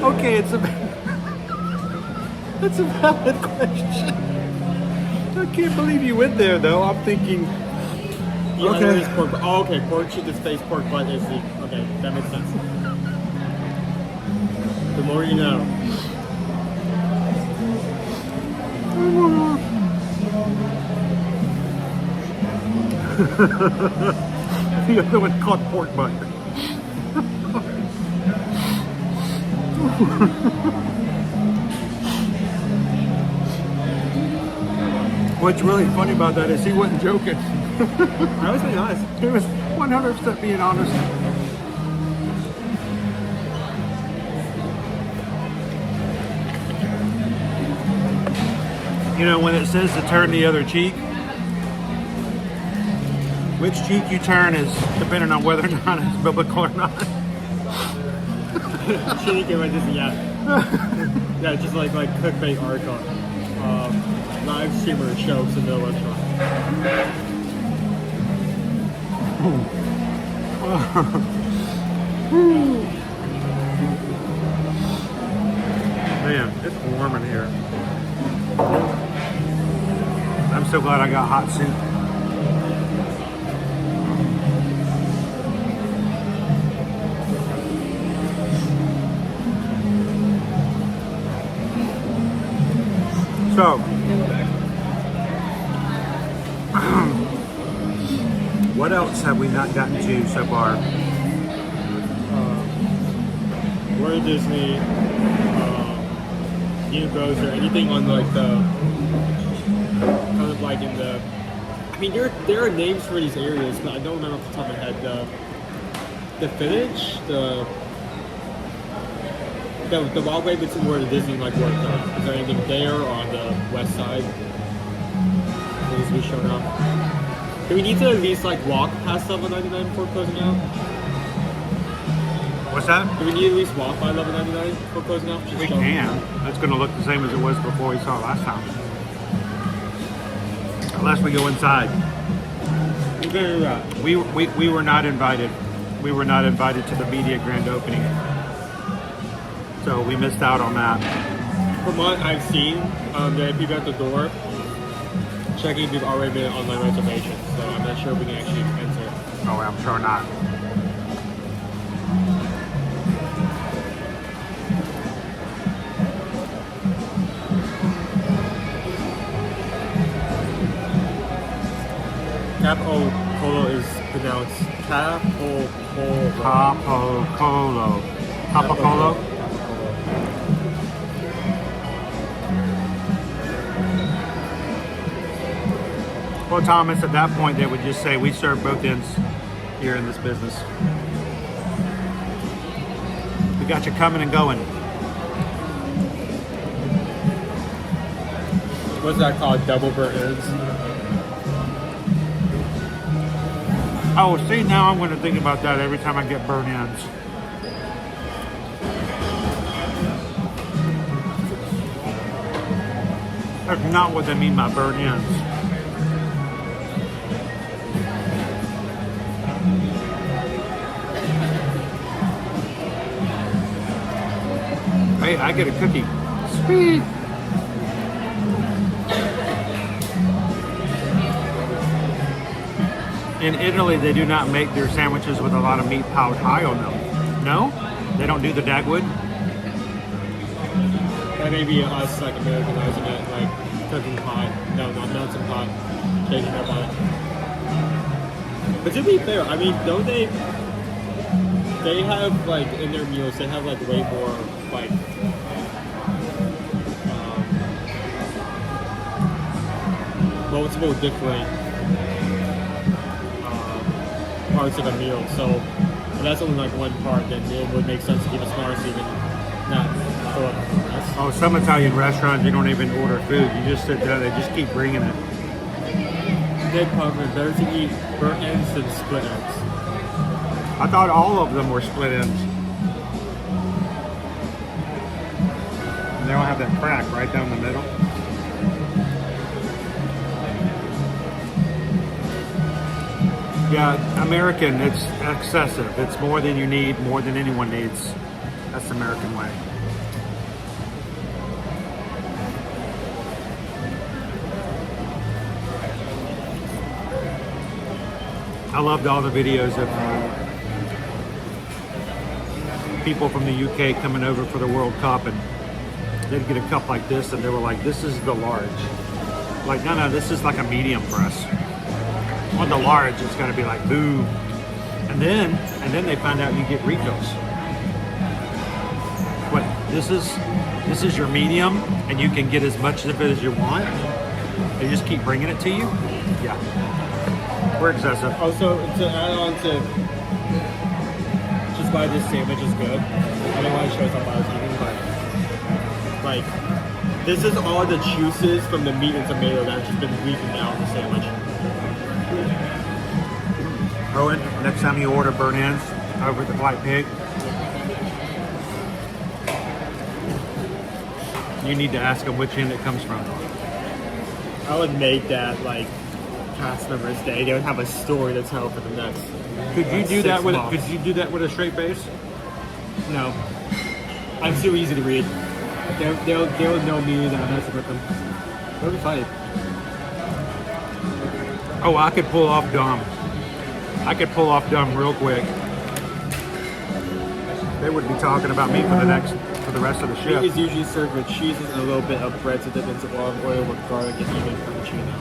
Okay, it's a valid question. I can't believe you went there, though. I'm thinking. The other is pork. Oh, okay. Pork cheek is face, pork butt is the. Okay, that makes sense. The more you know. The other one called pork butt. What's really funny about that is he wasn't joking. I was being honest. He was 100% being honest. You know, when it says to turn the other cheek, which cheek you turn is depending on whether or not it's biblical or not. Cheek and just yeah. Yeah, just like clickbait article. live streamer shows in the restaurant. Man, it's warm in here. I'm so glad I got hot soup. So, what else have we not gotten to so far? We're at Disney. Universe or anything on like the kind of like in the. I mean, there are names for these areas, but I don't remember off the top of my head. The village, the walkway between where the Disney like worked on. Is there anything there or on the west side? That needs to be shown up. Do we need to at least like walk past level 99 before closing out? What's that? Do we need to at least walk by level 99 before closing out? We can. It's going to look the same as it was before we saw it last time. Unless we go inside. We're gonna do that. We were not invited. We were not invited to the media grand opening. So we missed out on that. From what I've seen, there are people at the door checking if you've already made an online reservation. So I'm not sure if we can actually enter. Oh, I'm sure not. Capo-Colo is pronounced Capo-Colo. Capo-Colo. Capo-Colo? Well, Thomas, at that point, they would just say, we serve both ends here in this business. We got you coming and going. What's that called? Double burnt ends? Oh, see, now I'm going to think about that every time I get burnt ends. That's not what they mean by burnt ends. Hey, I get a cookie. Sweet. In Italy, they do not make their sandwiches with a lot of meat piled high on them. No? They don't do the Dagwood? That may be us, like, Americanizing it, like, cooking pot. No, not melting pot. Shaking up on it. But to be fair, I mean, don't they have, like, in their meals, they have, like, way more, like, multiple different parts of a meal. So if that's only like one part, then it would make sense to keep it smaller so you can not fill up the rest. Oh, some Italian restaurants, you don't even order food. You just sit there, they just keep bringing it. Dead cover, better to eat burnt ends than split ends. I thought all of them were split ends. And they all have that crack right down the middle. Yeah, American, it's excessive. It's more than you need, more than anyone needs. That's the American way. I loved all the videos of people from the UK coming over for the World Cup, and they'd get a cup like this, and they were like, this is the large. Like, no, this is like a medium for us. On the large, it's got to be like, boo. And then they find out you get refills. What, this is your medium, and you can get as much of it as you want? They just keep bringing it to you? Yeah. We're excessive. Also, to add on to just why this sandwich is good, I don't want to show us how I was eating, but like, this is all the juices from the meat and tomato that have just been leaking out of the sandwich. Owen, next time you order burnt ends over at the White Pig, You need to ask them which end it comes from. I would make that like cast members day. They would have a story to tell for the next. Could you like, do that 6 with? months. Could you do that with a straight face? No, I'm too easy to read. They'll know me that I'm messing with them. It'll be funny. Oh, I could pull off dumb. I could pull off dumb real quick. They would be talking about me for the rest of the It shift. is usually served with cheeses and a little bit of bread to dip into olive oil with garlic and even cappuccino.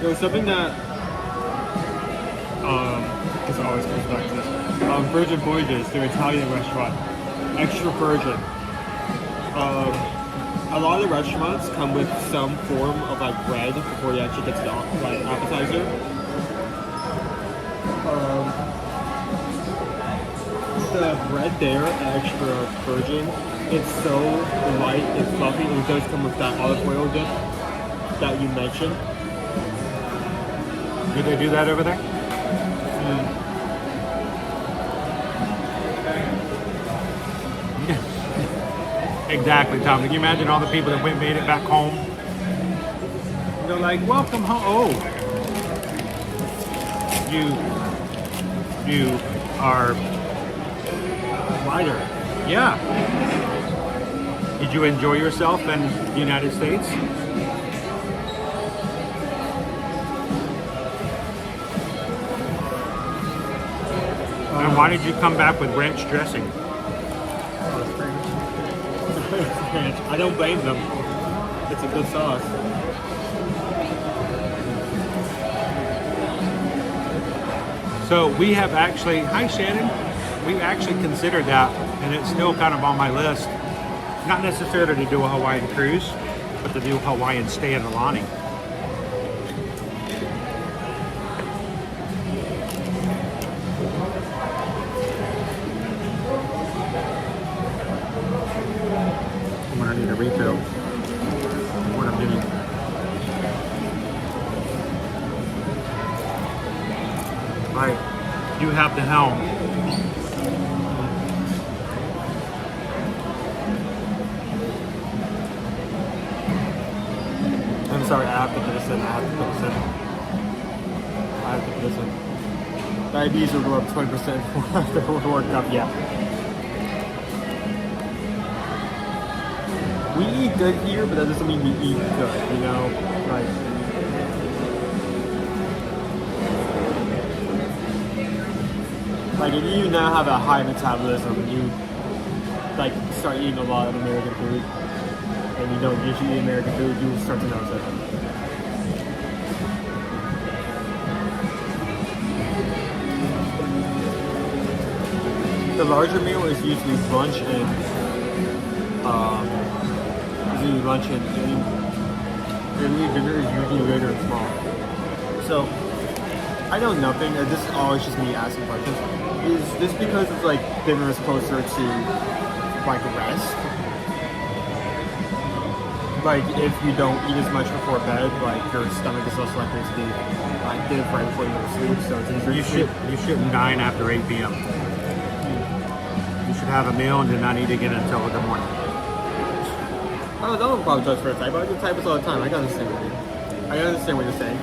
There was something that this always comes back to this. Virgin Voyages, their Italian restaurant, extra virgin. A lot of the restaurants come with some form of like bread before you actually get to the like appetizer. The bread there, extra virgin, it's so light and fluffy, and it does come with that olive oil dip that you mentioned. Do they do that over there? Exactly, Tom. Can you imagine all the people that made it back home? They're like, welcome home. Oh, you are Lighter. Yeah. Did you enjoy yourself in the United States? And why did you come back with ranch dressing? I don't blame them. It's a good sauce. So we have actually, hi Shannon, we actually considered that, and it's still kind of on my list. Not necessarily to do a Hawaiian cruise, but to do a Hawaiian stay in Alani. I'm gonna need a refill. What I'm doing. Right, you have the helm. I'm sorry, I have to put this in. I have to put this in. Diabetes will go up 20% after the World Cup, yeah. We eat good here, but that doesn't mean we eat good, you know? Like if you now have a high metabolism, you like start eating a lot of American food, and you don't usually eat American food, you will start to notice it. The larger meal is usually lunch and dinner is usually later and small. So I know nothing. This is always just me asking questions. Is this because it's like dinner is closer to like rest? Like if you don't eat as much before bed, like your stomach is less likely to be active right before you go to sleep. So it's easier. You shouldn't dine after 8 p.m. You should have a meal and then not eat again until the morning. I don't apologize for a typo. I do typos all the time. I understand what you're saying.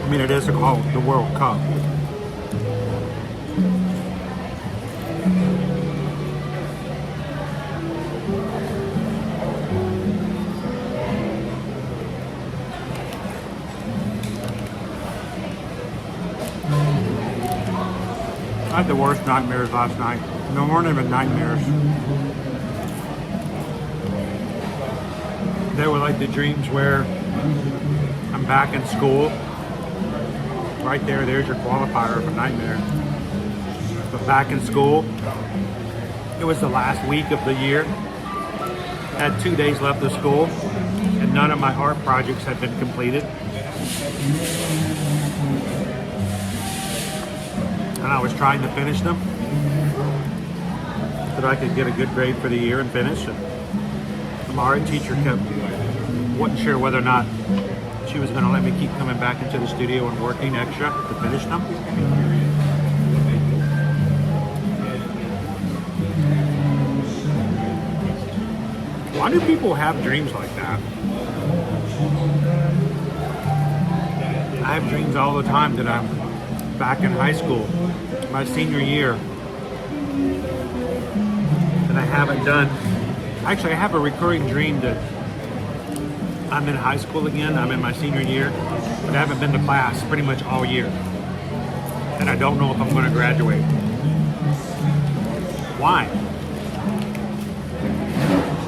I mean, it is called the World Cup. I had the worst nightmares last night. No, weren't even nightmares. They were like the dreams where I'm back in school. Right there, there's your qualifier for nightmare. But back in school, it was the last week of the year. Had 2 days left of school, and none of my art projects had been completed. And I was trying to finish them so that I could get a good grade for the year and finish. And My art teacher wasn't sure whether or not she was going to let me keep coming back into the studio and working extra to finish them. Why do people have dreams like that? I have dreams all the time that I'm back in high school, my senior year, and I haven't done. Actually, I have a recurring dream that I'm in high school again. I'm in my senior year, but I haven't been to class pretty much all year, and I don't know if I'm going to graduate. Why?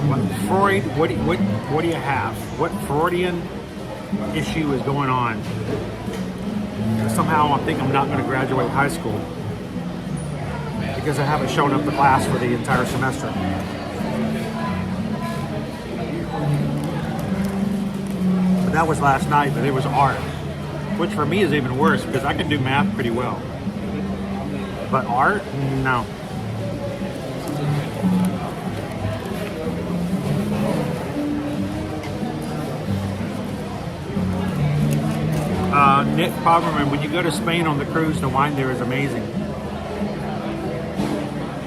What Freud? What do you have? What Freudian issue is going on? Somehow I think I'm not going to graduate high school because I haven't shown up to class for the entire semester. But that was last night, but it was art, which for me is even worse because I can do math pretty well. But art, no. Nick Poverman, when you go to Spain on the cruise, the wine there is amazing.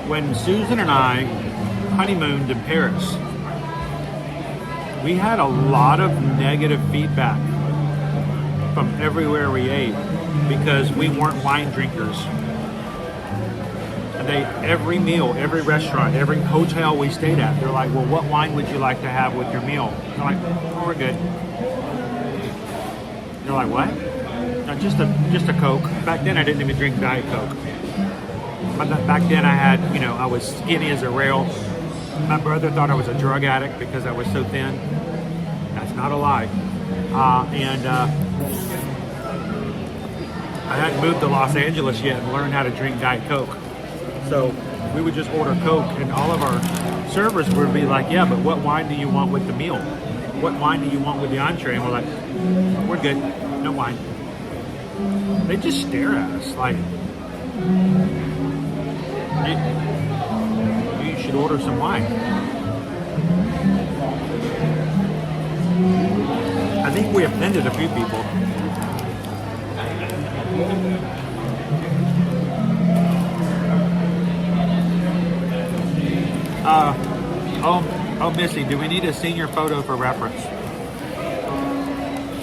When Susan and I honeymooned in Paris, we had a lot of negative feedback from everywhere we ate because we weren't wine drinkers. And every meal, every restaurant, every hotel we stayed at, they're like, well, what wine would you like to have with your meal? They're like, oh, we're good. They're like, what? No, just a Coke. Back then I didn't even drink Diet Coke. But back then I had, I was skinny as a rail. My brother thought I was a drug addict because I was so thin. That's not a lie. And I hadn't moved to Los Angeles yet and learned how to drink Diet Coke. So we would just order Coke and all of our servers would be like, yeah, but what wine do you want with the meal? What wine do you want with the entree? And we're like, we're good, no wine. They just stare at us like, you should order some wine. I think we offended a few people. Oh, Missy, do we need a senior photo for reference?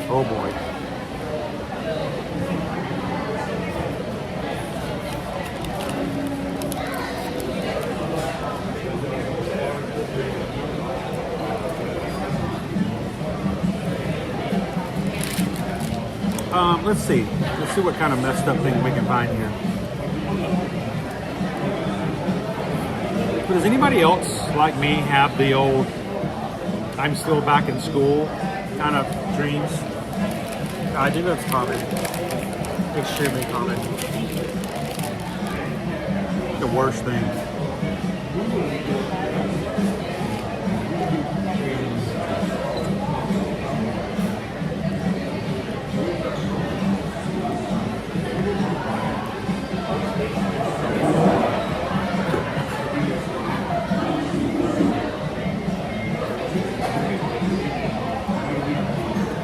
Oh boy. Let's see. Let's see what kind of messed up thing we can find here. But does anybody else like me have the old I'm still back in school kind of dreams? I think that's common. Extremely common. The worst thing.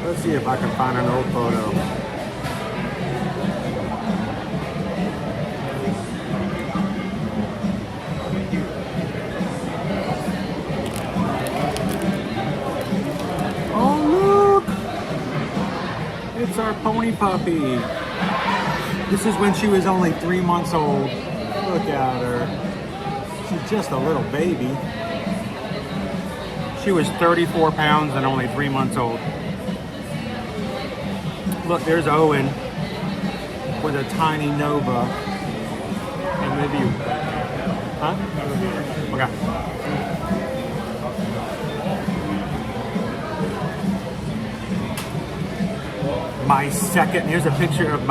Let's see if I can find an old photo. Oh look! It's our pony puppy. This is when she was only 3 months old. Look at her. She's just a little baby. She was 34 pounds and only 3 months old. Look, there's Owen with a tiny Nova. And maybe, huh? Okay. My second, here's a picture of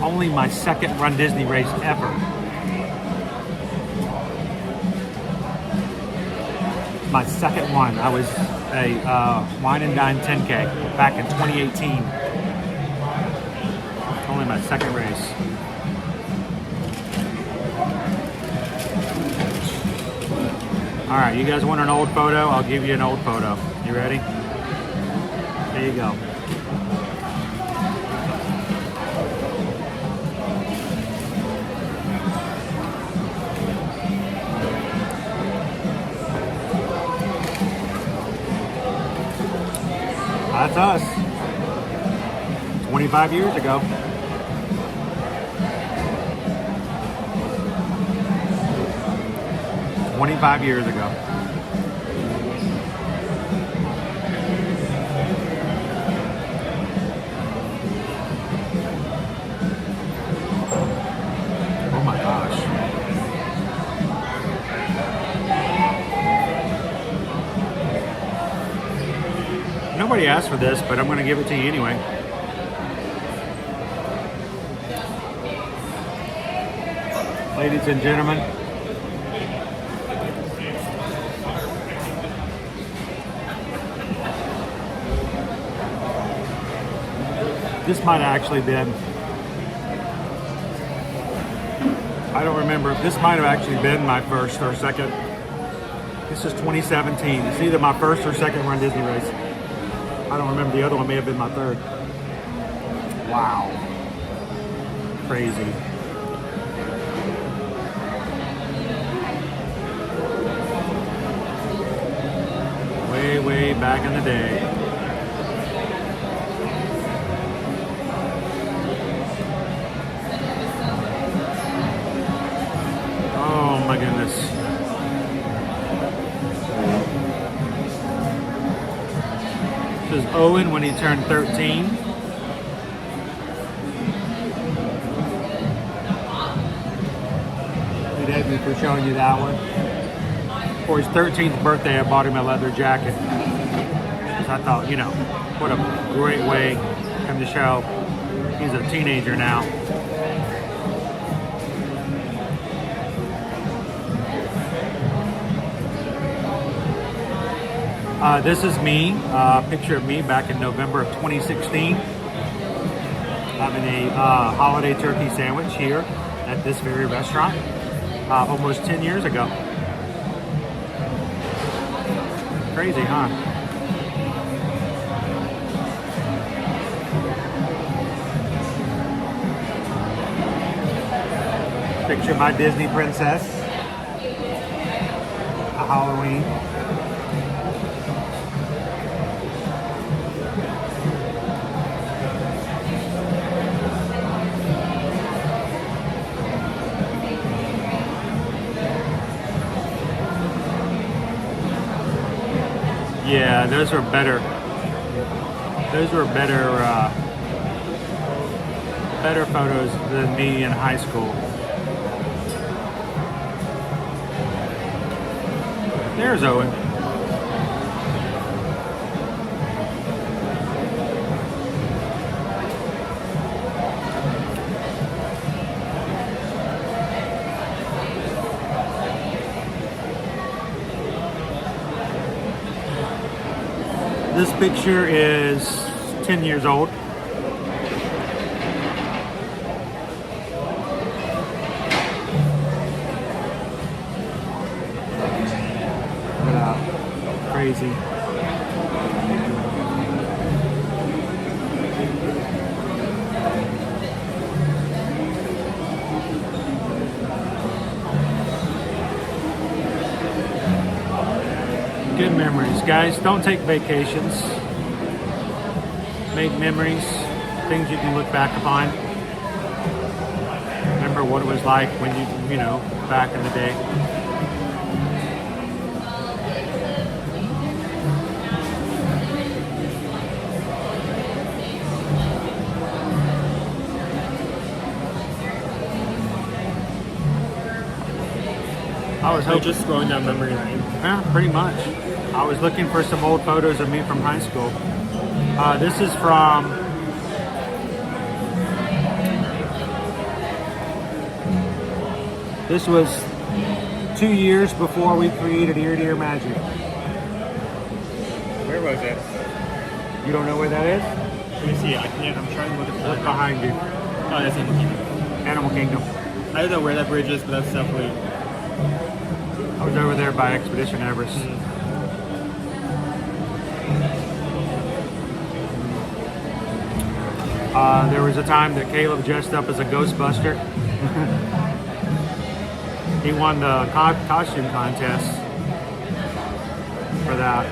only my second Run Disney race ever. My second one. I was a Wine and Dine 10K back in 2018. Only my second race. All right, you guys want an old photo? I'll give you an old photo. You ready? There you go. That's us. 25 years ago. "25 years ago. Oh my gosh. Nobody asked for this, but I'm going to give it to you anyway. Ladies and gentlemen, this might have actually been, I don't remember, this might have actually been my first or second. This is 2017. It's either my first or second run Disney race. I don't remember, the other one may have been my third. Wow. Crazy. Way back in the day. Oh my goodness. This is Owen when he turned 13. He had me for showing you that one. For his 13th birthday, I bought him a leather jacket. So I thought, you know, what a great way for him to show he's a teenager now. This is me, a picture of me back in November of 2016. Having a holiday turkey sandwich here at this very restaurant almost 10 years ago. Crazy, huh? Picture of my Disney princess. A Halloween. Yeah, those were better. Those were better photos than me in high school. There's Owen. This picture is 10 years old. Crazy. Good memories, guys. Don't take vacations. Make memories, things you can look back upon. Remember what it was like when you know, back in the day. I was hoping, just scrolling down memory lane. Yeah, pretty much. I was looking for some old photos of me from high school. This is from this was 2 years before we created Ear to Ear Magic. Where was it? You don't know where that is? Let me see. I can't. I'm trying to look at Look behind you. Oh, that's Animal Kingdom. Animal Kingdom. I don't know where that bridge is, but that's definitely. I was over there by Expedition Everest. There was a time that Caleb dressed up as a Ghostbuster. He won the costume contest for that.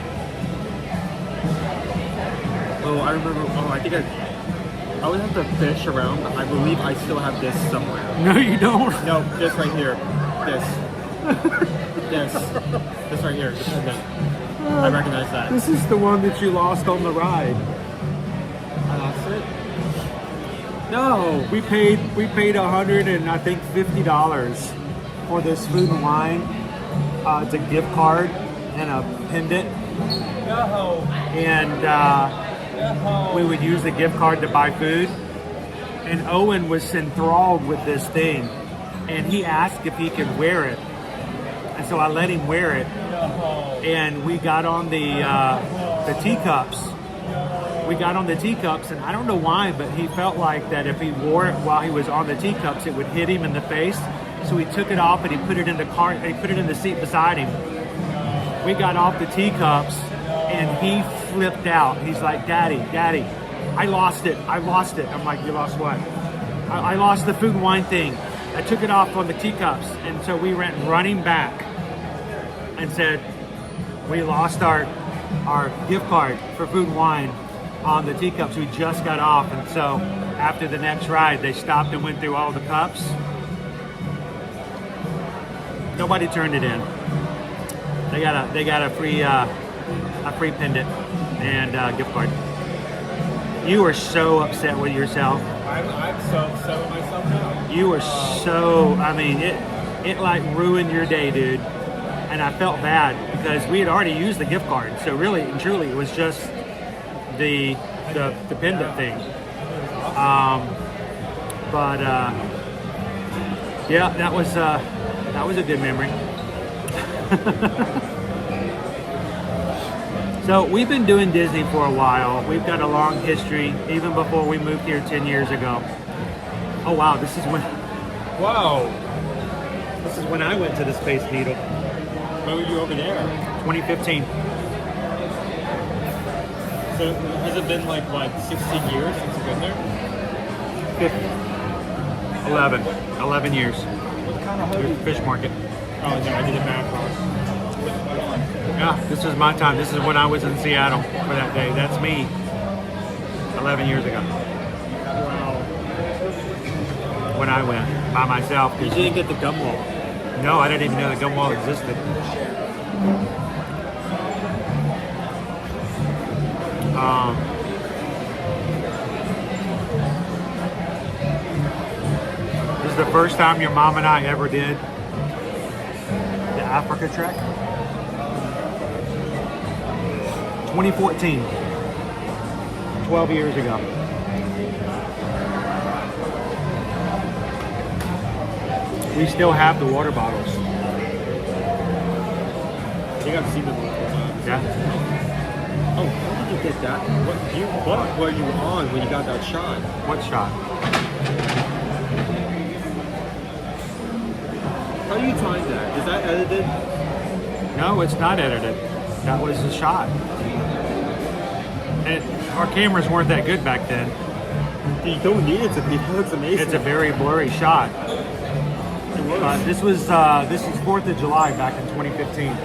Oh, I remember. Oh, I think I would have to fish around, but I believe I still have this somewhere. No, you don't. No, this right here. This right here. This is it. I recognize that. This is the one that you lost on the ride. I lost it? No. We paid $100 and I think $50 for this food and wine. It's a gift card and a pendant. No. And we would use the gift card to buy food. And Owen was enthralled with this thing, and he asked if he could wear it. And so I let him wear it. And we got on the teacups. We got on the teacups, and I don't know why, but he felt like that if he wore it while he was on the teacups, it would hit him in the face. So he took it off and he put it in the car. He put it in the seat beside him. We got off the teacups, and he flipped out. He's like, Daddy, I lost it. I'm like, you lost what? I lost the food and wine thing. I took it off on the teacups. And so we went running back and said, we lost our gift card for food and wine on the teacups. We just got off. And so after the next ride, they stopped and went through all the cups. Nobody turned it in. They got a free pendant and gift card. You were so upset with yourself. I'm so upset with myself now. You were so, I mean, it like ruined your day, dude. And I felt bad because we had already used the gift card. So really and truly, it was just the pendant thing. Yeah, that was a good memory. So we've been doing Disney for a while. We've got a long history, even before we moved here 10 years ago. Oh wow, this is when I went to the Space Needle. When were you over there? 2015. So has it been like, what, 16 years since you've been there? 11 years. What kind of hoodie? Fish market. Oh, no, I did a math wrong. Yeah, this is my time. This is when I was in Seattle for that day. That's me 11 years ago. Wow. When I went by myself. You didn't get the gum wall. No, I didn't even know the gum wall existed. This is the first time your mom and I ever did the Africa trek. 2014, 12 years ago. We still have the water bottles. I think I've seen them multiple times. Yeah. Oh, how did you get that? What were you on when you got that shot? What shot? How do you time that? Is that edited? No, it's not edited. That was a shot. And our cameras weren't that good back then. You don't need it to be. That looks amazing. It's a very blurry shot. It was. This is 4th of July back in 2015.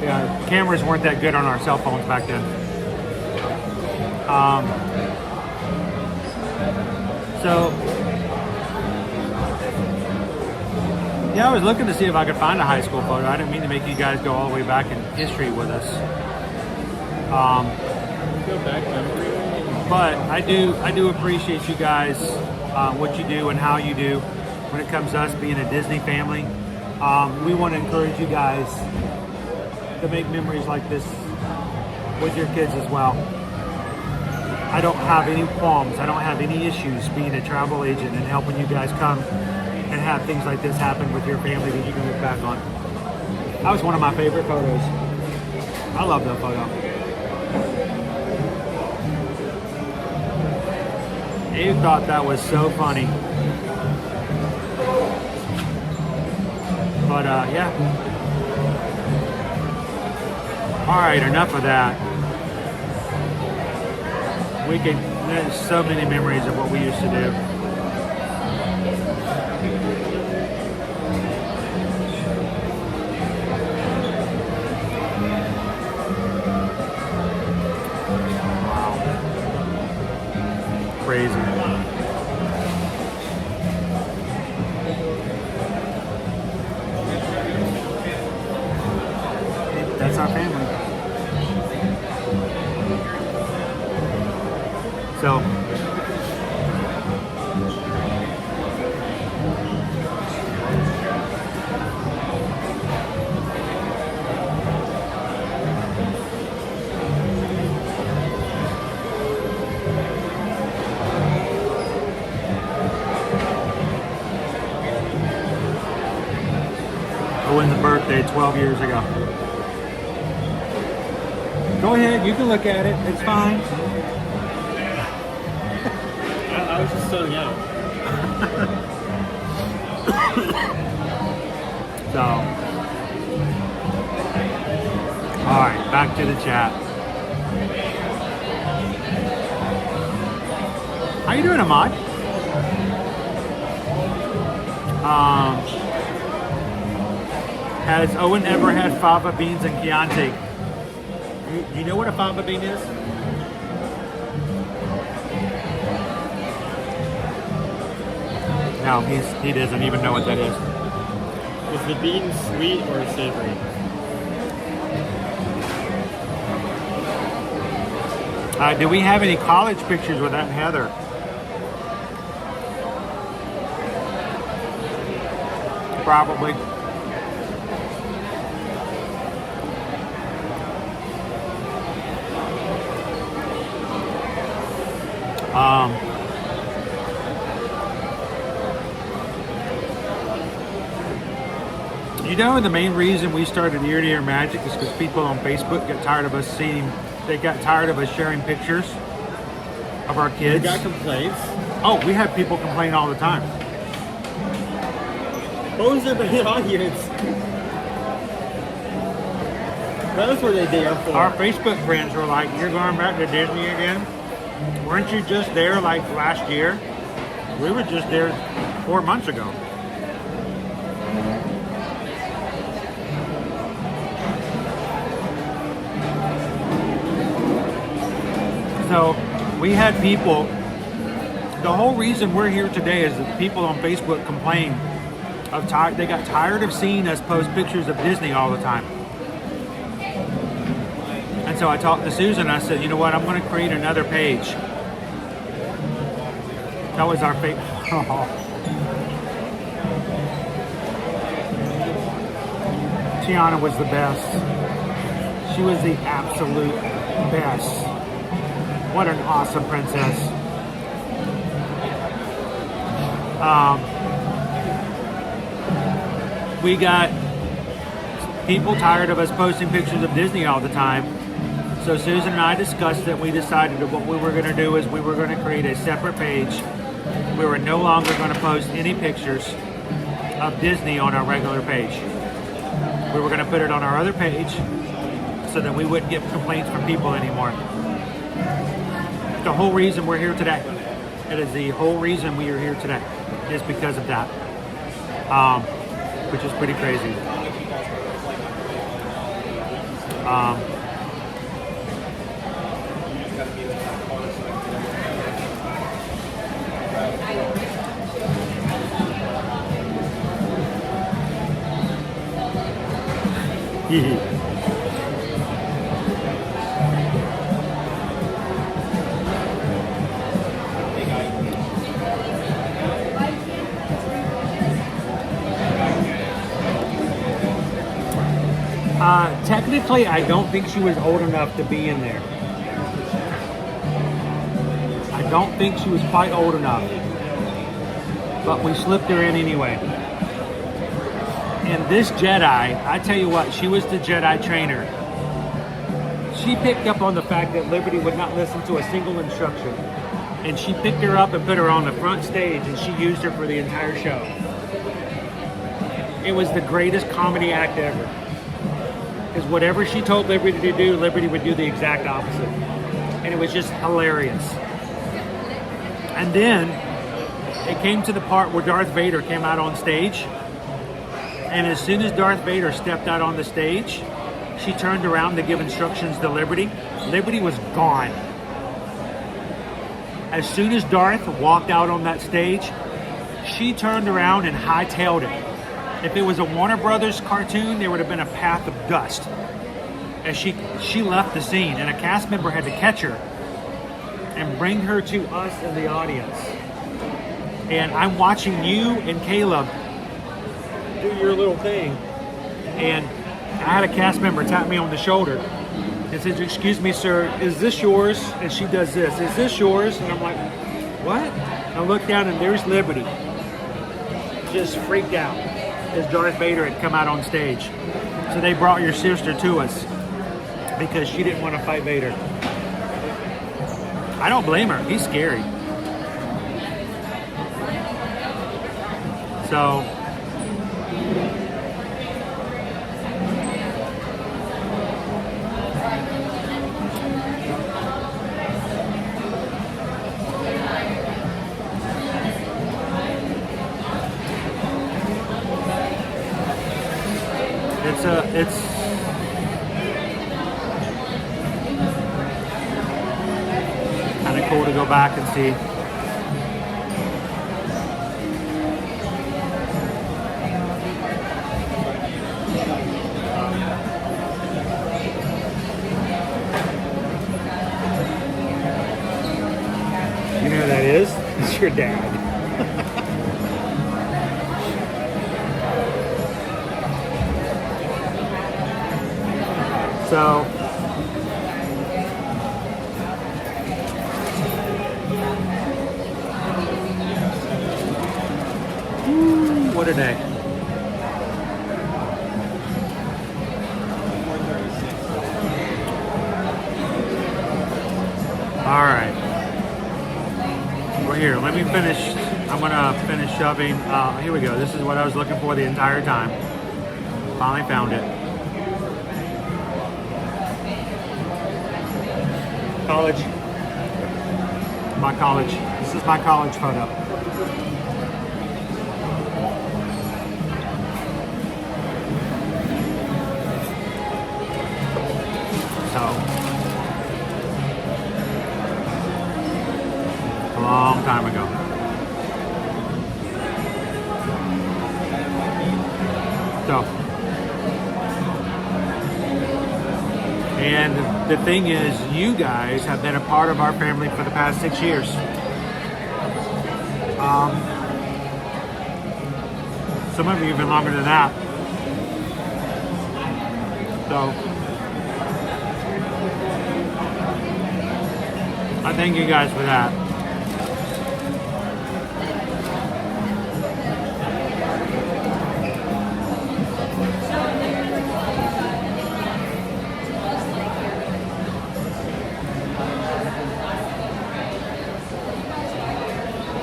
Yeah, cameras weren't that good on our cell phones back then. Yeah, I was looking to see if I could find a high school photo. I didn't mean to make you guys go all the way back in history with us. Go back memory. But I do appreciate you guys, what you do and how you do when it comes to us being a Disney family. We want to encourage you guys to make memories like this with your kids as well. I don't have any qualms. I don't have any issues being a travel agent and helping you guys come and have things like this happen with your family that you can look back on. That was one of my favorite photos. I love that photo. Abe thought that was so funny. But yeah. All right, enough of that. There's so many memories of what we used to do. Crazy. That's our family. So Owen's birthday 12 years ago. Go ahead, you can look at it. It's fine. I was just so young. So, all right, back to the chat. How you doing, Ahmad? Has Owen ever had fava beans and Chianti? You know what a fava bean is? No, he doesn't even know what that is. Is the bean sweet or savory? Do we have any college pictures with Aunt Heather? Probably. You know, the main reason we started Ear to Ear Magic is because people on Facebook get tired of us sharing pictures of our kids. You got complaints? Oh, we have people complain all the time. What was there the audience? That's what they are for. Our Facebook friends were like, "You're going back to Disney again? Weren't you just there like last year?" We were just there 4 months ago. So we had people, the whole reason we're here today is that people on Facebook complain of they got tired of seeing us post pictures of Disney all the time. And so I talked to Susan, I said, you know what, I'm going to create another page. That was our fake. Tiana was the best. She was the absolute best. What an awesome princess. We got people tired of us posting pictures of Disney all the time. So Susan and I discussed it. We decided that what we were going to do is we were going to create a separate page. We were no longer going to post any pictures of Disney on our regular page. We were going to put it on our other page so that we wouldn't get complaints from people anymore. The whole reason we're here today. It is the whole reason we are here today is because of that, which is pretty crazy. Technically, I don't think she was old enough to be in there. I don't think she was quite old enough. But we slipped her in anyway. And this Jedi, I tell you what, she was the Jedi trainer. She picked up on the fact that Liberty would not listen to a single instruction. And she picked her up and put her on the front stage, and she used her for the entire show. it was the greatest comedy act ever. Because whatever she told Liberty to do, Liberty would do the exact opposite. And it was just hilarious. And then it came to the part where Darth Vader came out on stage. And as soon as Darth Vader stepped out on the stage, she turned around to give instructions to Liberty. Liberty was gone. As soon as Darth walked out on that stage, she turned around and hightailed it. If it was a Warner Brothers cartoon, there would have been a path of dust. As she left the scene, and a cast member had to catch her and bring her to us in the audience. And I'm watching you and Caleb do your little thing. And I had a cast member tap me on the shoulder and says, "Excuse me, sir, is this yours?" And she does this, "Is this yours?" And I'm like, "What?" I look down and there's Liberty. Just freaked out as Darth Vader had come out on stage. So they brought your sister to us because she didn't want to fight Vader. I don't blame her. He's scary. So it's kind of cool to go back and see. You know who that is? It's your dad. So, what a day. All right. We're here. Let me finish. I'm going to finish shoving. Here we go. This is what I was looking for the entire time. Finally found it. College. My college. This is my college photo. So, a long time ago. So, and the thing is, you guys have been a part of our family for the past 6 years. Some of you even longer than that. So, I thank you guys for that.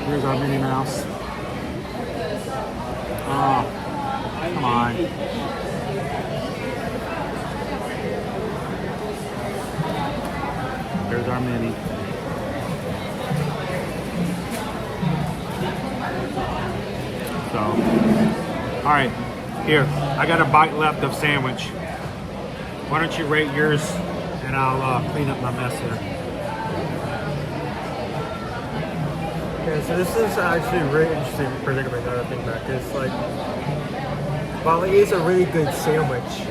Here's our Minnie Mouse. Oh, come on. There's our Minnie. So, all right, here, I got a bite left of sandwich. Why don't you rate yours and I'll clean up my mess here. Yeah, so this is actually a really interesting predicament now that I think back. It's like, while it is a really good sandwich,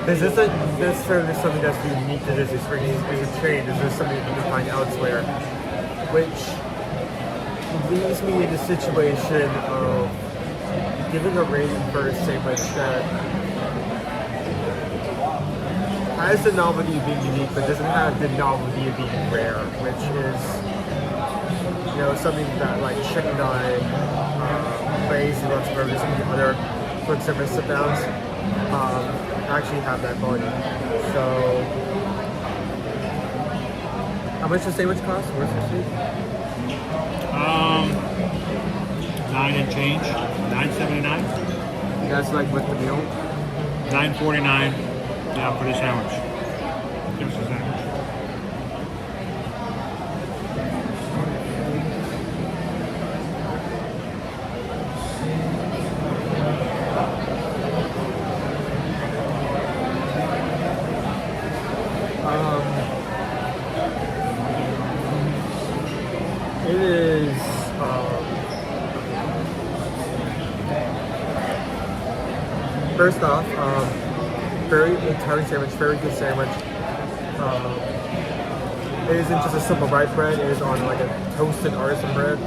this isn't necessarily something that's unique to Disney Springs. It's a trade. This is something that you can find elsewhere, which leaves me in a situation of giving a rating for a sandwich that has the novelty of being unique, but doesn't have the novelty of being rare, which is, you know, something that like Chicken Eye, Lay's, and Lunch Burgers, and the other quick service sit-downs actually have that quality. So, how much does the sandwich cost? Where's the seat? 9 and change, $9.79. That's like with the meal. $9.49. Yeah, for the sandwich. Just a sandwich. It is first off, very entire sandwich, very good sandwich. It isn't just a simple white bread; it is on like a toasted artisan bread.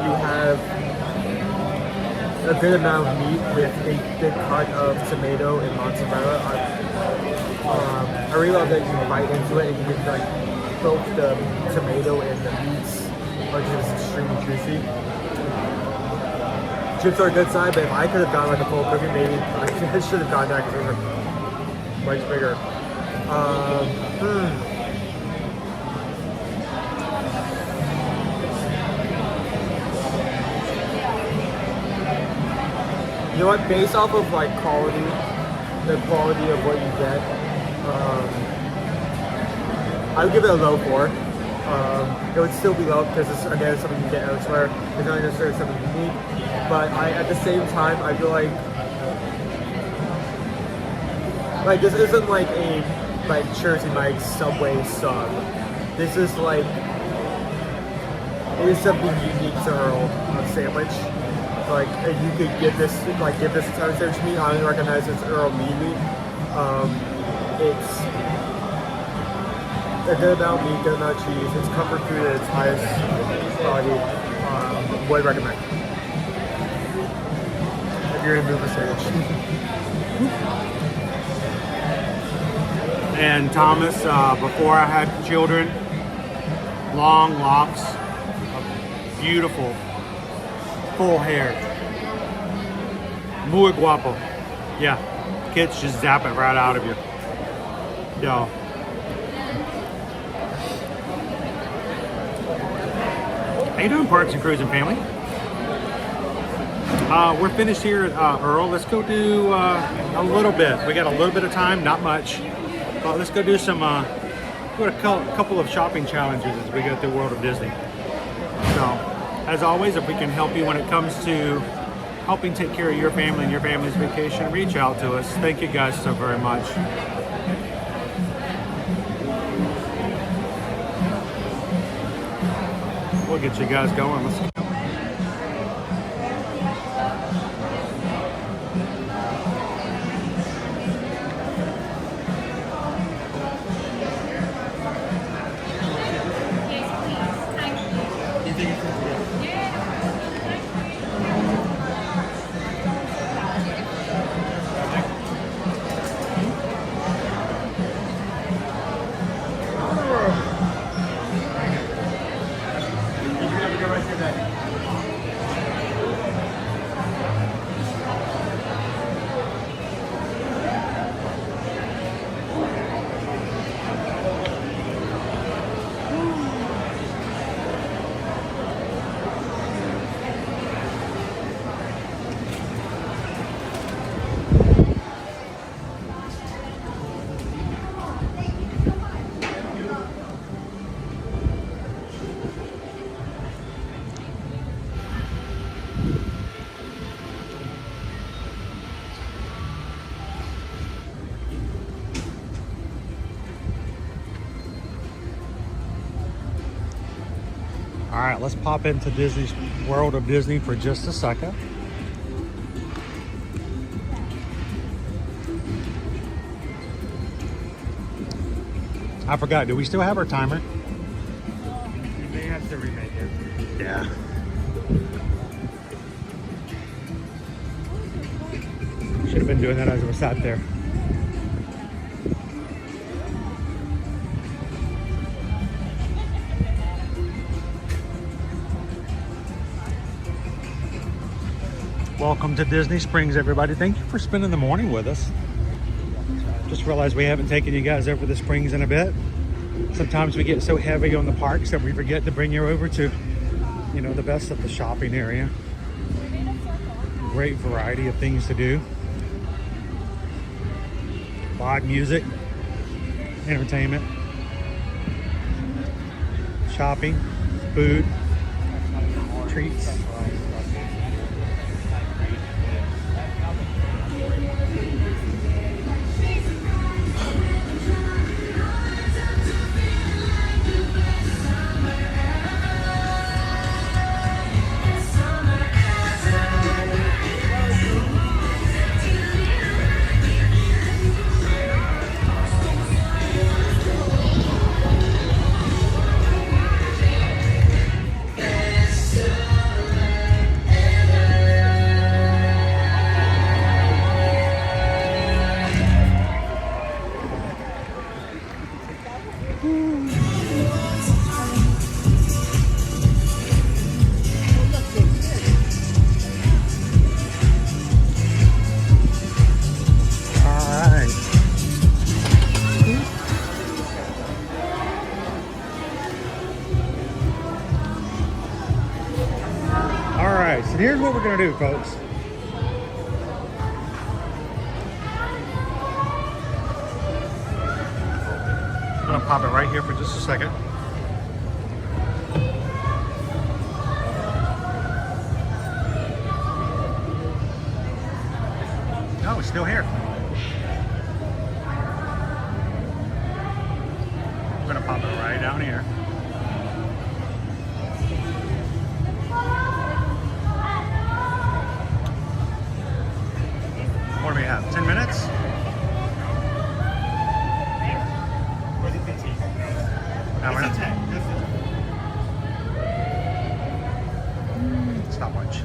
You have a good amount of meat with a big cut of tomato and mozzarella. I really love that you can bite into it and you get like both the tomato and the meats are just extremely juicy. Chips are a good side, but if I could have gotten like a full cookie, maybe I should have gotten that because those are much bigger. You know what? Based off of like quality, the quality of what you get, I would give it a low 4. It would still be low because it's again something you get elsewhere. It's not necessarily something unique, but at the same time I feel like this isn't like a Jersey Mike's Subway sub. This is like it is something unique to Earl sandwich. Like you could give this entire sandwich to me. I don't recognize it's Earl meat. It's a good amount of meat, good amount of cheese. It's comfort food at its highest quality. Would recommend. If you're gonna move a sandwich. And Thomas, before I had children, long locks, beautiful, full hair. Muy guapo. Yeah, kids just zap it right out of you. Yo. How you doing, Parks and Cruising family? We're finished here at Earl. Let's go do a little bit. We got a little bit of time, not much. But let's go do some, a couple of shopping challenges as we go through World of Disney. So, as always, if we can help you when it comes to helping take care of your family and your family's vacation, reach out to us. Thank you guys so very much. We'll get you guys going. Let's go. All right, let's pop into Disney's World of Disney for just a second. I forgot, do we still have our timer? You may have to remake it. Yeah. Should have been doing that as we sat there. Welcome to Disney Springs, everybody. Thank you for spending the morning with us. Just realized we haven't taken you guys over the Springs in a bit. Sometimes we get so heavy on the parks that we forget to bring you over to you know, the best at the shopping area. Great variety of things to do. Live music, entertainment, shopping, food, treats. So here's what we're gonna do, folks. I'm gonna pop it right here for just a second. No, it's still here. I'm gonna pop it right down here. What do we have? 10 minutes? Where's it 15? No, we're not. It's 10. Stopwatch.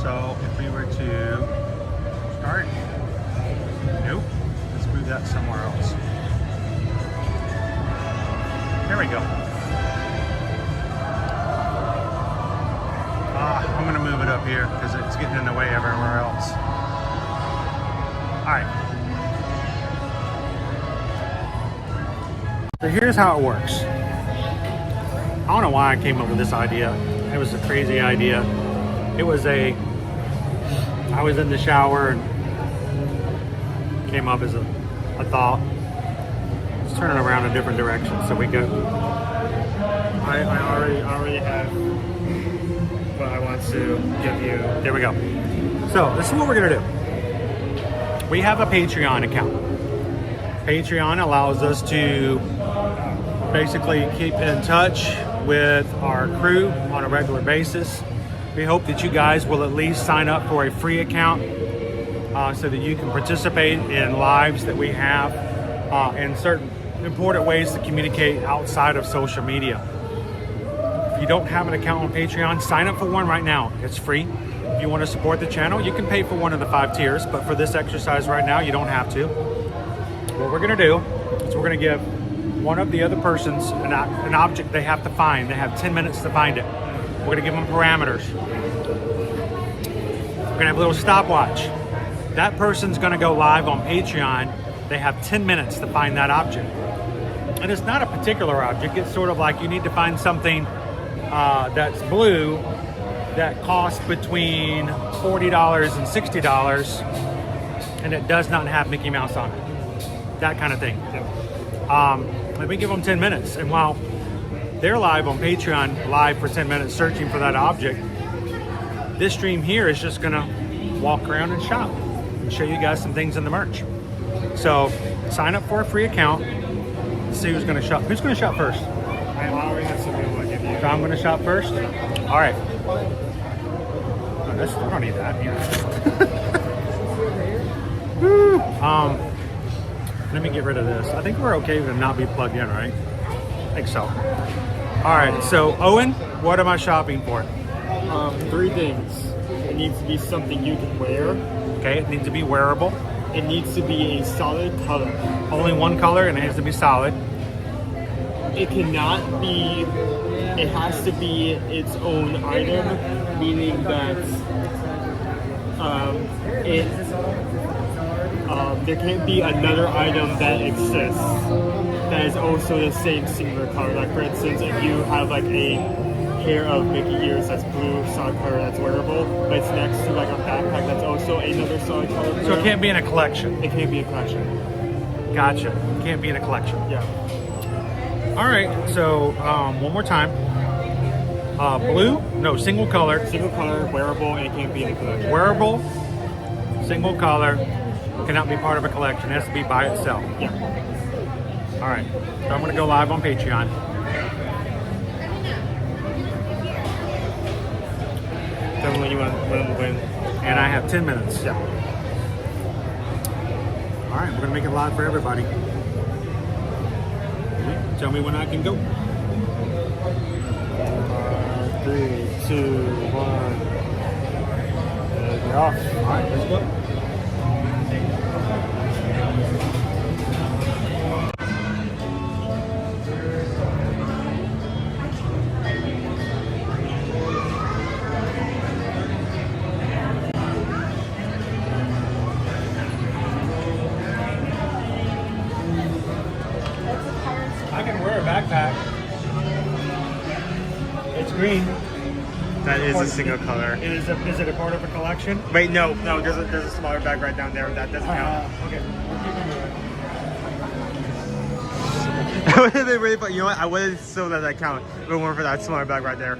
So if we were to start, nope, let's move that somewhere else. There we go. I'm gonna move it up here because it's getting in the way everywhere else. All right. So here's how it works. I don't know why I came up with this idea. It was a crazy idea. I was in the shower and came up as a thought. Let's turn it around a different direction so we go. I already have what I want to give you. There we go. So this is what we're gonna do. We have a Patreon account. Patreon allows us to basically keep in touch with our crew on a regular basis. We hope that you guys will at least sign up for a free account so that you can participate in lives that we have and certain important ways to communicate outside of social media. If you don't have an account on Patreon, sign up for one right now. It's free. If you want to support the channel, you can pay for one of the 5 tiers, but for this exercise right now, you don't have to. What we're going to do is we're going to give one of the other persons an object they have to find. They have 10 minutes to find it. We're going to give them parameters. We're going to have a little stopwatch. That person's going to go live on Patreon. They have 10 minutes to find that object. And it's not a particular object. It's sort of like you need to find something that's blue that costs between $40 and $60 and it does not have Mickey Mouse on it. That kind of thing. Let me give them 10 minutes. And while they're live on Patreon, live for 10 minutes searching for that object, this stream here is just gonna walk around and shop and show you guys some things in the merch. So sign up for a free account. See who's gonna shop. Who's gonna shop first? I already have something I want to give you. So I'm gonna shop first? All right. Oh, I don't need that here. Woo. Let me get rid of this. I think we're okay to not be plugged in, right? I think so. All right, so Owen, what am I shopping for? 3 things. It needs to be something you can wear. Okay, it needs to be wearable. It needs to be a solid color. Only one color and it has to be solid. It cannot be, it has to be its own item, meaning that there can't be another item that exists that is also the same singular color. Like for instance, if you have like a pair of Mickey ears that's blue, solid color, that's wearable, but it's next to like a backpack that's also another solid color. So it can't be in a collection. It can't be a collection. Gotcha. Can't be in a collection. Yeah. All right. So one more time. Blue? No, single color. Single color, wearable, and it can't be in a collection. Wearable, single color, cannot be part of a collection. It has to be by itself. Yeah. All right. So I'm going to go live on Patreon. Tell me when you want to win. And I have 10 minutes. Yeah. All right. We're going to make it live for everybody. Tell me when I can go. 3, 2, 1. And you're off. All right. Let's go. I can wear a backpack. It's green. That is a single color. Is it a part of a collection? Wait, no, there's a smaller bag right down there. That doesn't count. Okay. That would have been really fun. You know what? I would have still let that count if it weren't for that smaller bag right there.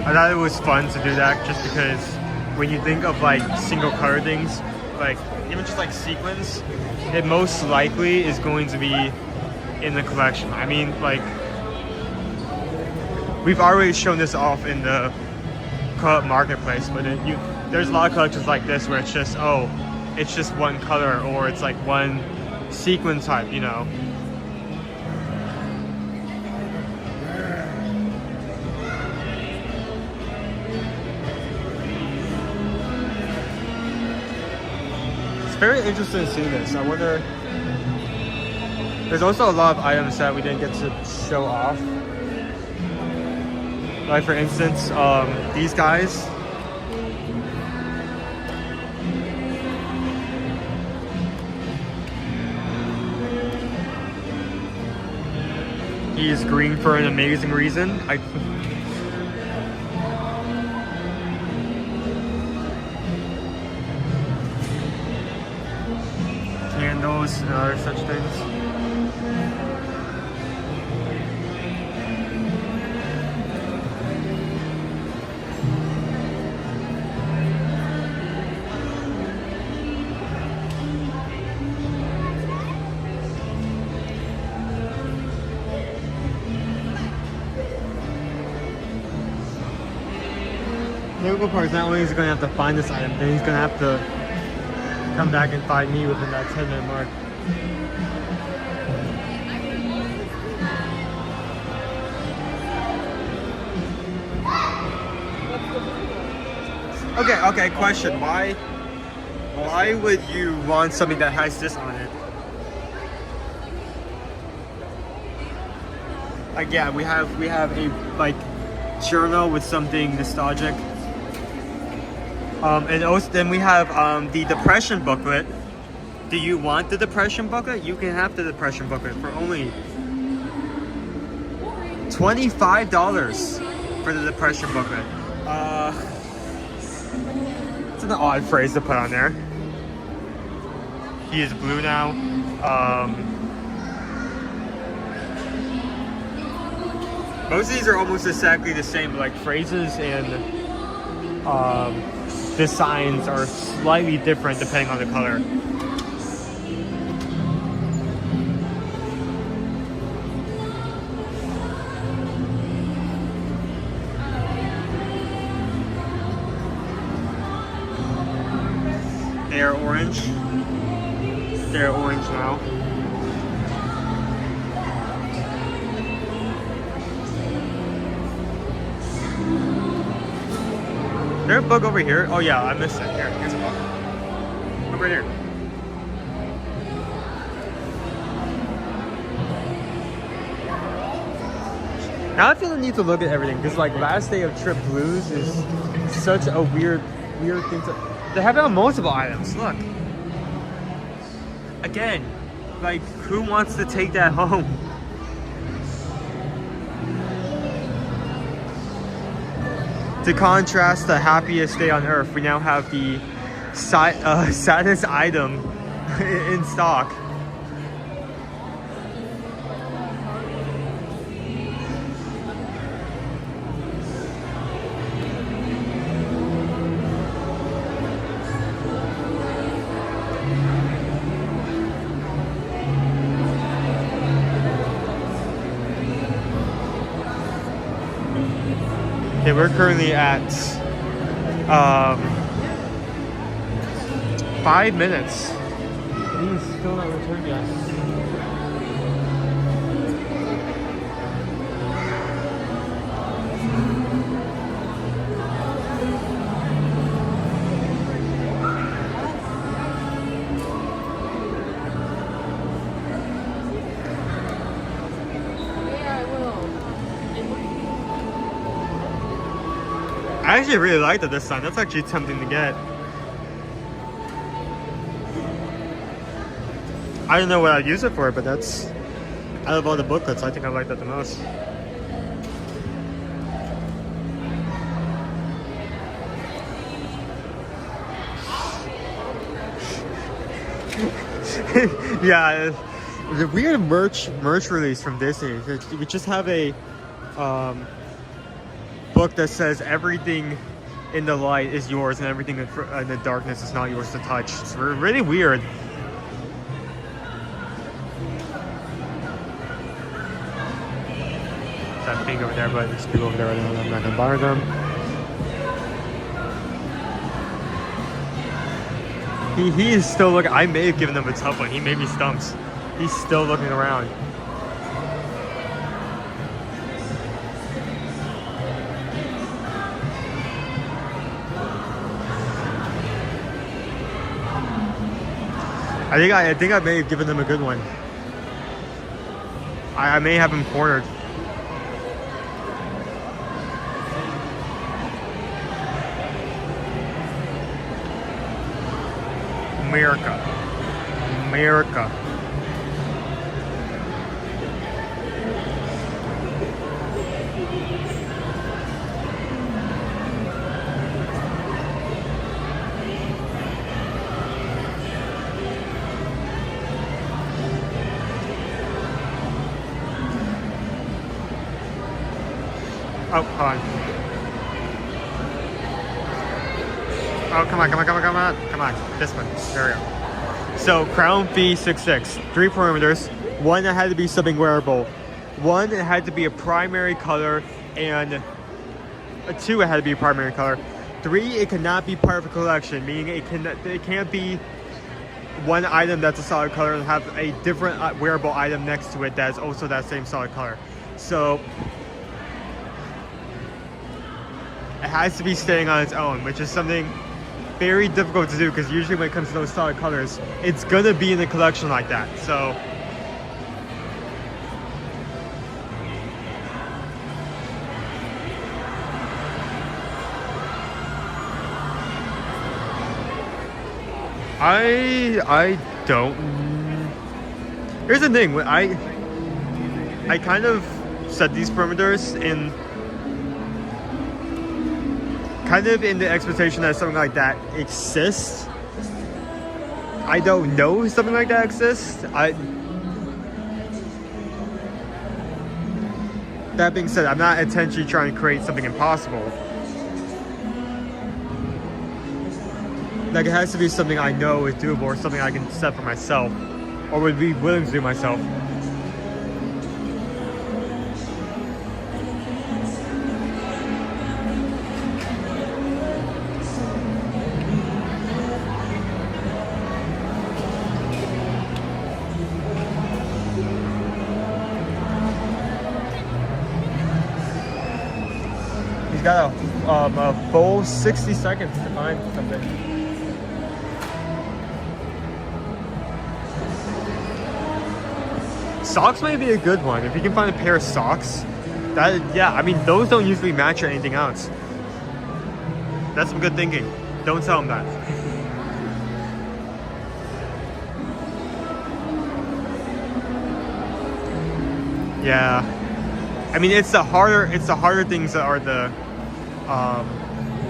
I thought it was fun to do that just because when you think of like single color things, like even just like sequins, it most likely is going to be in the collection. I mean, like we've already shown this off in the co-op marketplace, but there's a lot of collections like this where it's just, oh, it's just one color or it's like one sequin type, you know. It's very interesting to see this. I wonder. There's also a lot of items that we didn't get to show off. Like for instance, these guys. He is green for an amazing reason. Candles and other such things. The difficult part is not only is he going to have to find this item, then he's going to have to come back and find me within that 10-minute mark. Okay, question. Why would you want something that has this on it? Like, yeah, we have a like journal with something nostalgic. And also then we have the depression booklet. Do you want the depression booklet? You can have the depression booklet for only $25 for the depression booklet. It's an odd phrase to put on there. He is blue now. Most of these are almost exactly the same, but like phrases and designs are slightly different depending on the color. They are orange. They're orange now. there a bug over here? Oh yeah, I missed it. Here, here's a bug. Over here. Now I feel the need to look at everything because like last day of Trip Blues is such a weird thing to. They have it on multiple items. Look. Again, like who wants to take that home? To contrast the happiest day on earth, we now have the saddest item in stock. Okay, we're currently at 5 minutes. He's still not returned yet. I actually really liked it this time. That's actually tempting to get. I don't know what I'd use it for, but that's out of all the booklets, I think I like that the most. Yeah, the weird merch release from Disney. We just have a book that says everything in the light is yours and everything in the darkness is not yours to touch. It's really weird. That thing over there, but there's people over there right now. I'm not gonna bother them. He is still looking. I may have given him a tough one. He made me stumps. He's still looking around. I think I may have given them a good one. I may have him cornered. America. Oh, hold on. Oh, come on. This one. There we go. So, Crown V66. 3 parameters. 1, it had to be something wearable. 1, it had to be a primary color. And 2, it had to be a primary color. 3, it cannot be part of a collection, meaning it can't be one item that's a solid color and have a different wearable item next to it that is also that same solid color. So, it has to be staying on its own, which is something very difficult to do because usually when it comes to those solid colors, it's gonna be in a collection like that. So I don't. Here's the thing. I kind of set these parameters in kind of in the expectation that something like that exists. I don't know if something like that exists. That being said, I'm not intentionally trying to create something impossible. Like, it has to be something I know is doable or something I can set for myself or would be willing to do myself. He's got a a full 60 seconds to find something. Socks may be a good one. If you can find a pair of socks, yeah, I mean, those don't usually match anything else. That's some good thinking. Don't tell them that. Yeah. I mean, it's the harder things that are the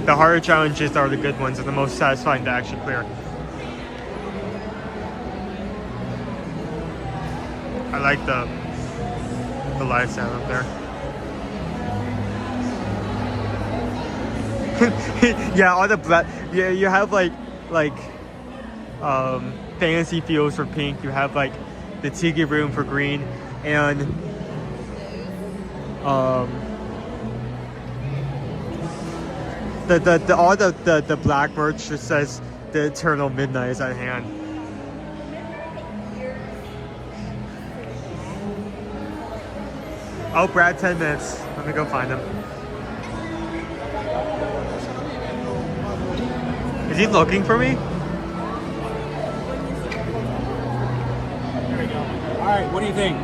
harder challenges are the good ones and the most satisfying to actually clear. I like the live sound up there. Yeah, all the black. Yeah, you have like fantasy feels for pink. You have like the tiki room for green, and the black merch just says the eternal midnight is at hand. Oh, Brad, 10 minutes. Let me go find him. Is he looking for me? There we go. All right, what do you think?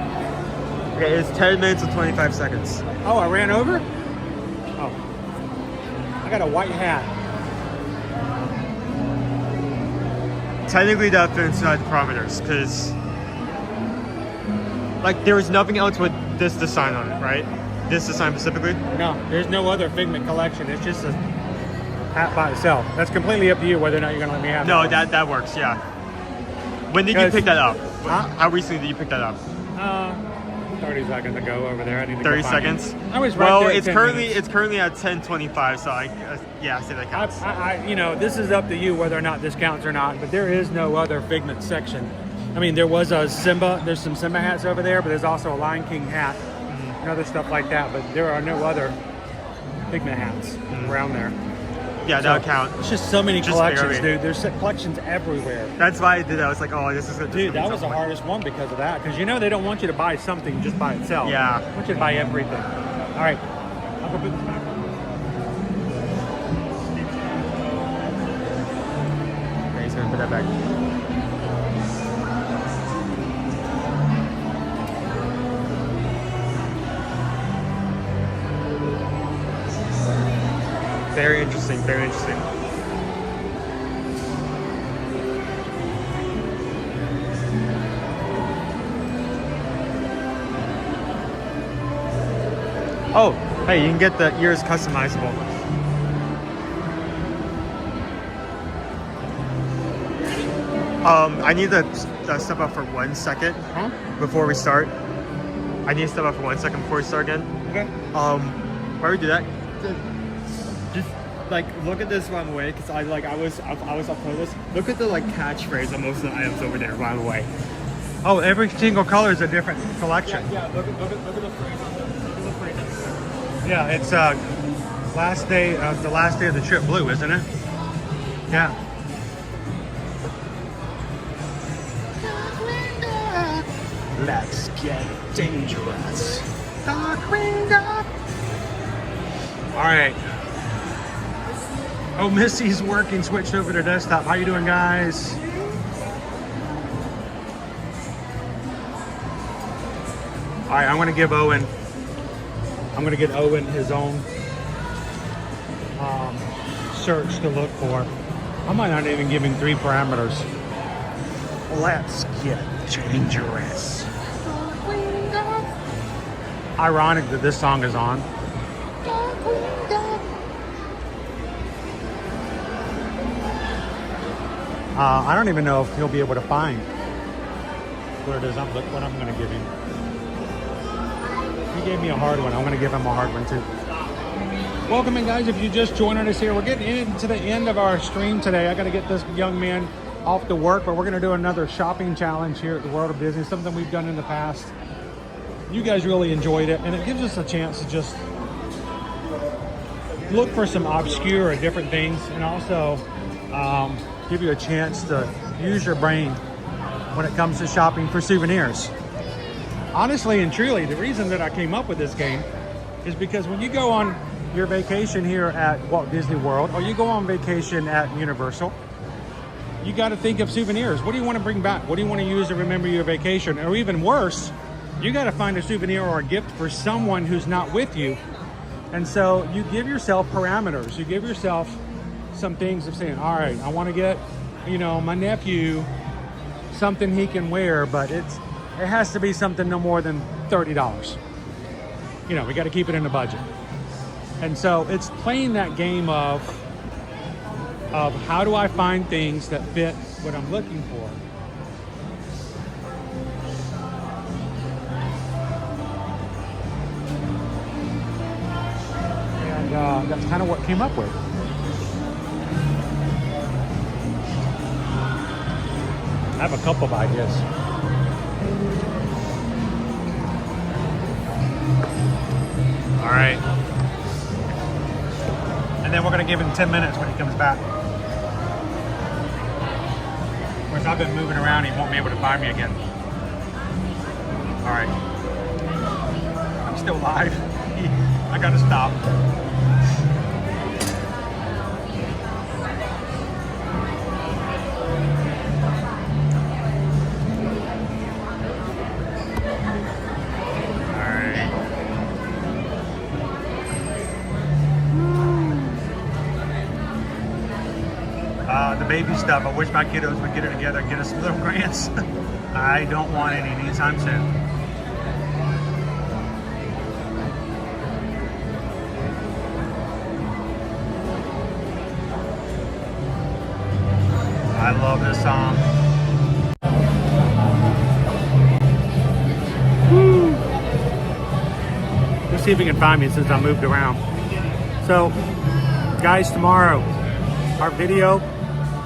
Okay, it's 10 minutes and 25 seconds. Oh, I ran over? Oh. I got a white hat. Technically that fits inside the parameters, because like there was nothing else with this design on it, right? This design specifically? No, there's no other Figment collection. It's just a hat by itself. That's completely up to you whether or not you're gonna let me have it. No, that works, yeah. When did you pick that up? Huh? How recently did you pick that up? 30 seconds ago over there. I need to 30 go find seconds? it. I was right well, there at it's 10 currently minutes. it's currently at 10:25, so yeah, I say that counts. You know, this is up to you whether or not this counts or not, but there is no other Figment section. I mean, there was a Simba, there's some Simba hats over there, but there's also a Lion King hat and other stuff like that, but there are no other Figment hats around there. Yeah, So, that'll count. It's just so many Just collections, barely. dude. There's collections everywhere. That's why I did that. I was like, oh, this is gonna Dude, that was the hardest one because of that. Because you know they don't want you to buy something just by itself. Yeah. They want you to buy everything. All right. I'll go put this back. Okay, he's gonna put that back. Very interesting, very interesting. Oh, hey, you can get the ears customizable. I need to step up for 1 second before we start. I need to step up for 1 second before we start again. Okay. Why do we do that? Just like look at this by the way, because I was up for this. Look at the like catchphrase on most of the items over there, by the way. Oh, every single color is a different collection. Yeah, look at the phrase on the look at the phrase on the Yeah, it's the last day of the trip blue, isn't it? Yeah. Let's get dangerous. All right. Oh, Missy's working, switched over to desktop. How you doing, guys? All right, I'm gonna get Owen his own search to look for. I might not even give him 3 parameters. Let's get dangerous. Ironic that this song is on. I don't even know if he'll be able to find what it is what I'm going to give him. He gave me a hard one. I'm going to give him a hard one too. Welcome in, guys. If you just joined us here, we're getting into the end of our stream today. I got to get this young man off to work, but we're going to do another shopping challenge here at the World of Disney, something we've done in the past. You guys really enjoyed it, and it gives us a chance to just look for some obscure or different things, and also give you a chance to use your brain when it comes to shopping for souvenirs. Honestly and truly, the reason that I came up with this game is because when you go on your vacation here at Walt Disney World, or you go on vacation at Universal, you got to think of souvenirs. What do you want to bring back? What do you want to use to remember your vacation? Or even worse, you got to find a souvenir or a gift for someone who's not with you. And so you give yourself parameters. You give yourself some things of saying, all right, I want to get, you know, my nephew something he can wear, but it has to be something no more than $30. You know, we got to keep it in the budget. And so it's playing that game of how do I find things that fit what I'm looking for. And that's kind of what came up with. I have a couple of ideas. All right. And then we're going to give him 10 minutes when he comes back. Of course, I've been moving around. He won't be able to find me again. All right. I'm still live. I got to stop. The baby stuff, I wish my kiddos would get it together and get us some little grants. I don't want any anytime soon. I love this song. Woo. Let's see if we can find me since I moved around. So, guys, tomorrow, our video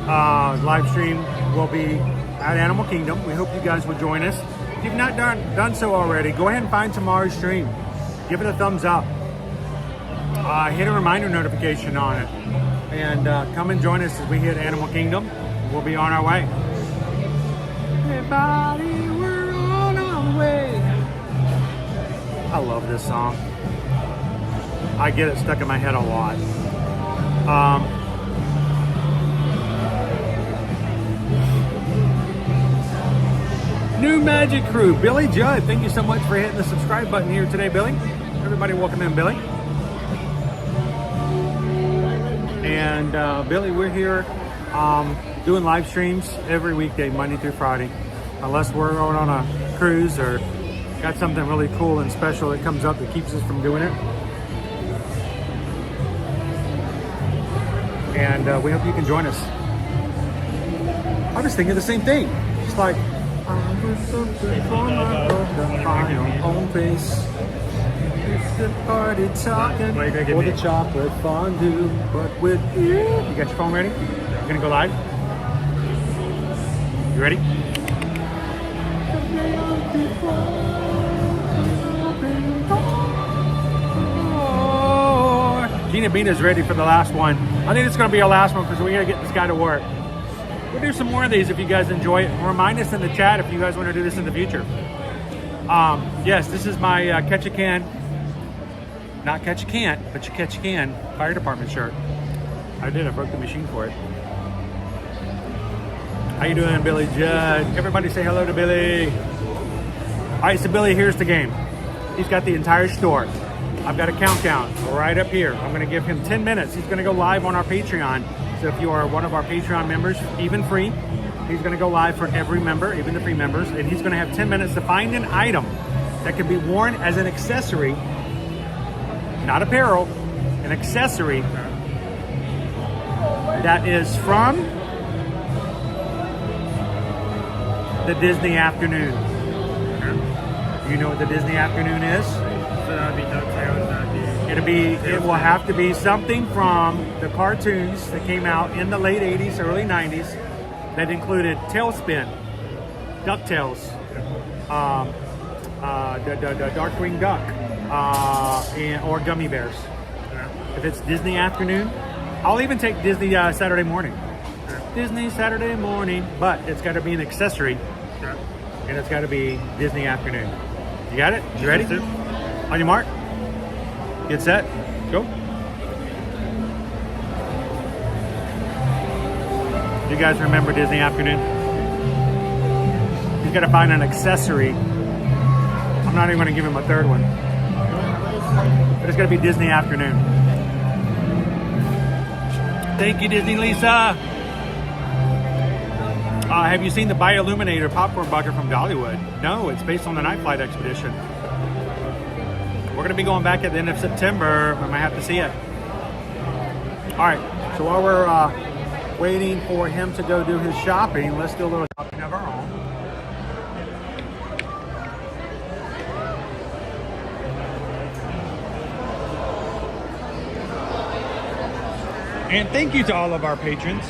live stream will be at Animal Kingdom. We hope you guys will join us. If you've not done so already, go ahead and find tomorrow's stream. Give it a thumbs up. Hit a reminder notification on it. And come and join us as we hit Animal Kingdom. We'll be on our way. Everybody, we're on our way. I love this song. I get it stuck in my head a lot. New Magic Crew, Billy Judd. Thank you so much for hitting the subscribe button here today, Billy. Everybody welcome in, Billy. And Billy, we're here doing live streams every weekday, Monday through Friday. Unless we're going on a cruise or got something really cool and special that comes up that keeps us from doing it. And we hope you can join us. I was thinking the same thing. Just like, I was something for my butterfly on face. It's the party talking or the chocolate fondue, but with you. You got your phone ready? You gonna go live? You ready? Gina Bina's ready for the last one. I think it's gonna be our last one because we gotta get this guy to work. We'll do some more of these if you guys enjoy it. Remind us in the chat if you guys want to do this in the future. Yes, this is my Catch a Can, not Catch a Can't, but you Catch a Can fire department shirt. I broke the machine for it. How you doing, Billy Judd? Everybody say hello to Billy. All right, so Billy, here's the game. He's got the entire store. I've got a countdown right up here. I'm gonna give him 10 minutes. He's gonna go live on our Patreon. So if you are one of our Patreon members, even free, he's going to go live for every member, even the free members, and he's going to have 10 minutes to find an item that can be worn as an accessory, not apparel, an accessory that is from the Disney Afternoon. Do you know what the Disney Afternoon is? So that'd be DuckTales, It will have to be something from the cartoons that came out in the late 80s, early 90s that included Tailspin, DuckTales, the Darkwing Duck, or Gummy Bears. If it's Disney Afternoon, I'll even take Disney Saturday Morning. Disney Saturday Morning, but it's got to be an accessory, and it's got to be Disney Afternoon. You got it? You ready? On your mark. Get set. Go. You guys remember Disney Afternoon? He's got to find an accessory. I'm not even going to give him a third one. But it's going to be Disney Afternoon. Thank you, Disney Lisa. Have you seen the Bioluminator popcorn bucket from Dollywood? No, it's based on the Night Flight Expedition. We're going to be going back at the end of September. I might have to see it. All right, so while we're waiting for him to go do his shopping, let's do a little shopping of our own. And thank you to all of our patrons.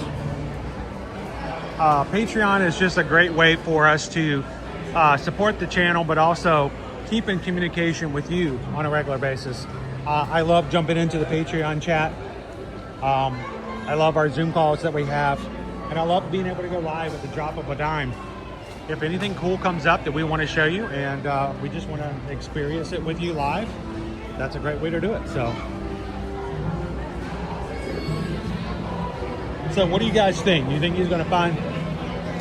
Patreon is just a great way for us to support the channel, but also keep in communication with you on a regular basis. I love jumping into the Patreon chat. I love our Zoom calls that we have, and I love being able to go live at the drop of a dime. If anything cool comes up that we want to show you and we just want to experience it with you live, that's a great way to do it. So what do you guys think? You think he's going to find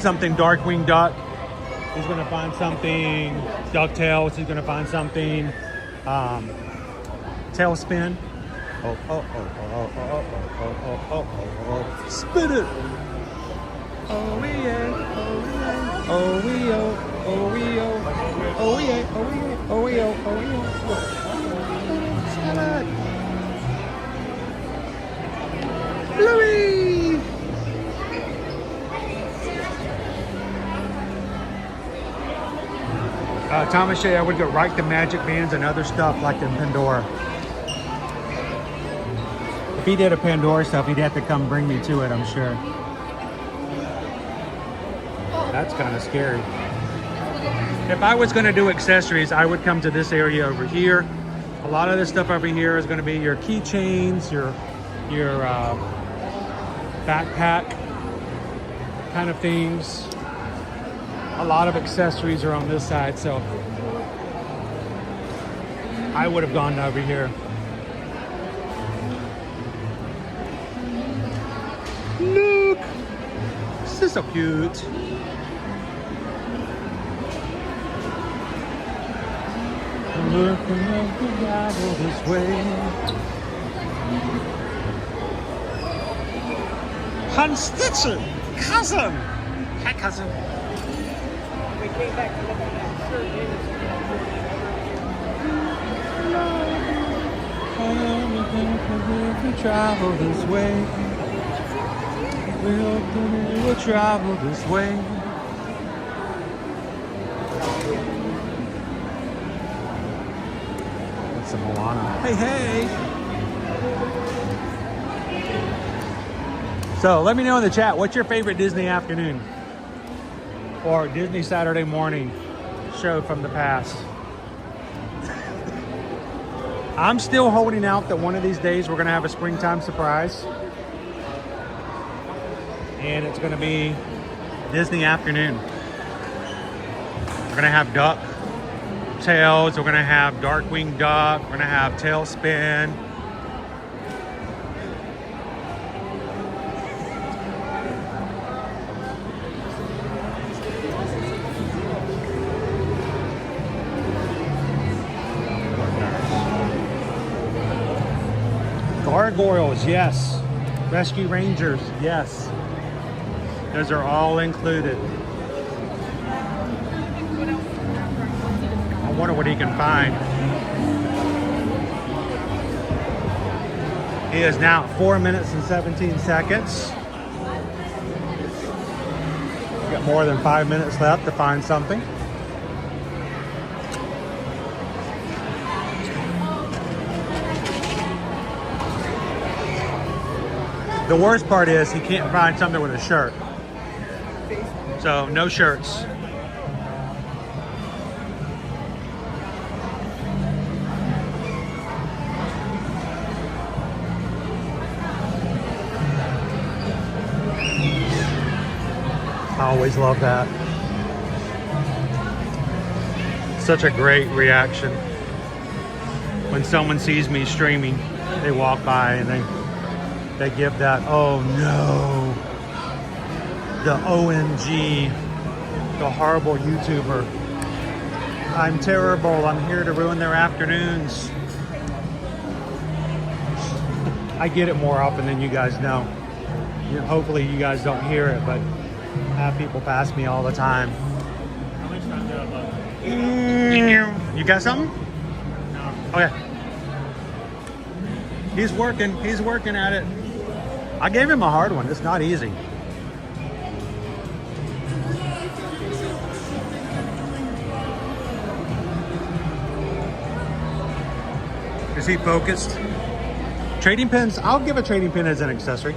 something Darkwing Duck? He's going to find something DuckTales? He's going to find something Tailspin? Oh, oh, oh, oh, oh, oh, oh, oh, oh, oh, oh, spin it! Oh, yeah, oh, yeah, oh, we, oh, oh, we, oh, oh, yeah, oh, yeah, oh, we, oh, oh, yeah. Bluey! Thomas Shea, I would go right to Magic Bands and other stuff like in Pandora. If he did a Pandora stuff, he'd have to come bring me to it, I'm sure. That's kind of scary. If I was going to do accessories, I would come to this area over here. A lot of this stuff over here is going to be your keychains, your backpack kind of things. A lot of accessories are on this side, so I would have gone over here. Look! This is so cute. Looking at the Bible this way. Constitution! Cousin! Hi, cousin. We came back to look at that shirt. We'll travel this way. We'll travel this way. That's some Moana. Hey, hey! So let me know in the chat, what's your favorite Disney afternoon? Or Disney Saturday morning show from the past? I'm still holding out that one of these days we're going to have a springtime surprise. And it's going to be Disney afternoon. We're going to have DuckTales. We're going to have Darkwing Duck. We're going to have Tailspin. Gargoyles, yes. Rescue Rangers, yes. Those are all included. I wonder what he can find. He is now at 4 minutes and 17 seconds. We've got more than 5 minutes left to find something. The worst part is he can't find something with a shirt. So no shirts. I always love that. Such a great reaction. When someone sees me streaming, they walk by and they give that, oh no. the OMG, the horrible YouTuber. I'm terrible. I'm here to ruin their afternoons. I get it more often than you guys know. Hopefully you guys don't hear it, but I have people pass me all the time. You got something? No. Okay. He's working at it. I gave him a hard one. It's not easy. Is he focused? Trading pins, I'll give a trading pin as an accessory.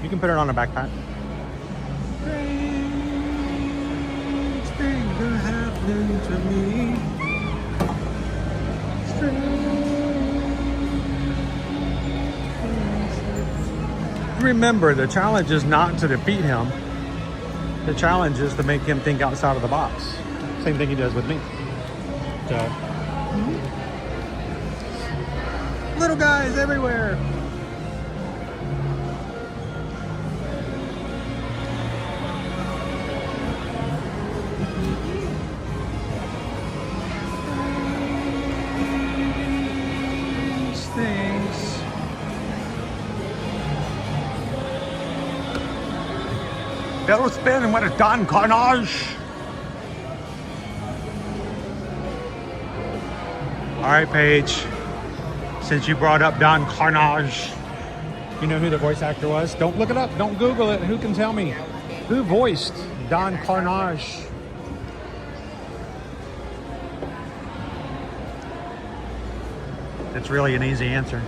You can put it on a backpack. Strange things are happening to me. Remember, the challenge is not to defeat him. The challenge is to make him think outside of the box. Same thing he does with me. So, little guys everywhere. Things. That'll spin and what is done, carnage. All right, Paige. Since you brought up Don Carnage, you know who the voice actor was? Don't look it up. Don't Google it. Who can tell me? Who voiced Don Carnage? It's really an easy answer.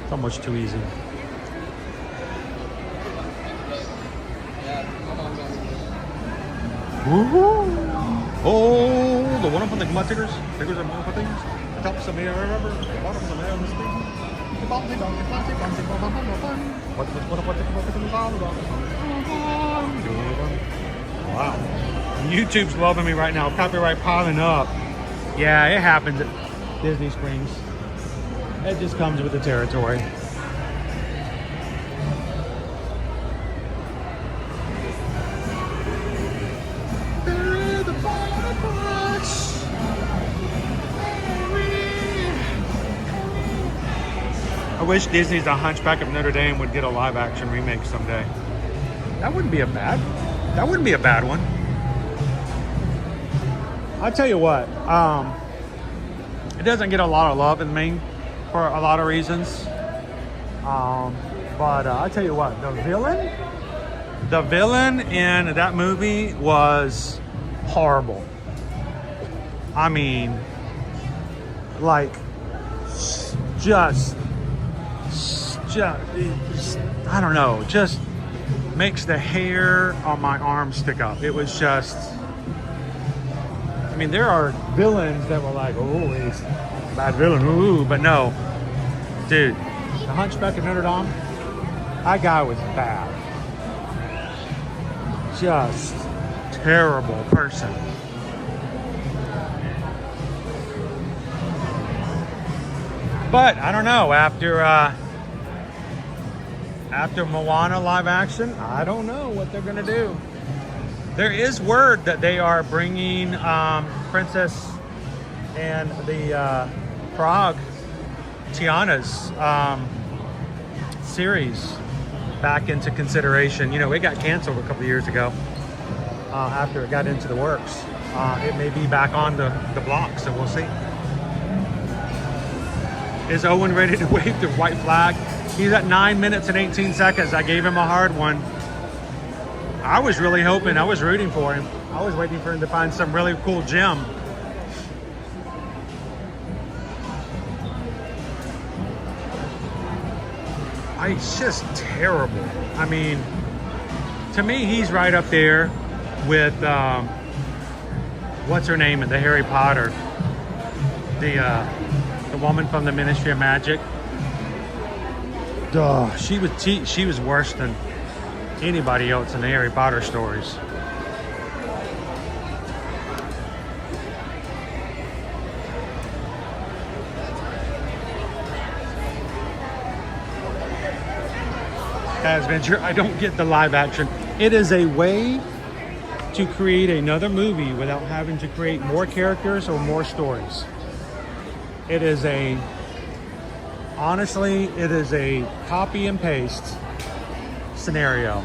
It's almost too easy. Woo-hoo. Oh, the one up on the mud tickers? Tickers are mud things? The top of the river, the bottom of the mail on the street. Wow. YouTube's loving me right now. Copyright piling up. Yeah, it happens at Disney Springs. It just comes with the territory. I wish Disney's The Hunchback of Notre Dame would get a live action remake someday. That wouldn't be a bad one. I'll tell you what, it doesn't get a lot of love in Maine for a lot of reasons. But I'll tell you what, the villain in that movie was horrible. I mean, like, just I don't know, just makes the hair on my arm stick up. It was just, I mean, there are villains that were like, oh, he's a bad villain, ooh, but no. Dude, the Hunchback of Notre Dame, that guy was bad. Just terrible person. But I don't know, after Moana live action, I don't know what they're gonna do. There is word that they are bringing Princess and the Frog, Tiana's series back into consideration. You know, it got canceled a couple of years ago after it got into the works. It may be back on the block, so we'll see. Is Owen ready to wave the white flag? He's at 9 minutes and 18 seconds. I gave him a hard one. I was really hoping, I was rooting for him. I was waiting for him to find some really cool gem. It's just terrible. I mean, to me, he's right up there with, what's her name in the Harry Potter? The woman from the Ministry of Magic. Duh, she was worse than anybody else in the Harry Potter stories. Adventure. I don't get the live action. It is a way to create another movie without having to create more characters or more stories. It is honestly, it is a copy and paste scenario.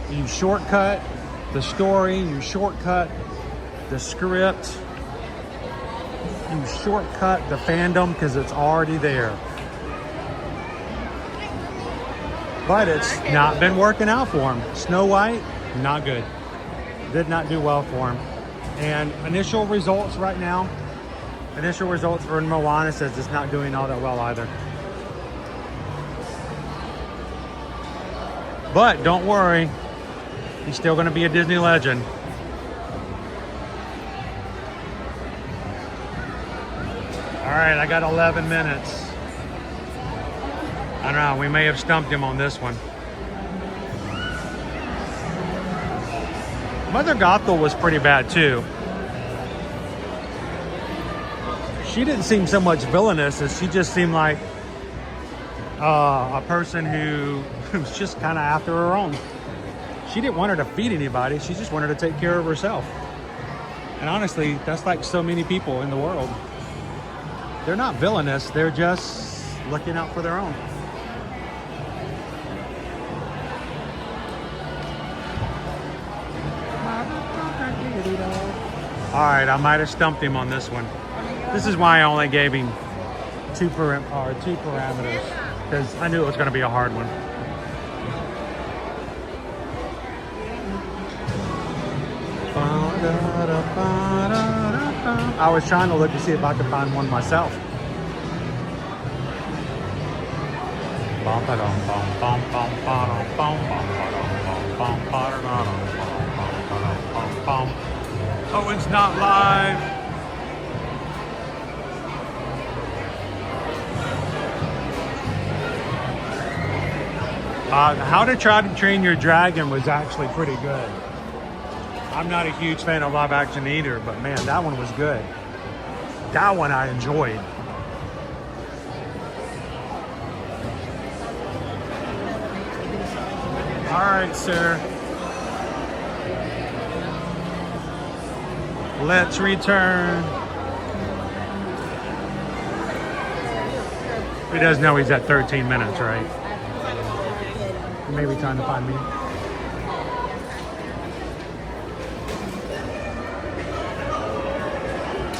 You shortcut the story, you shortcut the script, you shortcut the fandom because it's already there. But it's not been working out for him. Snow White, not good. Did not do well for him. And initial results right now, initial results for Moana says it's not doing all that well either. But don't worry, he's still going to be a Disney legend. All right, I got 11 minutes. I don't know, we may have stumped him on this one. Mother Gothel was pretty bad too. She didn't seem so much villainous as she just seemed like a person who was just kind of after her own. She didn't want her to feed anybody, she just wanted to take care of herself. And honestly, that's like so many people in the world. They're not villainous, they're just looking out for their own. All right, I might have stumped him on this one. This is why I only gave him two parameters, because I knew it was going to be a hard one. I was trying to look to see if I could find one myself. Oh, it's not live. How to Try to Train Your Dragon was actually pretty good. I'm not a huge fan of live action either, but man, that one was good. That one I enjoyed. All right, sir. Let's return. He does know he's at 13 minutes, right? Maybe trying to find me.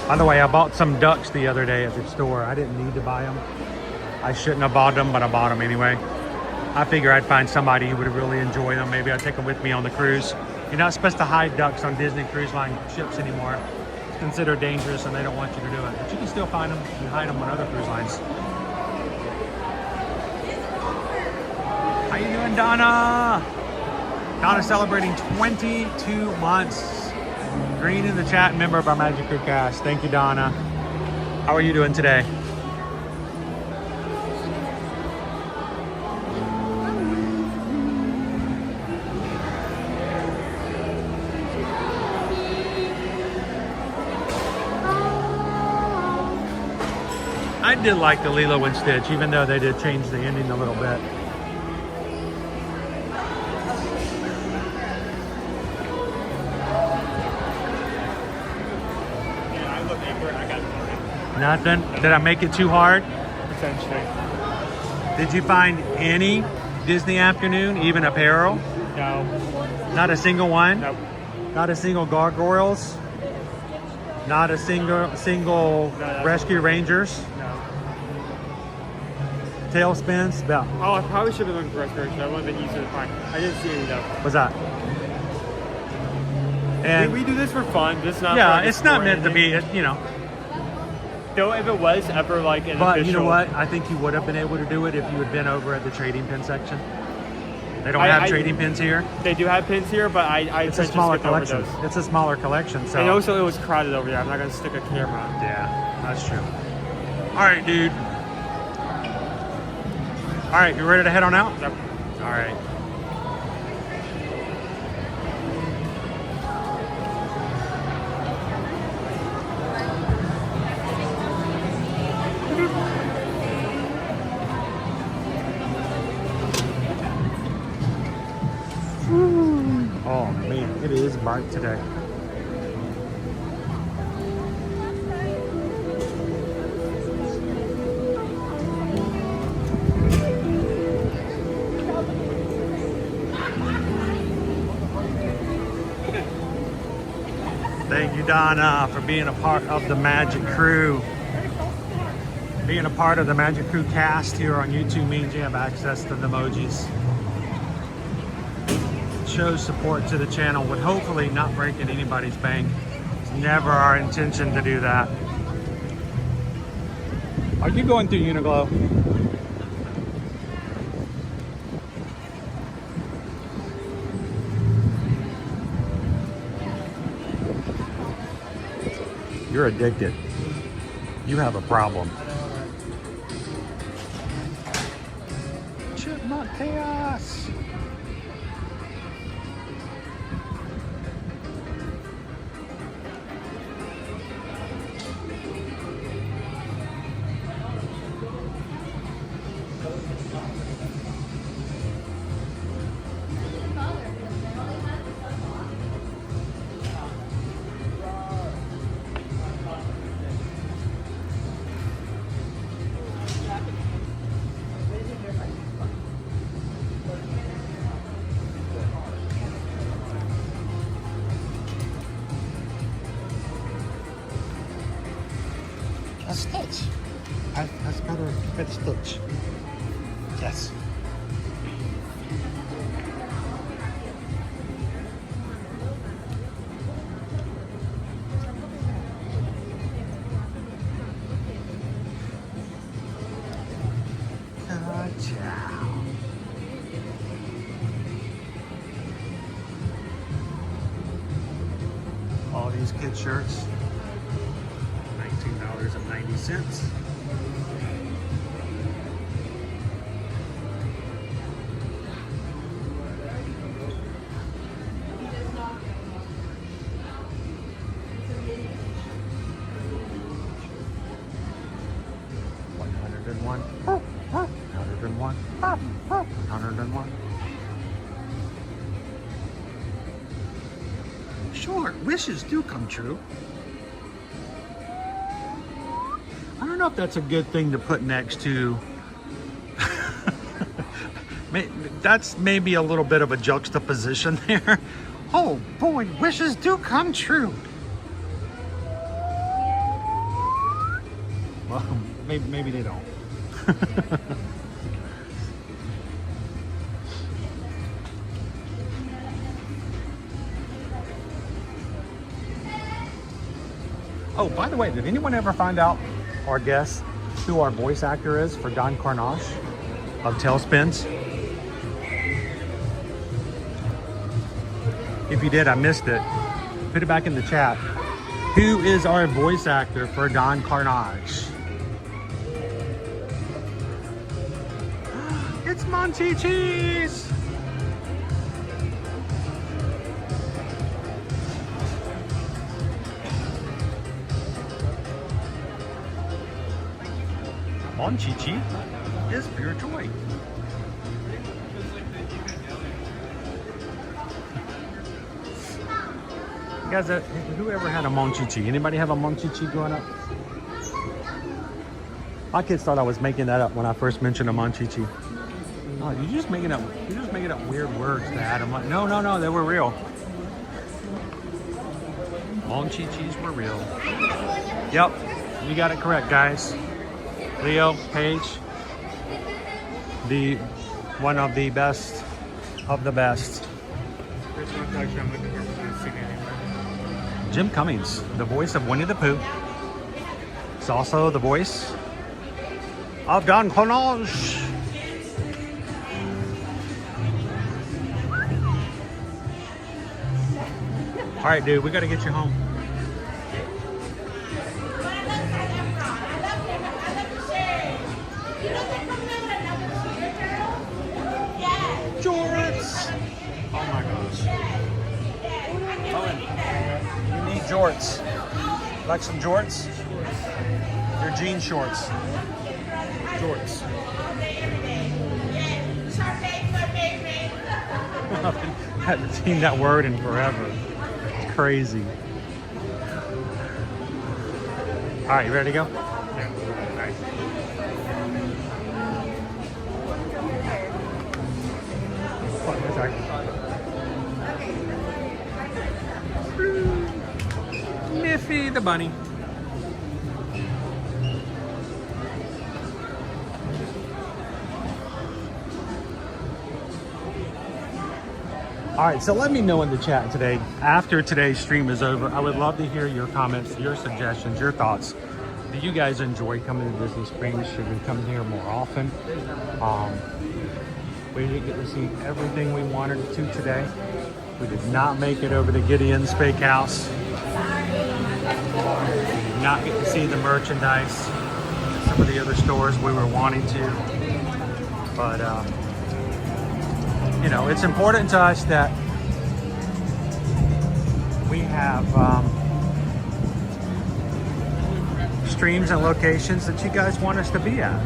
By the way, I bought some ducks the other day at the store. I didn't need to buy them. I shouldn't have bought them, but I bought them anyway. I figure I'd find somebody who would really enjoy them. Maybe I'd take them with me on the cruise. You're not supposed to hide ducks on Disney Cruise Line ships anymore. It's considered dangerous and they don't want you to do it. But you can still find them and hide them on other cruise lines. How you doing, Donna? Donna celebrating 22 months. Green in the chat, member of our Magic Crew cast. Thank you, Donna. How are you doing today? I did like the Lilo and Stitch, even though they did change the ending a little bit. Nothing? Did I make it too hard? Essentially. Did you find any Disney afternoon, even apparel? No. Not a single one? Nope. Not a single Gargoyles? Not a single Rescue Rangers? No. Tailspins? About. Oh, I probably should have been for restoration. That would have been easier to find. I didn't see any though. What's that? And we do this for fun. This is not. yeah, for, like, it's not meant to anything. be, you know. Though if it was ever like an But official, you know what? I think you would have been able to do it if you had been over at the trading pin section. They don't have trading pins here. They do have pins here, but I It's a smaller collection. It's a smaller collection. So. And also it was crowded over there. I'm not gonna stick a camera. Yeah, that's true. All right, dude. All right, you ready to head on out? Yep. All right. Oh man, it is bright today. Thank you, Donna, for being a part of the Magic Crew. Being a part of the Magic Crew cast here on YouTube means you have access to the emojis. It shows support to the channel with hopefully not breaking anybody's bank. It's never our intention to do that. Are you going through Uniqlo? You're addicted. You have a problem. Chipmunk chaos. A stitch. That's better. It's stitch. Yes. All these kid shirts. $19.90. Sure, wishes do come true. I don't know if that's a good thing to put next to. That's maybe a little bit of a juxtaposition there. Oh boy, wishes do come true. Well, maybe they don't. Oh, by the way, did anyone ever find out or guess who our voice actor is for Don Carnage of Tailspins? If you did, I missed it. Put it back in the chat. Who is our voice actor for Don Carnage? It's Monty Cheese! Monchichi is pure joy. You guys, who ever had a Monchichi? Anybody have a Monchichi growing up? My kids thought I was making that up when I first mentioned a Monchichi. Oh, you're just making up weird words, Dad. I'm like, no, they were real. Monchichis were real. Yep, you got it correct, guys. Leo, Paige, one of the best of the best. Jim Cummings, the voice of Winnie the Pooh. It's also the voice of Don Carnage. All right, dude, we got to get you home. Jorts! Oh my gosh. Owen, you need jorts. Like some jorts? Your jean shorts. Jorts. Haven't seen that word in forever. It's crazy. All right, you ready to go? Yeah. All right. Hold on a second. Miffy the bunny. All right, so let me know in the chat today, after today's stream is over, I would love to hear your comments, your suggestions, your thoughts. Do you guys enjoy coming to Disney Springs? Should we come here more often? We didn't get to see everything we wanted to today. We did not make it over to Gideon's Steakhouse. We did not get to see the merchandise at some of the other stores we were wanting to. But, you know, it's important to us that we have streams and locations that you guys want us to be at.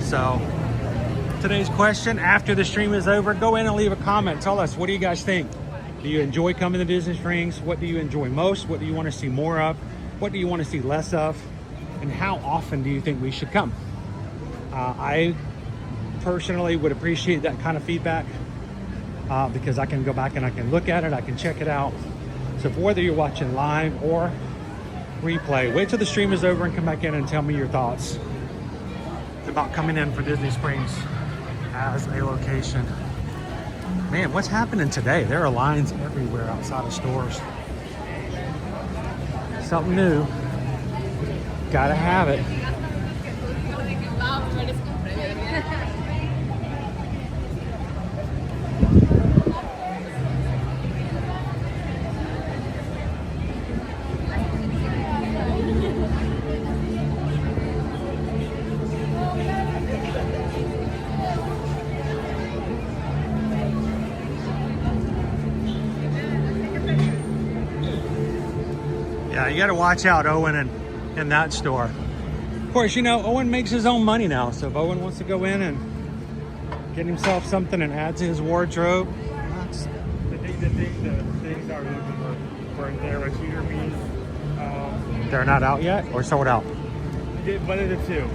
So today's question, after the stream is over, go in and leave a comment. Tell us, what do you guys think? Do you enjoy coming to Disney Springs? What do you enjoy most? What do you want to see more of? What do you want to see less of? And how often do you think we should come? I personally would appreciate that kind of feedback because I can go back and I can look at it, I can check it out. So whether you're watching live or replay, wait till the stream is over and come back in and tell me your thoughts about coming in for Disney Springs as a location. Man, what's happening today? There are lines everywhere outside of stores. Something new. Gotta have it. Yeah, you got to watch out, Owen, in that store. Of course, you know, Owen makes his own money now. So if Owen wants to go in and get himself something and add to his wardrobe, that's... The things are looking for their shooter means. They're not out yet or sold out? One of the two.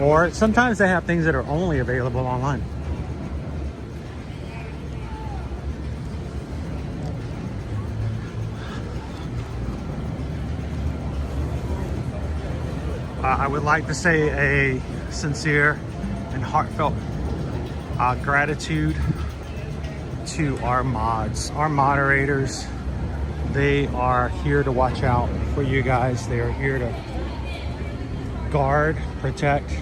Or sometimes they have things that are only available online. I would like to say a sincere and heartfelt gratitude to our mods, our moderators. They are here to watch out for you guys. They are here to guard, protect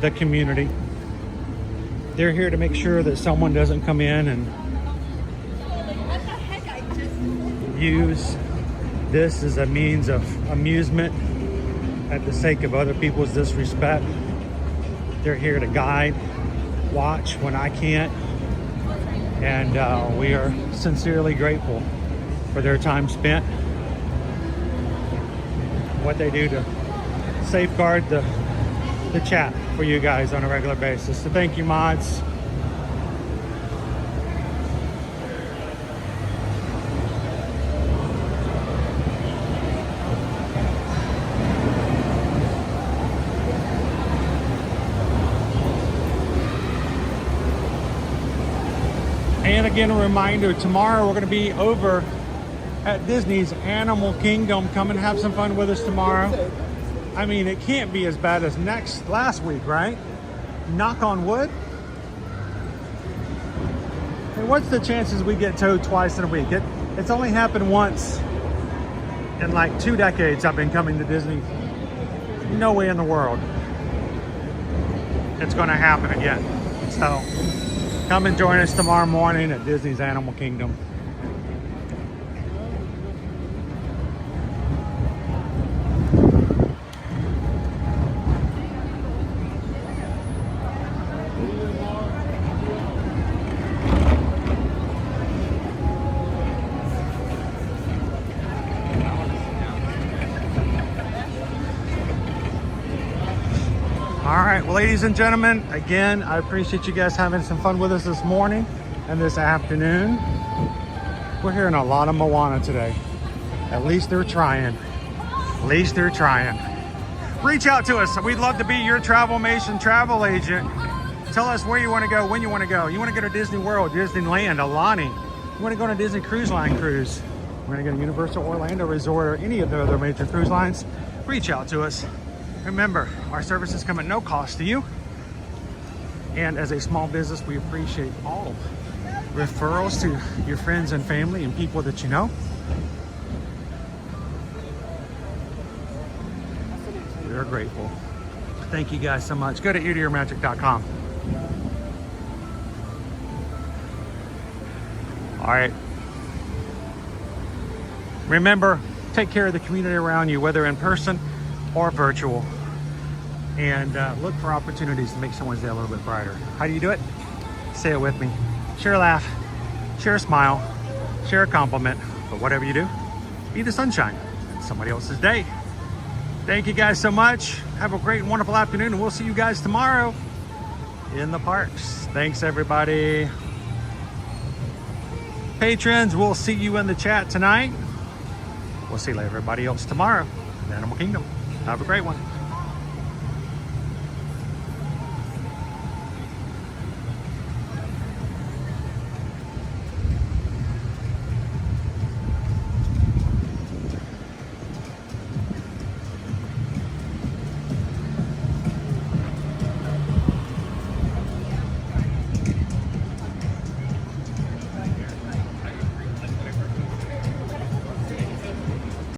the community. They're here to make sure that someone doesn't come in and use this as a means of amusement at the sake of other people's disrespect. They're here to guide, watch when I can't, and we are sincerely grateful for their time spent, what they do to safeguard the chat for you guys on a regular basis. So thank you, mods. And again, a reminder, tomorrow we're going to be over at Disney's Animal Kingdom. Come and have some fun with us tomorrow. I mean, it can't be as bad as last week, right? Knock on wood. And what's the chances we get towed twice in a week? It's only happened once in like 2 decades I've been coming to Disney. No way in the world it's going to happen again. So come and join us tomorrow morning at Disney's Animal Kingdom. All right, well, ladies and gentlemen, again, I appreciate you guys having some fun with us this morning and this afternoon. We're hearing a lot of Moana today. At least they're trying. At least they're trying. Reach out to us. We'd love to be your Travelmation travel agent. Tell us where you want to go, when you want to go. You want to go to Disney World, Disneyland, Alani. You want to go on a Disney Cruise Line cruise. You want to go to Universal Orlando Resort or any of the other major cruise lines. Reach out to us. Remember, our services come at no cost to you. And as a small business, we appreciate all referrals to your friends and family and people that you know. We are grateful. Thank you guys so much. Go to eartoearmagic.com. All right. Remember, take care of the community around you, whether in person or virtual. And look for opportunities to make someone's day a little bit brighter. How do you do it? Say it with me. Share a laugh, share a smile, share a compliment. But whatever you do, be the sunshine in somebody else's day. Thank you guys so much. Have a great and wonderful afternoon, and we'll see you guys tomorrow in the parks. Thanks, everybody. Patrons, we'll see you in the chat tonight. We'll see everybody else tomorrow in the Animal Kingdom. Have a great one.